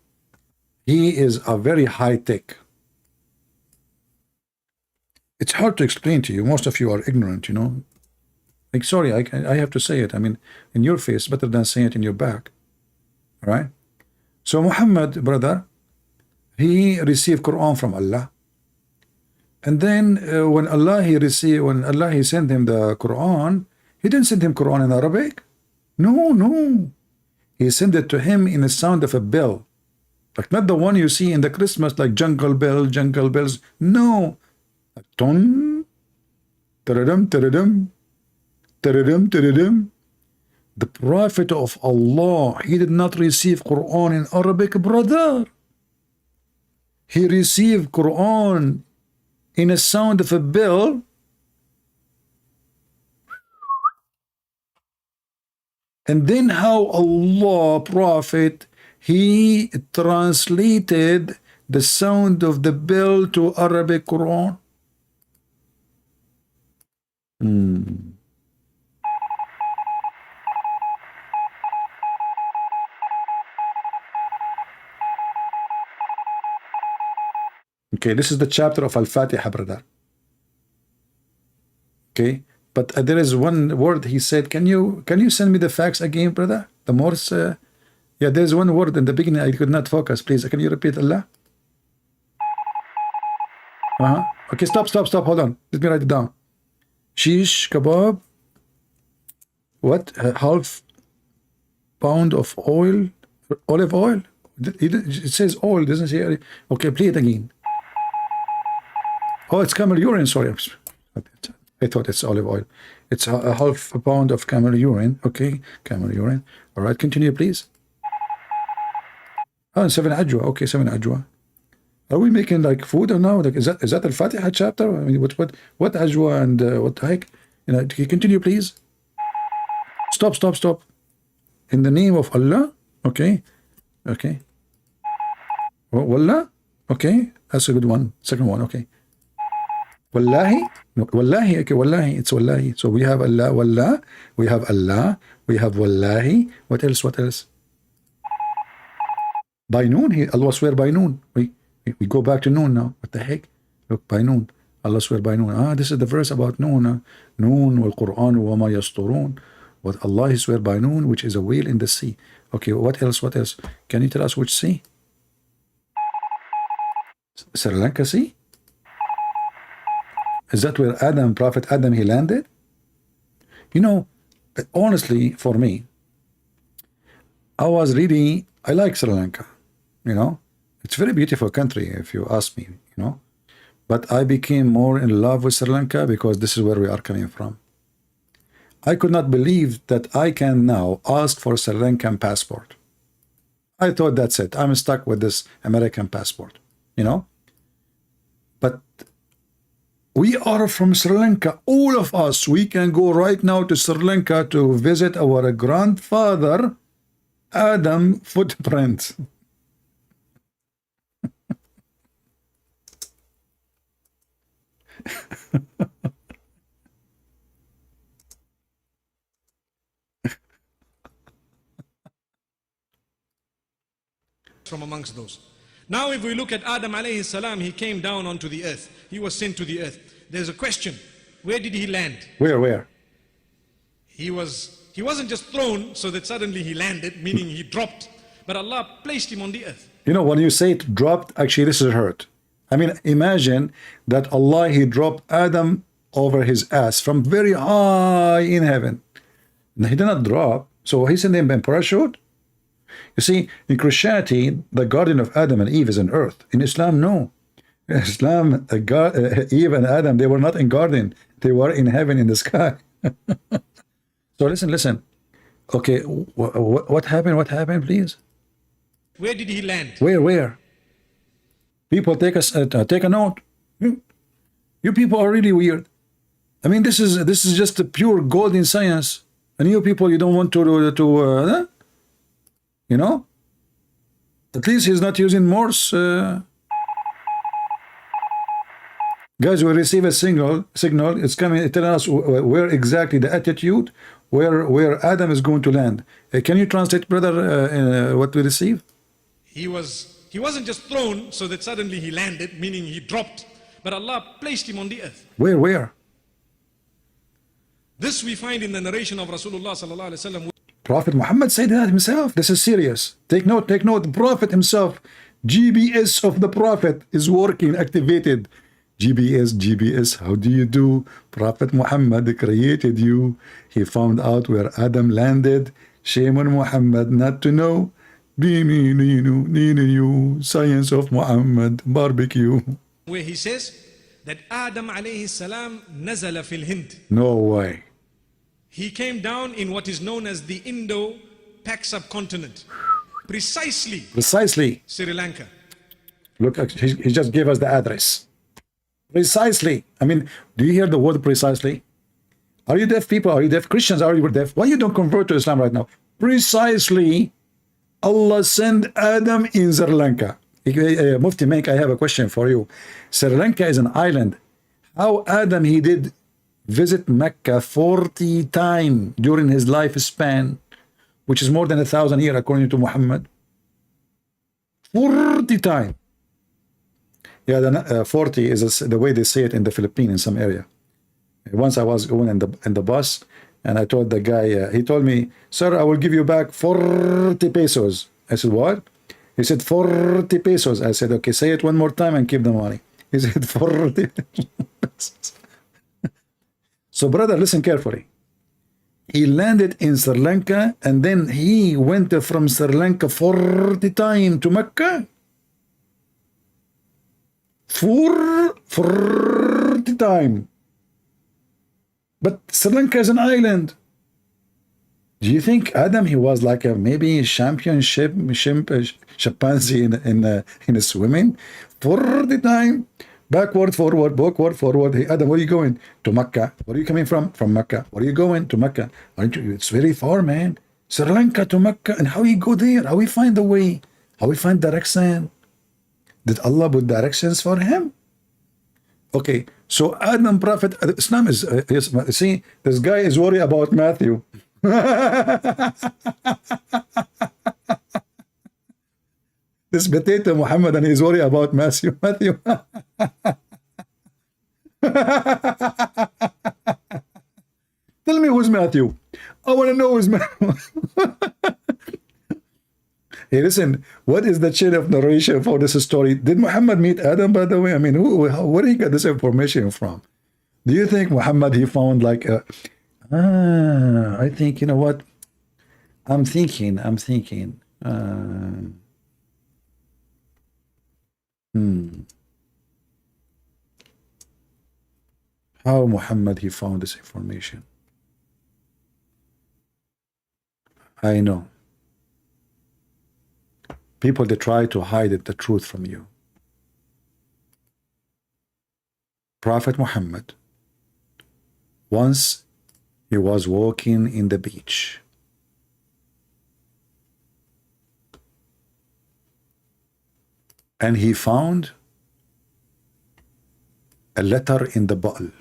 he is a very high tech. It's hard to explain to you. Most of you are ignorant, Like, sorry, I have to say it. I mean, in your face, better than saying it in your back. All right? So Muhammad, brother, he received Quran from Allah. And then when Allah he sent him the Quran, he didn't send him Quran in Arabic. No. He sent it to him in the sound of a bell. Like not the one you see in the Christmas, like jungle bells. No. Ton, taradum, taradum, taradum, taradum. The Prophet of Allah, he did not receive Quran in Arabic, brother. He received Quran in a sound of a bell. And then how Allah, Prophet, he translated the sound of the bell to Arabic Quran. Okay, this is the chapter of Al-Fatiha, brother. Okay, but there is one word he said. Can you send me the facts again, brother? The Morse. Yeah, there's one word in the beginning I could not focus. Please, can you repeat Allah? Okay, stop. Hold on. Let me write it down. Shish kebab. What? Half pound of oil, olive oil. It says oil, doesn't say. Okay, play it again. Oh, it's camel urine. Sorry, I thought it's olive oil. It's a half a pound of camel urine. Okay, camel urine. All right, continue, please. Oh, 7 ajwa. Okay, 7 ajwa. Are we making like food or now? Like, is that Al-Fatiha chapter? I mean, what ajwa and what the heck? Can you continue, please? Stop. In the name of Allah. Okay. Wallah. Okay, that's a good one. Second one. Okay. Wallahi. No, wallahi. Okay, wallahi. It's wallahi. So we have Allah. Wallah. We have Allah. We have wallahi. What else? By noon. Allah swear by noon. We go back to noon now. What the heck? Look, by noon. Allah swear by noon. This is the verse about noon. Noon wal Qur'an wa ma yasturun. What Allah swear by noon, which is a whale in the sea. Okay, what else? Can you tell us which sea? Sri Lanka Sea? Is that where Prophet Adam, he landed? Honestly, for me, I like Sri Lanka. It's a very beautiful country, if you ask me, But I became more in love with Sri Lanka because this is where we are coming from. I could not believe that I can now ask for a Sri Lankan passport. I thought that's it. I'm stuck with this American passport, But we are from Sri Lanka. All of us, we can go right now to Sri Lanka to visit our grandfather, Adam footprint. From amongst those. Now if we look at Adam alayhi salam, he came down onto the earth. He was sent to the earth. There's a question. Where did he land? Where? He wasn't just thrown so that suddenly he landed, meaning he dropped. But Allah placed him on the earth. When you say it dropped, actually this is hurt. I mean, imagine that Allah, he dropped Adam over his ass from very high in heaven. He did not drop. So he sent him in parachute. You see, in Christianity, the garden of Adam and Eve is on earth. In Islam, no. In Islam, Eve and Adam, they were not in garden. They were in heaven, in the sky. So listen. Okay, what happened? What happened, please? Where did he land? Where? People take a note. You people are really weird. I mean, this is just a pure gold in science. And you people, you don't want to at least he's not using Morse. Guys, we receive a signal. It's coming, telling us where exactly the attitude, where Adam is going to land. Can you translate, brother, what we receive? He wasn't just thrown so that suddenly he landed, meaning he dropped. But Allah placed him on the earth. Where? This we find in the narration of Rasulullah sallallahu alaihi wasallam. Prophet Muhammad said that himself. This is serious. Take note. The Prophet himself, GPS of the Prophet is working, activated. GPS, how do you do? Prophet Muhammad created you. He found out where Adam landed. Shame on Muhammad not to know. Science of Muhammad, barbecue. Where he says that Adam alayhi salam nazala fil Hind. No way. He came down in what is known as the Indo-Pak subcontinent. Precisely. Sri Lanka. Look, he just gave us the address. Precisely. I mean, do you hear the word precisely? Are you deaf people? Are you deaf? Christians, are you deaf? Why you don't convert to Islam right now? Precisely, Allah sent Adam in Sri Lanka. Mufti Menk, I have a question for you. Sri Lanka is an island. How Adam, he did visit Mecca 40 times during his lifespan, which is more than 1,000 years according to Muhammad. 40 times. Yeah, 40 is the way they say it in the Philippines in some area. Once I was going in the bus, and I told the guy, he told me, "Sir, I will give you back 40 pesos." I said, "What?" He said, 40 pesos. I said, "Okay, say it one more time and keep the money." He said, 40 pesos. So, brother, listen carefully. He landed in Sri Lanka, and then he went from Sri Lanka 40 times to Mecca. 40 times. But Sri Lanka is an island. Do you think Adam, he was like a maybe championship chimpanzee in swimming? 40 times. Backward, forward, backward, forward. Hey, Adam, where are you going? To Mecca. Where are you coming from? From Mecca. Where are you going? To Mecca. Aren't you? It's very far, man. Sri Lanka to Mecca. And how he go there? How we find the way? How we find direction? Did Allah put directions for him? Okay, so Adam Prophet, Islam is, see, this guy is worried about Matthew. This potato Muhammad, and he's worried about Matthew. Matthew. Tell me who's Matthew. I want to know who's Matthew. Hey, listen, what is the chain of narration for this story? Did Muhammad meet Adam, by the way? I mean, where did he get this information from? Do you think Muhammad, he found like I think, you know what? I'm thinking. How Muhammad, he found this information? I know. People, they try to hide the truth from you. Prophet Muhammad, once he was walking in the beach. And he found a letter in the bottle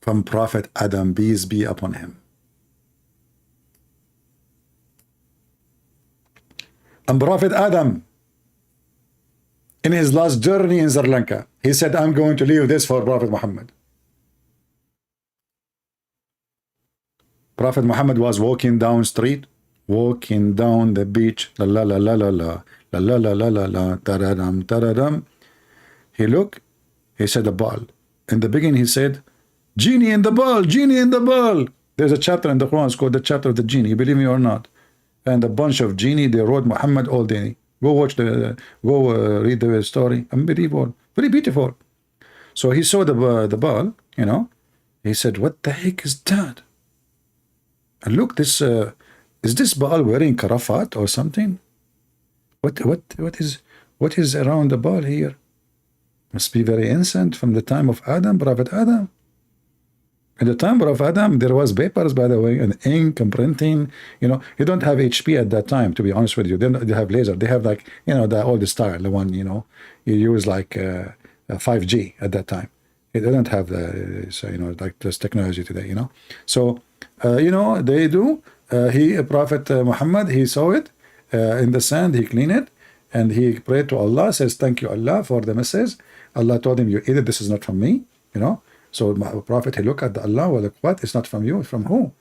from Prophet Adam, peace be upon him. And Prophet Adam, in his last journey in Sri Lanka, he said, I'm going to leave this for Prophet Muhammad. Prophet Muhammad was walking down street, walking down the beach, la la la la la la, la la la la la la, taradam, taradam. He looked, he said a ball. In the beginning he said, genie in the ball, genie in the ball. There's a chapter in the Quran, it's called the chapter of the genie, you believe me or not. And a bunch of genie, they wrote Muhammad all day. Go watch read the story. Unbelievable, very beautiful. So he saw the ball, you know. He said, what the heck is that? And look, this is this ball wearing karafat or something? What is around the ball here? Must be very ancient, from the time of Adam, Prophet Adam. At the time of Adam, there was papers, by the way, and ink and printing. You know, you don't have HP at that time, to be honest with you. They have laser. They have like, you know, the old style, the one, you know, you use like 5G at that time. They don't have the, so, you know, like this technology today, you know. So, you know, they do. Prophet Muhammad, he saw it in the sand, he cleaned it, and he prayed to Allah, says, thank you, Allah, for the message. Allah told him, you either this is not from me, you know. So the Prophet, he looked at Allah, well, like, what? It's not from you, it's from who?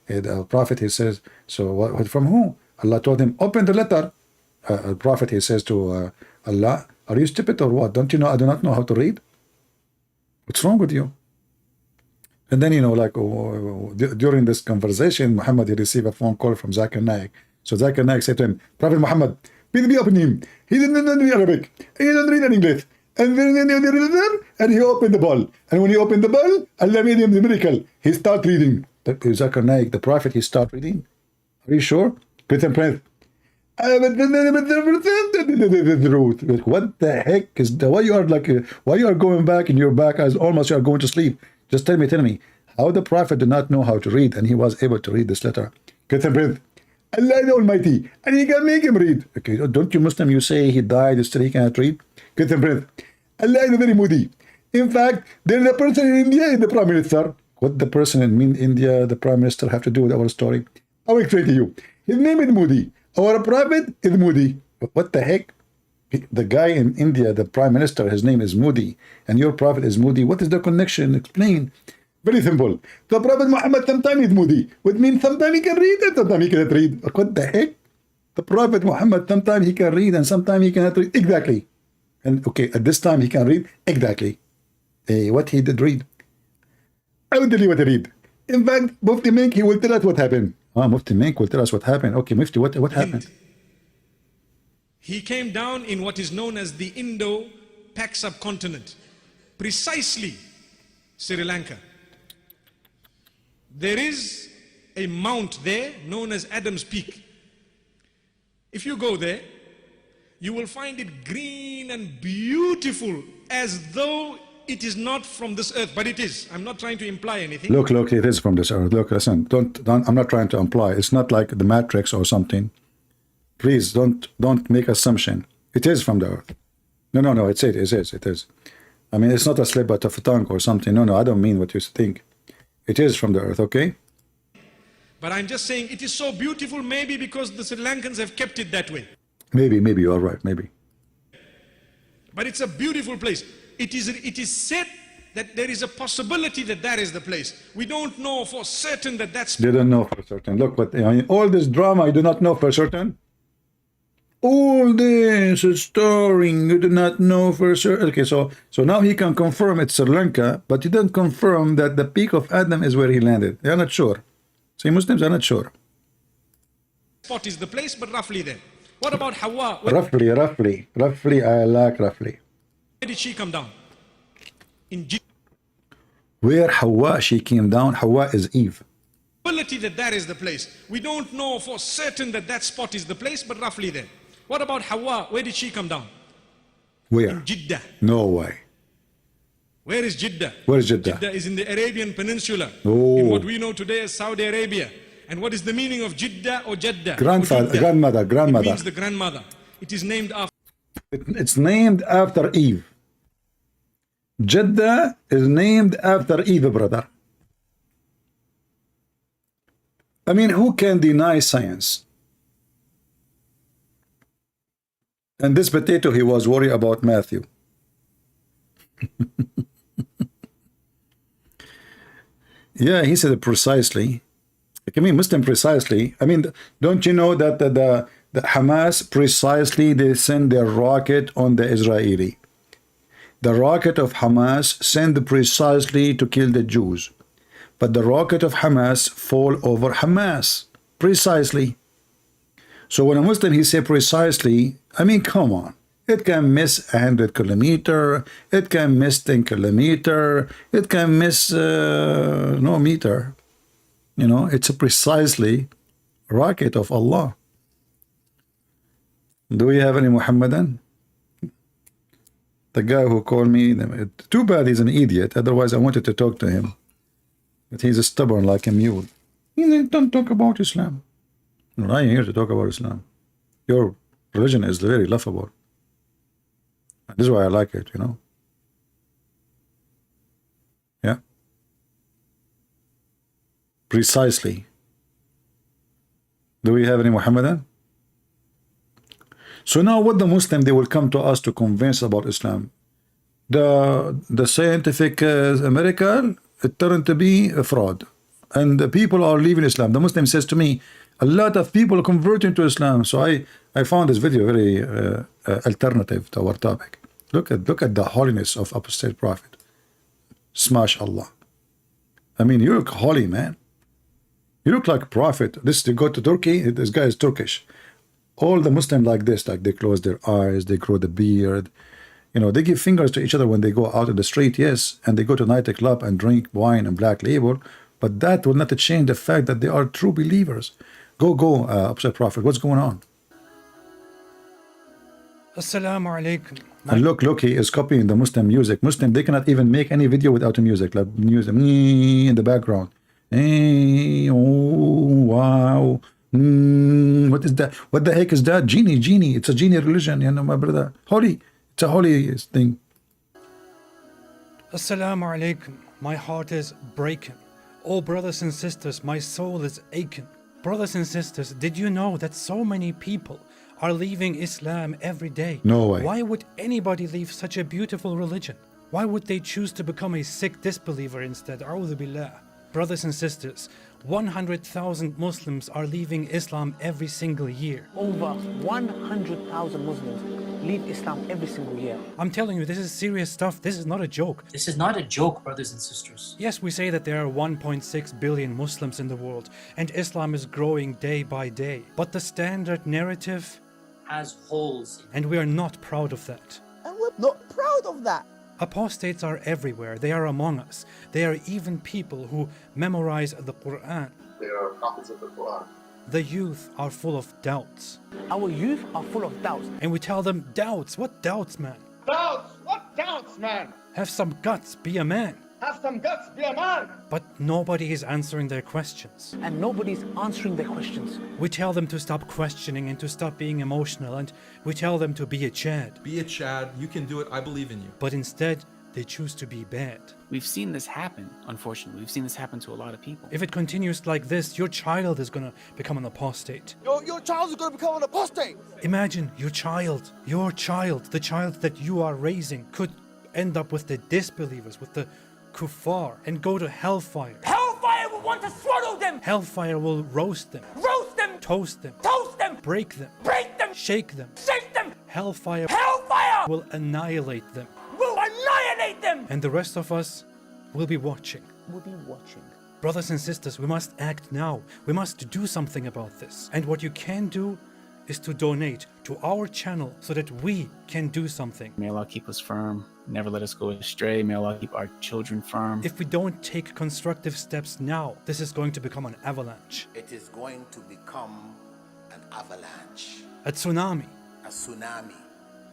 The Prophet, he says, so what from who? Allah told him, open the letter. The Prophet, he says to Allah, are you stupid or what? Don't you know I do not know how to read? What's wrong with you? And then, you know, like during this conversation, Muhammad, he received a phone call from Zakir Naik. So Zakir Naik said to him, Prophet Muhammad, be open him. He didn't read Arabic. He didn't read English. And he opened the ball. And when he opened the ball, Allah made him the miracle. He started reading. Zakir Naik, the Prophet, he started reading. Are you sure? Put and print. What the heck is that? Why you are like, why you are going back in your back as almost you are going to sleep? Just tell me, how the Prophet did not know how to read and he was able to read this letter. Put and print. Allah the Almighty, and he can make him read. Okay, don't you Muslim, you say he died, still he cannot read? Put and print. Allah is very moody. In fact, there is a person in India, is the Prime Minister. What the person in India, the Prime Minister, have to do with our story? I will explain to you. His name is Moody. Our Prophet is Moody. What the heck? The guy in India, the prime minister, his name is Modi, and your prophet is Modi. What is the connection? Explain. Very simple. The Prophet Muhammad sometimes is Modi, which means sometimes he can read and sometimes he cannot read. What the heck? The Prophet Muhammad sometimes he can read and sometimes he cannot read. Exactly. And okay, at this time he can read exactly. What he did read. I will tell you what he read. In fact, Mufti Mink, he will tell us what happened. Mufti Mink will tell us what happened. Okay, Mufti, what happened? He came down in what is known as the Indo-Pak subcontinent, precisely Sri Lanka. There is a mount there known as Adam's Peak. If you go there, you will find it green and beautiful as though it is not from this earth, but it is. I'm not trying to imply anything. Look, it is from this earth. Look, listen, don't I'm not trying to imply. It's not like the Matrix or something. Please don't make assumption. It is from the earth. No, it is. I mean, it's not a slip of the tongue or something. No, I don't mean what you think. It is from the earth, okay? But I'm just saying it is so beautiful, maybe because the Sri Lankans have kept it that way. Maybe you are right, maybe. But it's a beautiful place. It is said that there is a possibility that that is the place. We don't know for certain that that's... They don't know for certain. Look, but I mean, all this drama, you do not know for certain. All this story, you do not know for certain. Okay, so now he can confirm it's Sri Lanka, but he didn't confirm that the peak of Adam is where he landed. They are not sure. See, Muslims are not sure. Spot is the place, but roughly there. What about Hawa? Roughly, I like roughly. Where did she come down? In Jiddah. Where Hawa, she came down, Hawa is Eve. That that is the place. We don't know for certain that that spot is the place, but roughly there. What about Hawa? Where did she come down? Where? In Jeddah. No way. Where is Jeddah? Where is Jeddah? Jeddah is in the Arabian Peninsula, Oh. in what we know today as Saudi Arabia. And what is the meaning of Jeddah or Jeddah? Grandmother. It means the grandmother. It is named after... It's named after Eve. Jeddah is named after Eve, brother. I mean, who can deny science? And this potato, he was worried about Matthew. Yeah, he said it precisely. I mean, Muslim precisely. I mean, don't you know that the Hamas precisely, they send their rocket on the Israeli. The rocket of Hamas sent precisely to kill the Jews. But the rocket of Hamas fall over Hamas. Precisely. So when a Muslim, he say precisely, I mean, come on. It can miss 100 kilometer. It can miss 10 kilometer. It can miss no meter. You know, it's a precisely rocket of Allah. Do we have any Muhammadan? The guy who called me, too bad he's an idiot. Otherwise, I wanted to talk to him. But he's stubborn like a mule. He don't talk about Islam. I'm here to talk about Islam. Your religion is very laughable. This is why I like it, you know. Yeah. Precisely. Do we have any Muhammadan? So now what the Muslim, they will come to us to convince about Islam. The scientific miracle, it turned to be a fraud. And the people are leaving Islam. The Muslim says to me, a lot of people are converting to Islam. So I found this video very alternative to our topic. Look at the holiness of apostate prophet. Smash Allah. I mean, you look holy, man. You look like a prophet. You go to Turkey, this guy is Turkish. All the Muslims like this, like they close their eyes, they grow the beard. You know, they give fingers to each other when they go out in the street, yes, and they go to nightclub and drink wine and black label. But that will not change the fact that they are true believers. Go, Apostle Prophet, what's going on? Assalamu alaikum. And look, he is copying the Muslim music. Muslim, they cannot even make any video without the music, like music in the background. Oh, wow. What is that? What the heck is that? Genie. It's a genie religion, you know, my brother. Holy. It's a holy thing. Assalamu alaikum. My heart is breaking. Oh, brothers and sisters, my soul is aching. Brothers and sisters, did you know that so many people are leaving Islam every day. No way. Why would anybody leave such a beautiful religion? Why would they choose to become a sick disbeliever instead? A'udhu billah. Brothers and sisters, 100,000 Muslims are leaving Islam every single year. Over 100,000 Muslims leave Islam every single year. I'm telling you, this is serious stuff. This is not a joke. This is not a joke, brothers and sisters. Yes, we say that there are 1.6 billion Muslims in the world, and Islam is growing day by day. But the standard narrative Has holes. and we are not proud of that. And we're not proud of that. Apostates are everywhere. They are among us. They are even people who memorize the Qur'an. They are copies of the Qur'an. The youth are full of doubts. Our youth are full of doubts. And we tell them, doubts? What doubts, man? Doubts? What doubts, man? Have some guts, be a man. Have some guts, be a man. But nobody is answering their questions. And nobody's answering their questions. We tell them to stop questioning and to stop being emotional, and we tell them to be a Chad. Be a Chad, you can do it, I believe in you. But instead, they choose to be bad. We've seen this happen, unfortunately. We've seen this happen to a lot of people. If it continues like this, your child is gonna become an apostate. Your child is going to become an apostate. Imagine your child, the child that you are raising, could end up with the disbelievers, with the kuffar, and go to hellfire. Hellfire will want to swallow them! Hellfire will roast them, Roast them! toast them, Toast them! break them, Break them! shake them. Shake them! Hellfire Hellfire will annihilate them. will annihilate them! And the rest of us will be watching. We'll be watching. Brothers and sisters, we must act now. We must do something about this. And what you can do is to donate to our channel so that we can do something. May Allah keep us firm, never let us go astray. May Allah keep our children firm. If we don't take constructive steps now, this is going to become an avalanche. It is going to become an avalanche, A tsunami. a tsunami.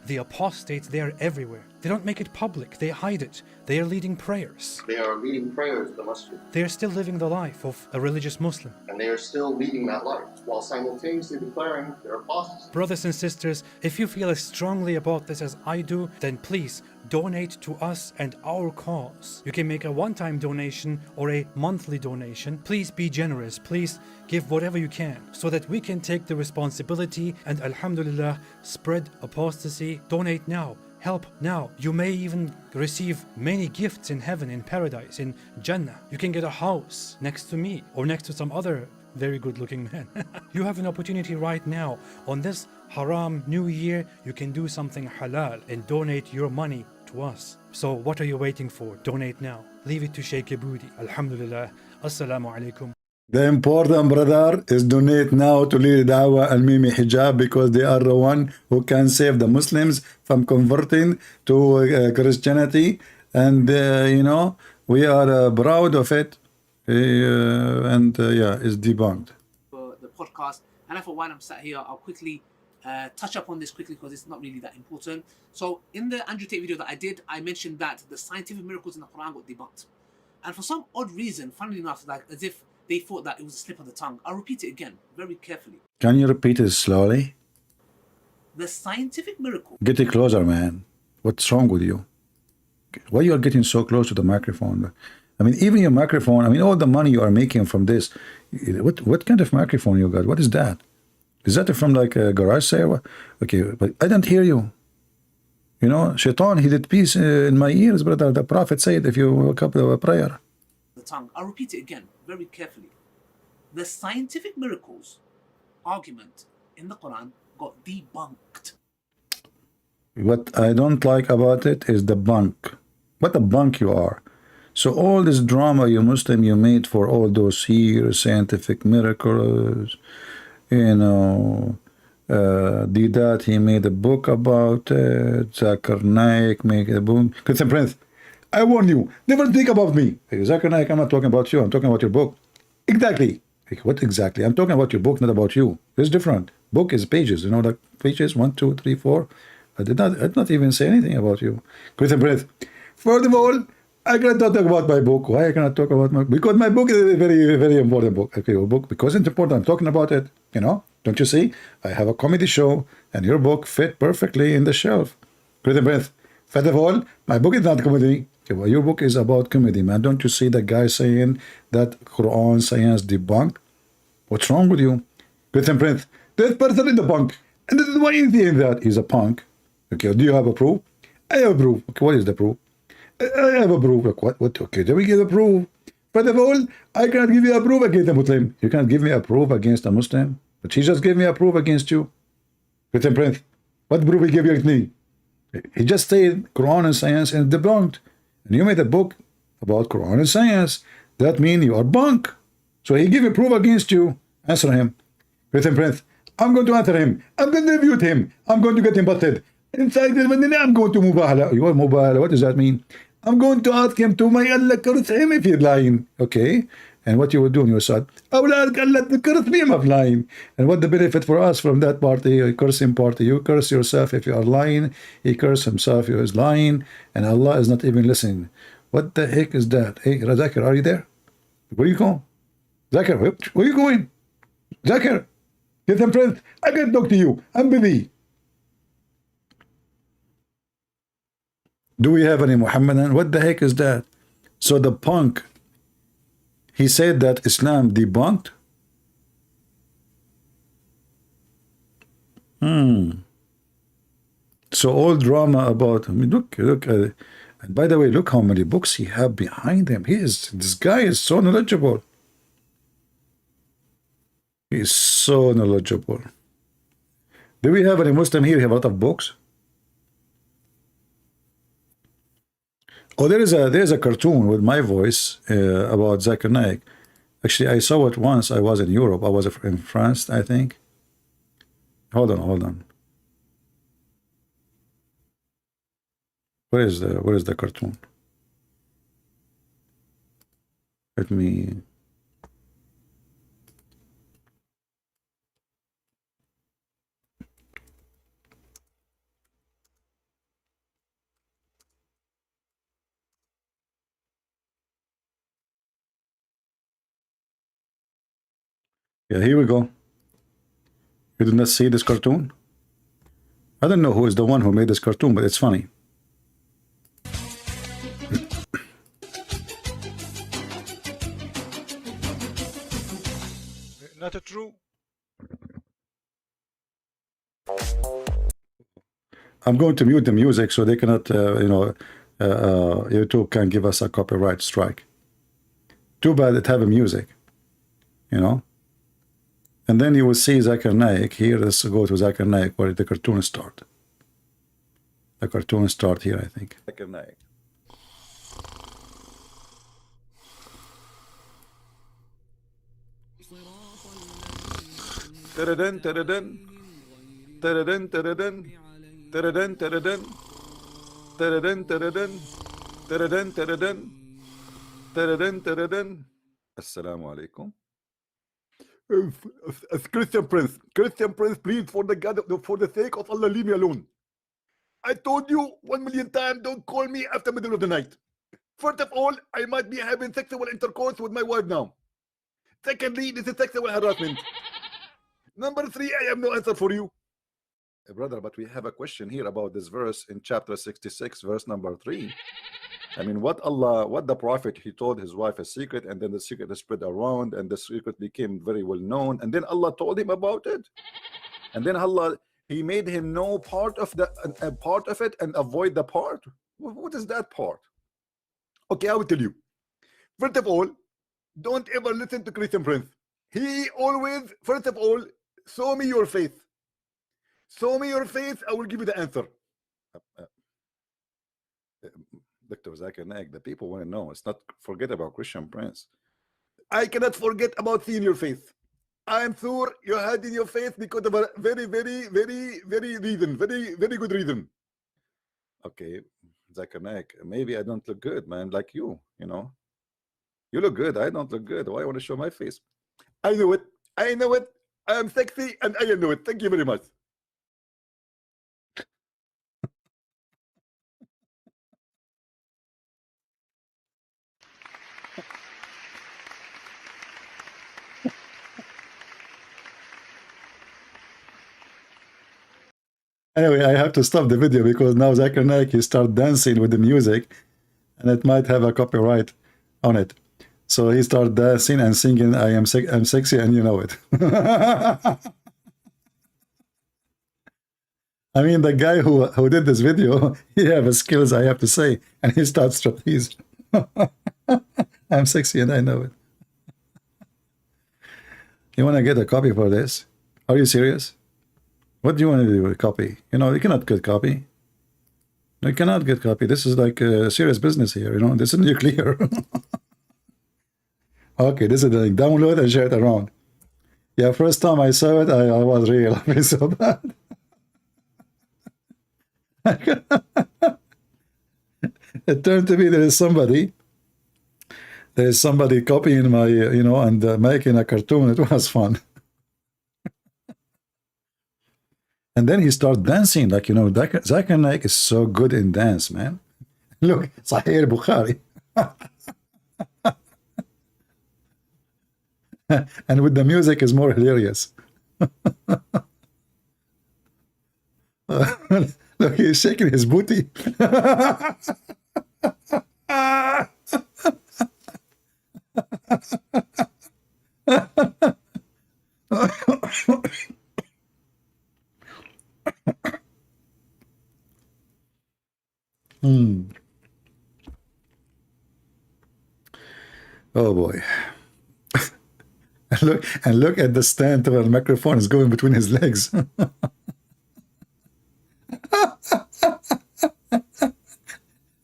The apostates, they are everywhere. They don't make it public. They hide it. They are leading prayers. They are leading prayers in the masjid, They are still living the life of a religious Muslim. and they are still leading that life while simultaneously declaring their apostasy. Brothers and sisters, if you feel as strongly about this as I do, then please donate to us and our cause. You can make a one-time donation or a monthly donation. Please be generous. Please give whatever you can so that we can take the responsibility and, alhamdulillah, spread apostasy. Donate now. Help now. You may even receive many gifts in heaven, in paradise, in Jannah. You can get a house next to me or next to some other very good looking man. You have an opportunity right now. On this haram new year, you can do something halal and donate your money to us. So what are you waiting for? Donate now. Leave it to Sheikh Aboudi. Alhamdulillah. Assalamu alaikum. The important, brother, is donate now to Ali Dawah and Mimi Hijab, because they are the one who can save the Muslims from converting to Christianity. And, you know, we are proud of it. Yeah, it's debunked. For the podcast, and I thought while I'm sat here, I'll quickly touch up on this quickly because it's not really that important. So in the Andrew Tate video that I did, I mentioned that the scientific miracles in the Quran got debunked. And for some odd reason, funnily enough, like as if they thought that it was a slip of the tongue. I'll repeat it again, very carefully. Can you repeat it slowly? The scientific miracle. Get it closer, man. What's wrong with you? Why you are getting so close to the microphone? I mean, even your microphone, I mean, all the money you are making from this, what kind of microphone you got? What is that? Is that from like a garage sale? Okay, but I don't hear you. You know, Shaitan, he did peace in my ears, brother. The Prophet said, if you wake up with a prayer. The tongue. I'll repeat it again, very carefully. The scientific miracles argument in the Quran got debunked. What I don't like about it is the bunk. What a bunk you are. So all this drama, you Muslim, you made for all those years, scientific miracles, you know, did that, he made a book about it, Zakir Naik made a book. Christian Prince, I warn you, never think about me. Hey, Zakir Naik, I'm not talking about you, I'm talking about your book. Exactly. Like, what exactly? I'm talking about your book, not about you. It's different. Book is pages, you know, like pages 1, 2, 3, 4. I did not even say anything about you. Christian Prince, first of all, I cannot talk about my book. Why I cannot talk about my book? Because my book is a very, very important book. Okay, your book, because it's important. I'm talking about it. You know, don't you see? I have a comedy show, and your book fit perfectly in the shelf. Christian Prince, first of all, my book is not comedy. Okay, well, your book is about comedy, man. Don't you see the guy saying that Quran science debunked? What's wrong with you? Christian Prince, this person in the bunk. And then why is he in that? He's a punk. Okay, do you have a proof? I have a proof. Okay, what is the proof? I have a proof. Like, what? Okay, then we give a proof. First of all, I cannot give you a proof against a Muslim. You can't give me a proof against a Muslim. But he just gave me a proof against you. Written print. What proof he gave you against me? He just said Quran and science and debunked. And you made a book about Quran and science. That means you are bunk. So he gave a proof against you. Answer him. Written print. I'm going to answer him. I'm going to refute him. I'm going to get him busted. In fact, I'm going to mubahala. You want mubahala? What does that mean? I'm going to ask him to may Allah curse him if he's lying. Okay? And what you will do on your side? I will ask Allah to curse me if I'm lying. And what the benefit for us from that party, a cursing party? You curse yourself if you are lying. He curse himself if he is lying. And Allah is not even listening. What the heck is that? Hey, Zakir, are you there? Where are you going? Zakir, where are you going? Zakir, get them friends. I can't talk to you. I'm busy. Do we have any Muhammadan? What the heck is that? So the punk, he said that Islam debunked? So all drama about, I mean, look, and by the way, look how many books he have behind him. This guy is so knowledgeable. He is so knowledgeable. Do we have any Muslim here who have a lot of books? Oh, there's a cartoon with my voice about Zakir Naik. Actually, I saw it once. I was in Europe. I was in France, I think. Hold on. Where is the cartoon? Let me. Yeah, here we go. You did not see this cartoon? I don't know who is the one who made this cartoon, but it's funny. Not true. I'm going to mute the music so they cannot, YouTube can give us a copyright strike. Too bad it have a music, And then you will see Zakir Naik. Here, let's go to Zakir Naik where the cartoon start. The cartoon start here, I think. Zakir Naik. Taradan, taradan. Taradan, taradan. Taradan, taradan. Taradan, taradan. Taradan, taradan. Taradan, taradan. Assalamu alaikum. Christian Prince, please, for the sake of Allah, leave me alone. I told you 1,000,000 times, don't call me after middle of the night. First of all, I might be having sexual intercourse with my wife now. Secondly, this is sexual harassment. Number 3, I have no answer for you. Brother, but we have a question here about this verse in chapter 66, verse number 3. I mean, what the prophet, he told his wife a secret, and then the secret spread around, and the secret became very well known, and then Allah told him about it, and then Allah, he made him know part of it and avoid the part. What is that part? Okay, I will tell you. First of all, don't ever listen to Christian Prince. He always, first of all, show me your face. Show me your face, I will give you the answer. Dr. Zakir Naik, the people want to know. It's not forget about Christian Prince. I cannot forget about seeing your face. I'm sure you had in your face because of a very, very, very, very reason, very, very good reason. Okay, Zakir Naik, maybe I don't look good, man, like you, You look good, I don't look good. Why I want to show my face? I know it. I know it. I am sexy and I know it. Thank you very much. Anyway, I have to stop the video because now Zakir Naik, he start dancing with the music and it might have a copyright on it. So he start dancing and singing, I'm sexy and you know it. I mean, the guy who did this video, he have skills, I have to say, and he starts trapeze. I'm sexy and I know it. You want to get a copy for this? Are you serious? What do you want to do with a copy? You know, you cannot get copy. You cannot get copy. This is like a serious business here, you know. This is nuclear. Okay, this is the link. Download and share it around. Yeah, first time I saw it, I was really laughing so bad. It turned to be there is somebody copying my, you know, and making a cartoon. It was fun. And then he started dancing, like, you know, Zakir Naik is so good in dance, man. Look, Sahih Bukhari. And with the music is more hilarious. Look, he's shaking his booty. Oh boy. And look at the stand where the microphone is going between his legs.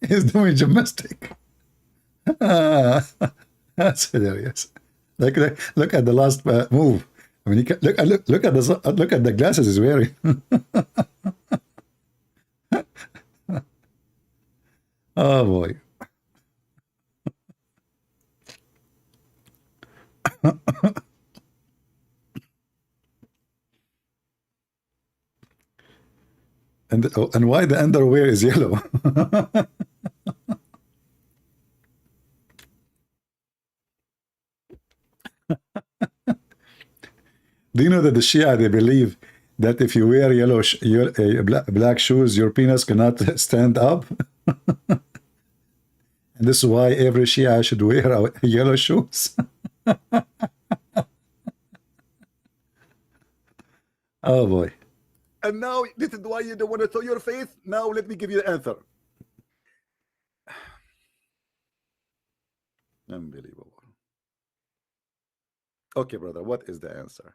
He's doing gymnastic. That's hilarious. Look at the last move. I mean, look at the glasses he's wearing. Oh boy. And why the underwear is yellow? Do you know that the Shia, they believe that if you wear black shoes, your penis cannot stand up? And this is why every Shia should wear yellow shoes. Oh boy. And now, this is why you don't want to show your face. Now, let me give you the answer. Unbelievable. Okay, brother, what is the answer?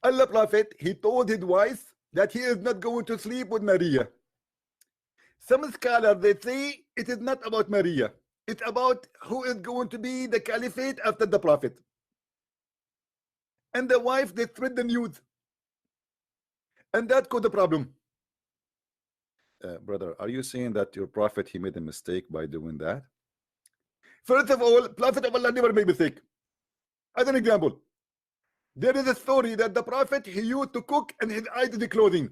Allah Prophet, he told his wife that he is not going to sleep with Maria. Some scholars, they say it is not about Maria. It's about who is going to be the caliphate after the Prophet. And the wife, they spread the news. And that caused the problem. Brother, are you saying that your prophet, he made a mistake by doing that? First of all, Prophet of Allah never made mistake. As an example, there is a story that the Prophet, he used to cook and his eyes are closing.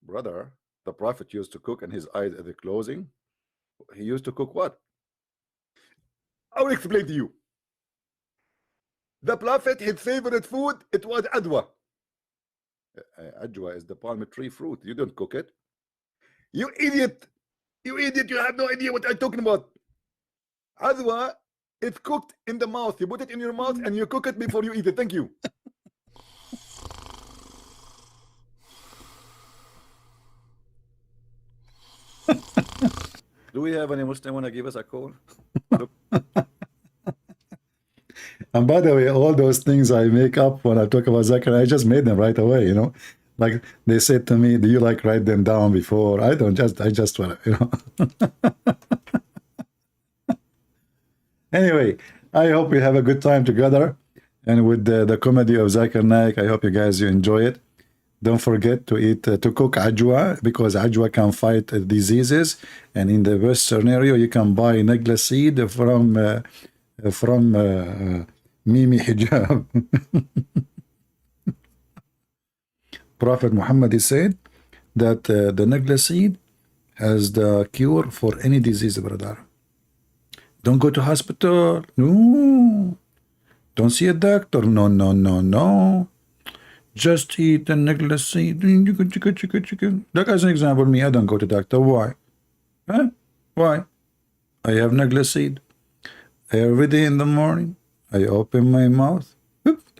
Brother, the prophet used to cook and his eyes are closing. He used to cook what? I will explain to you. The Prophet, his favorite food, it was adwa. Ajwa is the palm tree fruit. You don't cook it. You idiot. You idiot. You have no idea what I'm talking about. Adwa, it's cooked in the mouth. You put it in your mouth and you cook it before you eat it. Thank you. Do we have any Muslim want to give us a call? And by the way, all those things I make up when I talk about Zakir, I just made them right away, you know. Like they said to me, do you like write them down before? I don't, I just want to, you know. Anyway, I hope we have a good time together. And with the comedy of Zakir Naik, I hope you guys you enjoy it. Don't forget to eat, to cook ajwa, because ajwa can fight diseases. And in the worst scenario, you can buy negla seed from Mimi Hijab. Prophet Muhammad said that the negla seed has the cure for any disease, brother. Don't go to hospital. No. Don't see a doctor. No, no, no, no. Just eat the negla seed. Like as an example, me, I don't go to doctor. Why? Huh? Why? I have negla seed. Every day in the morning, I open my mouth.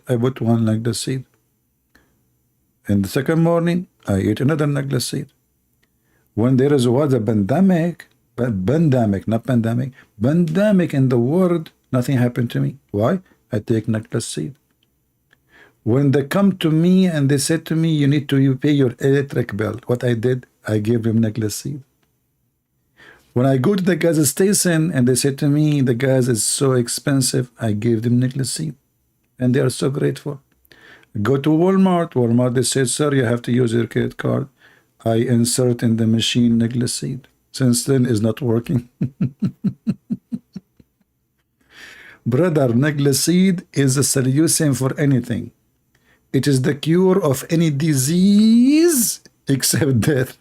I put one negla seed. In the second morning, I eat another necklace seed. When there was a pandemic, not pandemic, pandemic in the world, nothing happened to me. Why? I take necklace seed. When they come to me and they said to me, you need to pay your electric bill, what I did, I gave them necklace seed. When I go to the gas station and they said to me, the gas is so expensive, I gave them necklace seed. And they are so grateful. Go to Walmart, they said, sir, you have to use your credit card. I insert in the machine necklace seed. Since then, it's not working. Brother, necklace seed is a solution for anything. It is the cure of any disease except death.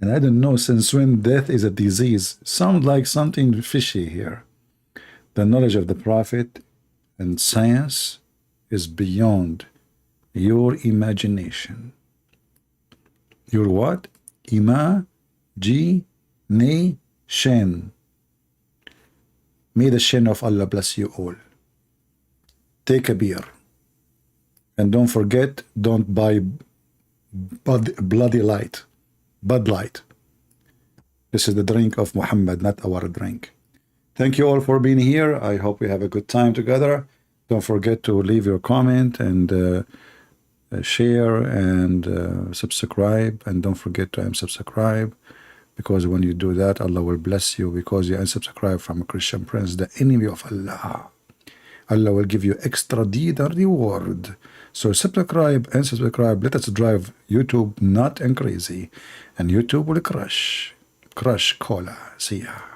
And I don't know since when death is a disease. Sounds like something fishy here. The knowledge of the Prophet and science is beyond your imagination. Your what? Imagination. May the shin of Allah bless you all. Take a beer. And don't forget, don't buy bloody light. Bud Light. This is the drink of Muhammad, not our drink. Thank you all for being here. I hope we have a good time together. Don't forget to leave your comment and share and subscribe. And don't forget to unsubscribe, because when you do that, Allah will bless you, because you unsubscribe from a Christian prince, the enemy of Allah. Allah will give you extra deed and reward. So subscribe and subscribe. Let us drive YouTube not and crazy. And YouTube will crush cola. See ya.